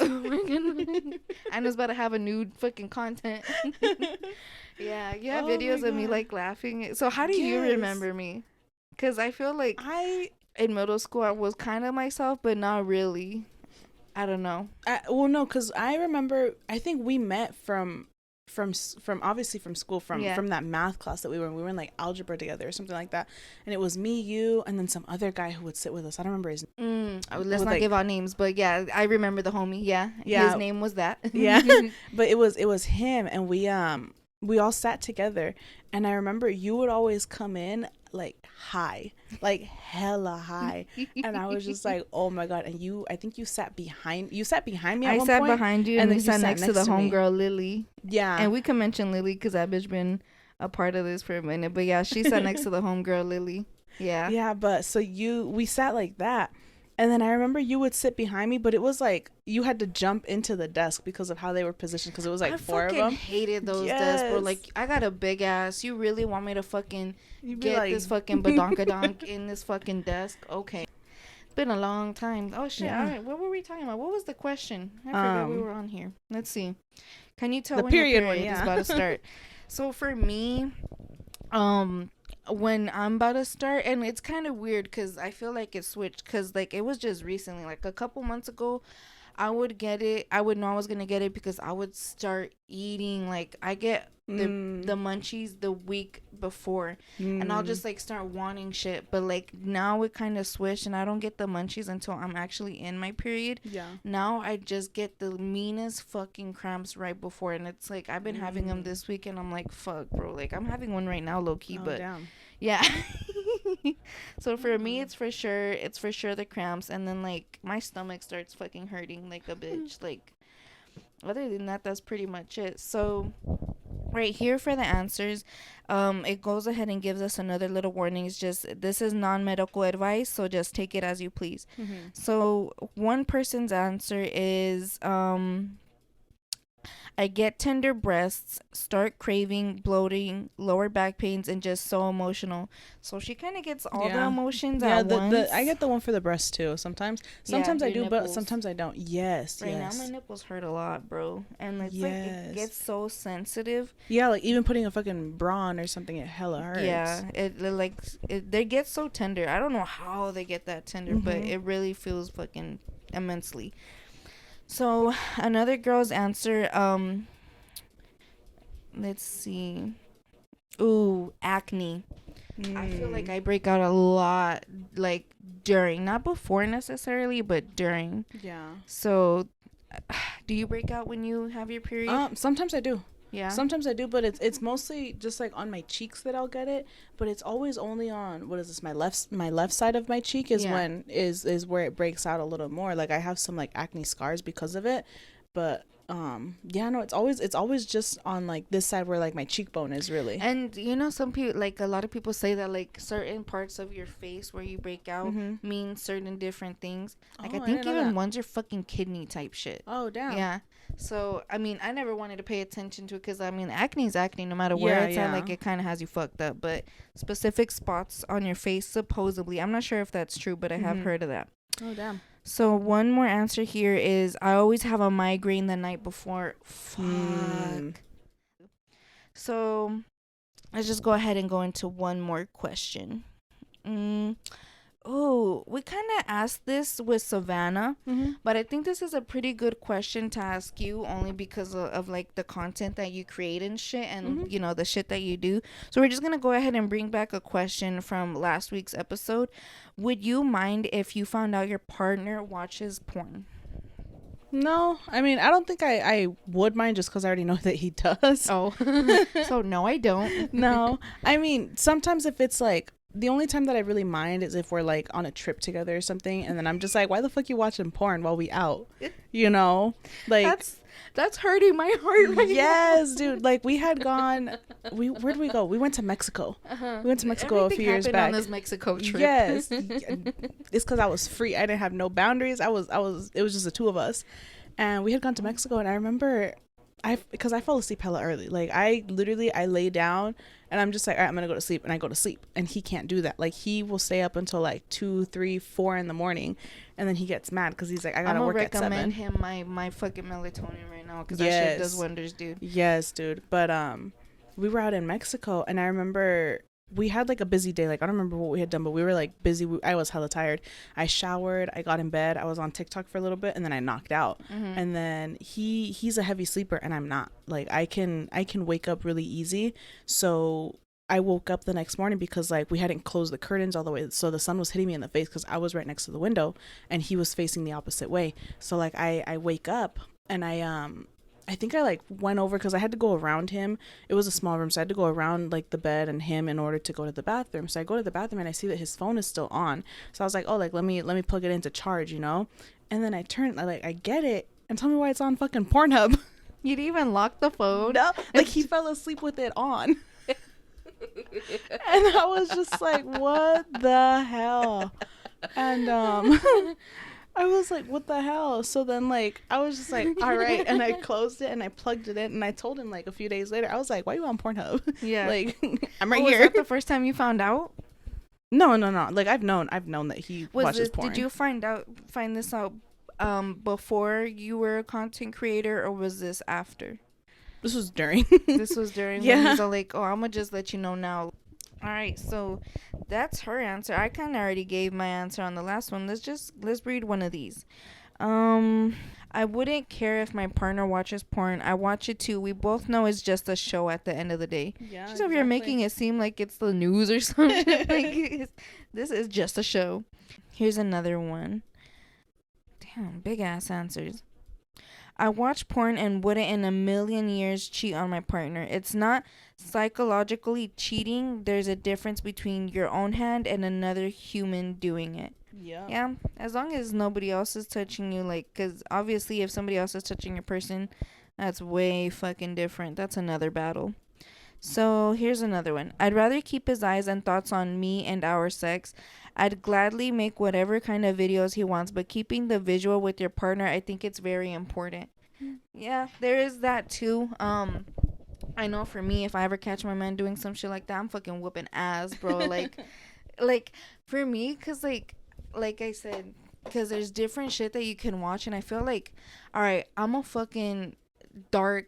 about to have a nude fucking content. Yeah, you have videos of me like laughing. So how do you remember me? Because I feel like in middle school I was kind of myself, but not really. I don't know. Well, no, because I remember. I think we met from obviously from school from that math class that we were in. We were in like algebra together or something like that, and it was me, you, and then some other guy who would sit with us. I don't remember his name. Let's not give out names, but yeah, I remember the homie. Yeah, his name was that. Yeah. But it was him, and we all sat together, and I remember you would always come in like high, like hella high, and I was just like, oh my god. And I think you sat behind me at one sat point, behind you, and then sat next to the homegirl Lily. Yeah, and we can mention Lily because that bitch been a part of this for a minute, but yeah, she sat next to the homegirl Lily. Yeah, but so we sat like that. And then I remember you would sit behind me, but it was like you had to jump into the desk because of how they were positioned, because it was like 4 of them. I fucking hated those desks, bro. Like, I got a big ass. You really want me to fucking get like, this fucking badonkadonk in this fucking desk? Okay. It's been a long time. Oh, shit. Yeah. All right. What were we talking about? What was the question? I forgot we were on here. Let's see. Can you tell when your period is about to start? So, for me, when I'm about to start, and it's kind of weird because I feel like it switched, because like it was just recently, like a couple months ago, I would get it. I would know I was gonna get it because I would start eating. Like I get the munchies the week before, and I'll just like start wanting shit. But like now it kind of switched, and I don't get the munchies until I'm actually in my period. Yeah. Now I just get the meanest fucking cramps right before, and it's like I've been having them this week, and I'm like, fuck, bro. Like I'm having one right now, low key, but damn. Yeah. So for me, it's for sure the cramps, and then like my stomach starts fucking hurting like a bitch. Like other than that, that's pretty much it. So right here for the answers, it goes ahead and gives us another little warning. It's just, this is non-medical advice, so just take it as you please. So one person's answer is I get tender breasts, start craving, bloating, lower back pains, and just so emotional. So she kind of gets all the emotions at once. I get the one for the breast too. Sometimes I do, nipples. But sometimes I don't. Yes. Right now my nipples hurt a lot, bro, and it's like it gets so sensitive. Yeah, like even putting a fucking bra on or something, it hella hurts. Yeah, they get so tender. I don't know how they get that tender, but it really feels fucking immensely. So another girl's answer, let's see. Ooh, acne. I feel like I break out a lot, like during, not before necessarily, but during. Yeah. So Do you break out when you have your period? Sometimes I do. Yeah. Sometimes I do, but it's mostly just like on my cheeks that I'll get it. But it's always only on, what is this, my left side of my cheek is when is where it breaks out a little more. Like I have some like acne scars because of it, but yeah, no, it's always just on like this side where like my cheekbone is really. And you know, some people, like a lot of people say that like certain parts of your face where you break out mean certain different things. Like I think even one's your fucking kidney type shit. Oh damn. Yeah. So I mean, I never wanted to pay attention to it because I mean, acne is acne no matter where it's at. Like it kind of has you fucked up. But specific spots on your face, supposedly, I'm not sure if that's true, but I have heard of that. Oh damn. So one more answer here is I always have a migraine the night before. Fuck. So let's just go ahead and go into one more question. Oh, we kind of asked this with Savannah, but I think this is a pretty good question to ask you only because of like the content that you create and shit and, you know, the shit that you do. So we're just going to go ahead and bring back a question from last week's episode. Would you mind if you found out your partner watches porn? No, I mean, I don't think I would mind just because I already know that he does. Oh, so no, I don't. No, I mean, sometimes if it's like, the only time that I really mind is if we're like on a trip together or something, and then I'm just like, why the fuck you watching porn while we out? You know, like that's hurting my heart right yes, now. Dude. Like we had gone, where'd we go? We went to Mexico. We went to Mexico a few years back. On this Mexico trip. Yes, it's because I was free. I didn't have no boundaries. It was just the two of us, and we had gone to Mexico, and I remember. Because I fall asleep hella early. Like I lay down and I'm just like, all right, I'm gonna go to sleep, and I go to sleep, and he can't do that. Like he will stay up until like 2, 3, 4 in the morning, and then he gets mad because he's like, I gotta work at 7. I'm gonna recommend him my fucking melatonin right now because that shit does wonders, dude. Yes, dude. But we were out in Mexico, and I remember we had like a busy day. Like I don't remember what we had done, but we were like busy. I was hella tired. I showered, I got in bed, I was on TikTok for a little bit, and then I knocked out. And then he's a heavy sleeper and I'm not. Like I can wake up really easy. So I woke up the next morning because like we hadn't closed the curtains all the way, so the sun was hitting me in the face because I was right next to the window and he was facing the opposite way. So like I wake up and I think I like went over because I had to go around him. It was a small room, so I had to go around like the bed and him in order to go to the bathroom. So I go to the bathroom and I see that his phone is still on. So I was like, oh, like let me plug it into charge, you know. And then I get it, and tell me why it's on fucking Pornhub. You'd even lock the phone? No, like he fell asleep with it on. And I was just like, what the hell? And I was like, what the hell? So then like I was just like, all right, and I closed it and I plugged it in, and I told him like a few days later, I was like, why are you on Pornhub? Yeah. Like I'm right here. Was that the first time you found out? No. Like I've known that he watches porn. Did you find this out before you were a content creator, or was this after? This was during. This was during. Yeah. When he's all like, oh, I'm gonna just let you know now. All right, so that's her answer. I kind of already gave my answer on the last one. Let's read one of these. I wouldn't care if my partner watches porn. I watch it too. We both know it's just a show at the end of the day. Yeah, she's over here making it seem like it's the news or something. Like this is just a show. Here's another one. Damn, big ass answers. I watch porn and wouldn't in a million years cheat on my partner. It's not psychologically cheating. There's a difference between your own hand and another human doing it. Yeah. As long as nobody else is touching you, like, because obviously if somebody else is touching your person, that's way fucking different. That's another battle. So here's another one. I'd rather keep his eyes and thoughts on me and our sex. I'd gladly make whatever kind of videos he wants, but keeping the visual with your partner, I think it's very important. Yeah, there is that too. I know for me, if I ever catch my man doing some shit like that, I'm fucking whooping ass, bro. like for me, cause like I said, cause there's different shit that you can watch, and I feel like, all right, I'm a fucking dark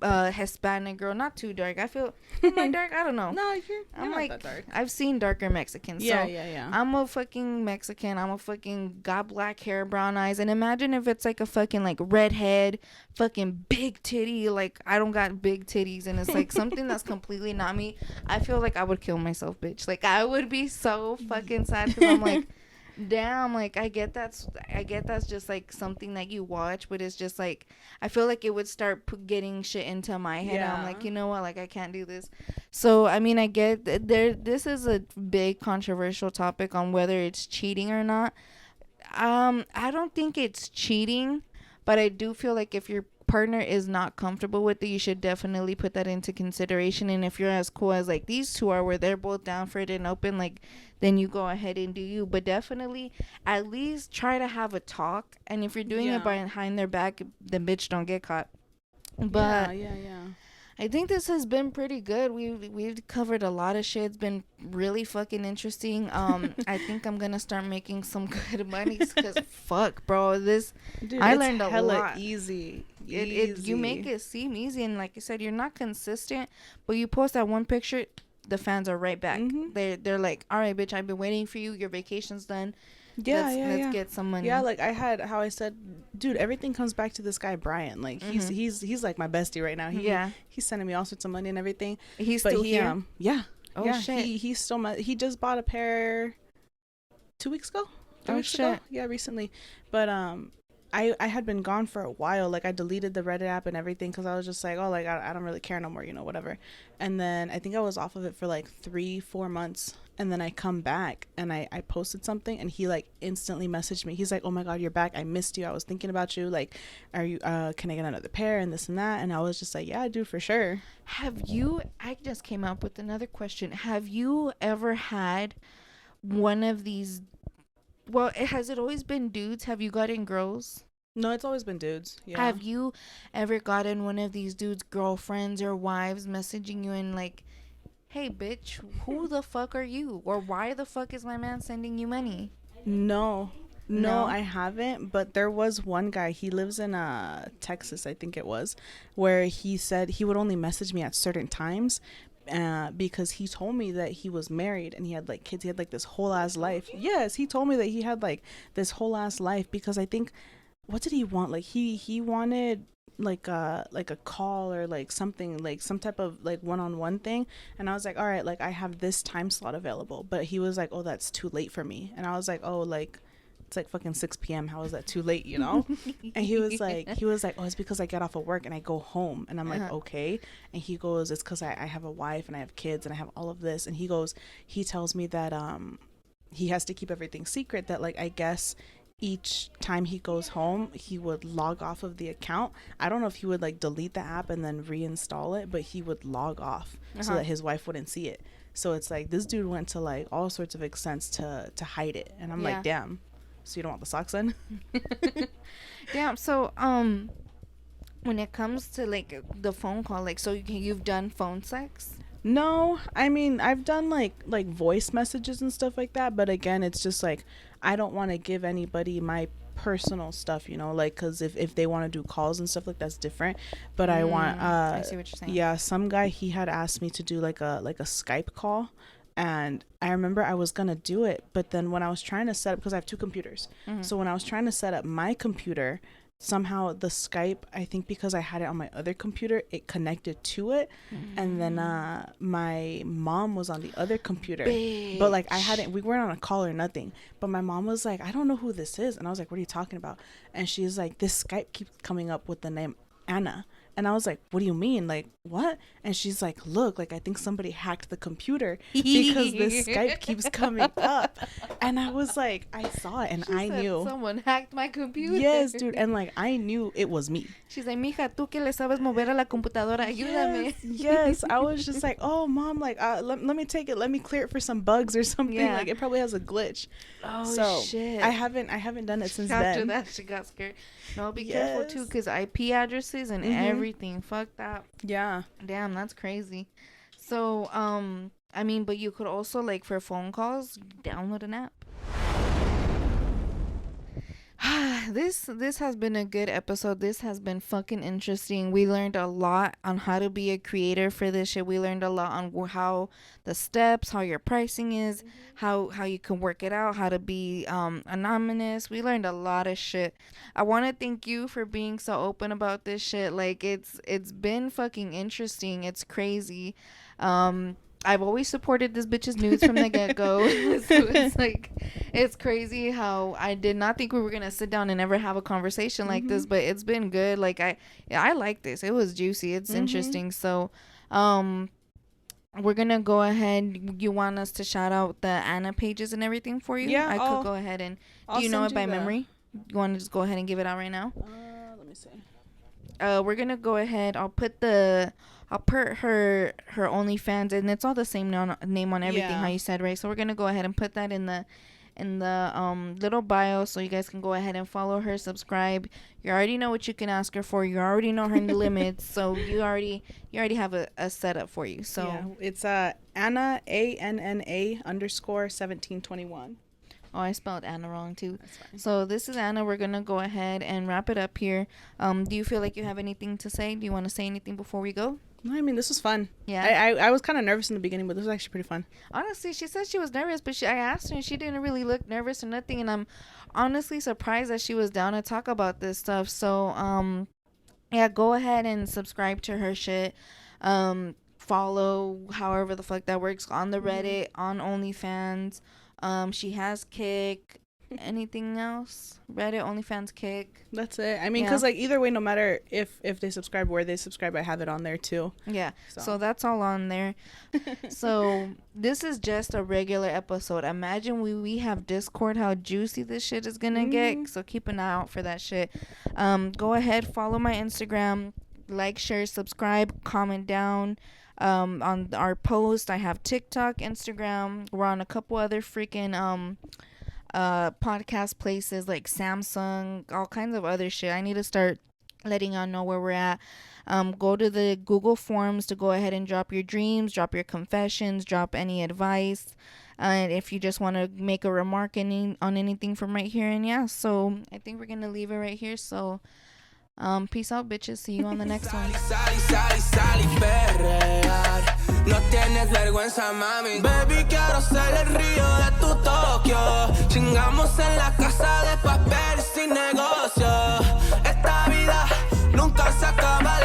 Hispanic girl, not too dark. I feel am I dark? I don't know. No, I'm not like that dark. I've seen darker Mexicans. Yeah, so yeah. I'm a fucking Mexican. I'm a fucking got black hair, brown eyes, and imagine if it's like a fucking like redhead, fucking big titty. Like I don't got big titties, and it's like something that's completely not me. I feel like I would kill myself, bitch. Like I would be so fucking sad because I'm like. Damn, like I get that's just like something that you watch, but it's just like I feel like it would start getting shit into my head. And I'm Yeah. like, you know what, like I can't do this. So I mean, I get there. This is a big controversial topic on whether it's cheating or not. I don't think it's cheating, but I do feel like if your partner is not comfortable with it, you should definitely put that into consideration. And if you're as cool as like these two are, where they're both down for it and open, like then you go ahead and do you. But definitely, at least try to have a talk. And if you're doing it Yeah. behind their back, then bitch don't get caught. Yeah. But Yeah. Yeah. I think this has been pretty good. We've covered a lot of shit. It's been really fucking interesting. I think I'm gonna start making some good money because fuck, bro, this Dude, I it's learned a hella lot. easy. It you make Easy. it seem easy, and like I said, you're not consistent, but you post that one picture, the fans are right back. Mhm. They're like, all right, bitch, I've been waiting for you. Your vacation's done. Yeah, Let's yeah, let's yeah. get some Yeah, money. like I had how I said, dude, everything comes back to this guy Brian. Like he's Mhm. he's like my bestie right now. Yeah, He's sending me all sorts of money and everything. he's But still he here. yeah. Oh Yeah, shit. he still he just bought a pair 2 weeks ago. 3 Oh weeks ago. shit. Yeah, recently. But I had been gone for a while. Like I deleted the Reddit app and everything cuz I was just like, oh, like I don't really care no more, whatever. And then I think I was off of it for like 3-4 months, and then I come back and I posted something, and he like instantly messaged me. He's like, oh my god, you're back, I missed you, I was thinking about you, like, are you can I get another pair and this and that. And I was just like, yeah, dude, for sure. Have you? I just came up with another question. Have you ever had one of these? Well, has it always been dudes? Have you gotten girls? No, it's always been dudes. Yeah. Have you ever gotten one of these dudes' girlfriends or wives messaging you and like, hey, bitch, who the fuck are you? Or why the fuck is my man sending you money? No, no, No? I haven't. But there was one guy. He lives in Texas, I think it was, where he said he would only message me at certain times, because he told me that he was married and he had like kids. He had like this whole ass life. Yes, he told me that he had like this whole ass life because I think, what did he want? Like he wanted like a call or like something, like some type of like one-on-one thing. And I was like, all right, like I have this time slot available. But he was like, oh, that's too late for me. And I was like, oh, like it's like fucking 6 p.m., how is that too late, And he was like, oh, it's because I get off of work and I go home. And I'm like, Uh-huh. okay. And he goes, it's because I have a wife and I have kids and I have all of this. And he goes, he tells me that he has to keep everything secret, that like I guess each time he goes home he would log off of the account. I don't know if he would like delete the app and then reinstall it, but he would log off so Uh-huh. that his wife wouldn't see it. So it's like this dude went to like all sorts of extents to hide it. And I'm like, Yeah. damn, so you don't want the socks then? Damn. So, when it comes to like the phone call, like, so you've done phone sex? No, I mean I've done like voice messages and stuff like that, but again, it's just like I don't want to give anybody my personal stuff, like because if they want to do calls and stuff, like that's different. But I want I see what you're saying. yeah, some guy, he had asked me to do like a Skype call, and I remember I was gonna do it, but then when I was trying to set up, because I have two computers, Mm-hmm. so when I was trying to set up my computer, somehow the Skype, I think because I had it on my other computer, it connected to it. And then my mom was on the other computer, but like we weren't on a call or nothing, but my mom was like, I don't know who this is. And I was like, what are you talking about? And she's like, this Skype keeps coming up with the name Anna. And I was like, what do you mean? Like, what? And she's like, look, like I think somebody hacked the computer because this Skype keeps coming up. And I was like, I saw it and She I said, knew. someone hacked my computer. Yes, dude. And like I knew it was me. She's like, mija, tú que le sabes mover a la computadora, ayúdame. Yes. I was just like, oh, mom, like let me take it. Let me clear it for some bugs or something. Yeah. Like it probably has a glitch. Oh, So shit. I haven't done it since After then. that, she got scared. No, be careful, too, Yes. because IP addresses and Mhm. everything. Fuck that. Yeah. Damn, that's crazy. So, I mean, but you could also, like, for phone calls, download an app. This has been a good episode. This has been fucking interesting. We learned a lot on how to be a creator for this shit. We learned a lot on how the steps, how your pricing is, how you can work it out, how to be anonymous. We learned a lot of shit. I want to thank you for being so open about this shit. Like it's been fucking interesting. It's crazy. I've always supported this bitch's nudes from the get-go. So it's like, it's crazy how I did not think we were gonna sit down and ever have a conversation like this, but it's been good. Like I like this. It was juicy. It's interesting. So we're gonna go ahead. You want us to shout out the Anna pages and everything for you? Yeah, I could go ahead and do you know it by memory? You want to just go ahead and give it out right now? Let me see. We're gonna go ahead. I'll put her OnlyFans, and it's all the same name on everything. How you said, right? So we're gonna go ahead and put that in the little bio, so you guys can go ahead and follow her, subscribe. You already know what you can ask her for. You already know her limits, so you already have a setup for you. So yeah, it's Anna ANNA_1721. Oh, I spelled Anna wrong too. That's fine. So this is Anna. We're gonna go ahead and wrap it up here. Do you feel like you have anything to say? Do you want to say anything before we go? No, I mean, this was fun. Yeah. I was kind of nervous in the beginning, but this was actually pretty fun. Honestly, she said she was nervous, but I asked her and she didn't really look nervous or nothing. And I'm honestly surprised that she was down to talk about this stuff. So yeah, go ahead and subscribe to her shit. Follow however the fuck that works on the Reddit, on OnlyFans. She has Kick. Anything else? Reddit, OnlyFans, Kick. That's it. I mean, because like either way, no matter if they subscribe, where they subscribe, I have it on there too. Yeah. So that's all on there. So this is just a regular episode. Imagine we have Discord, how juicy this shit is gonna get. So keep an eye out for that shit. Go ahead, follow my Instagram, like, share, subscribe, comment down. On our post, I have TikTok, Instagram. We're on a couple other freaking podcast places like Samsung, all kinds of other shit. I need to start letting y'all know where we're at. Go to the Google Forms to go ahead and drop your dreams, drop your confessions, drop any advice, and if you just want to make a remark on anything from right here. And yeah, so I think we're gonna leave it right here. So peace out, bitches. See you on the next one. No tienes vergüenza, mami. Baby, quiero ser el río de tu Tokio. Chingamos en la casa de papel sin negocio. Esta vida nunca se acaba.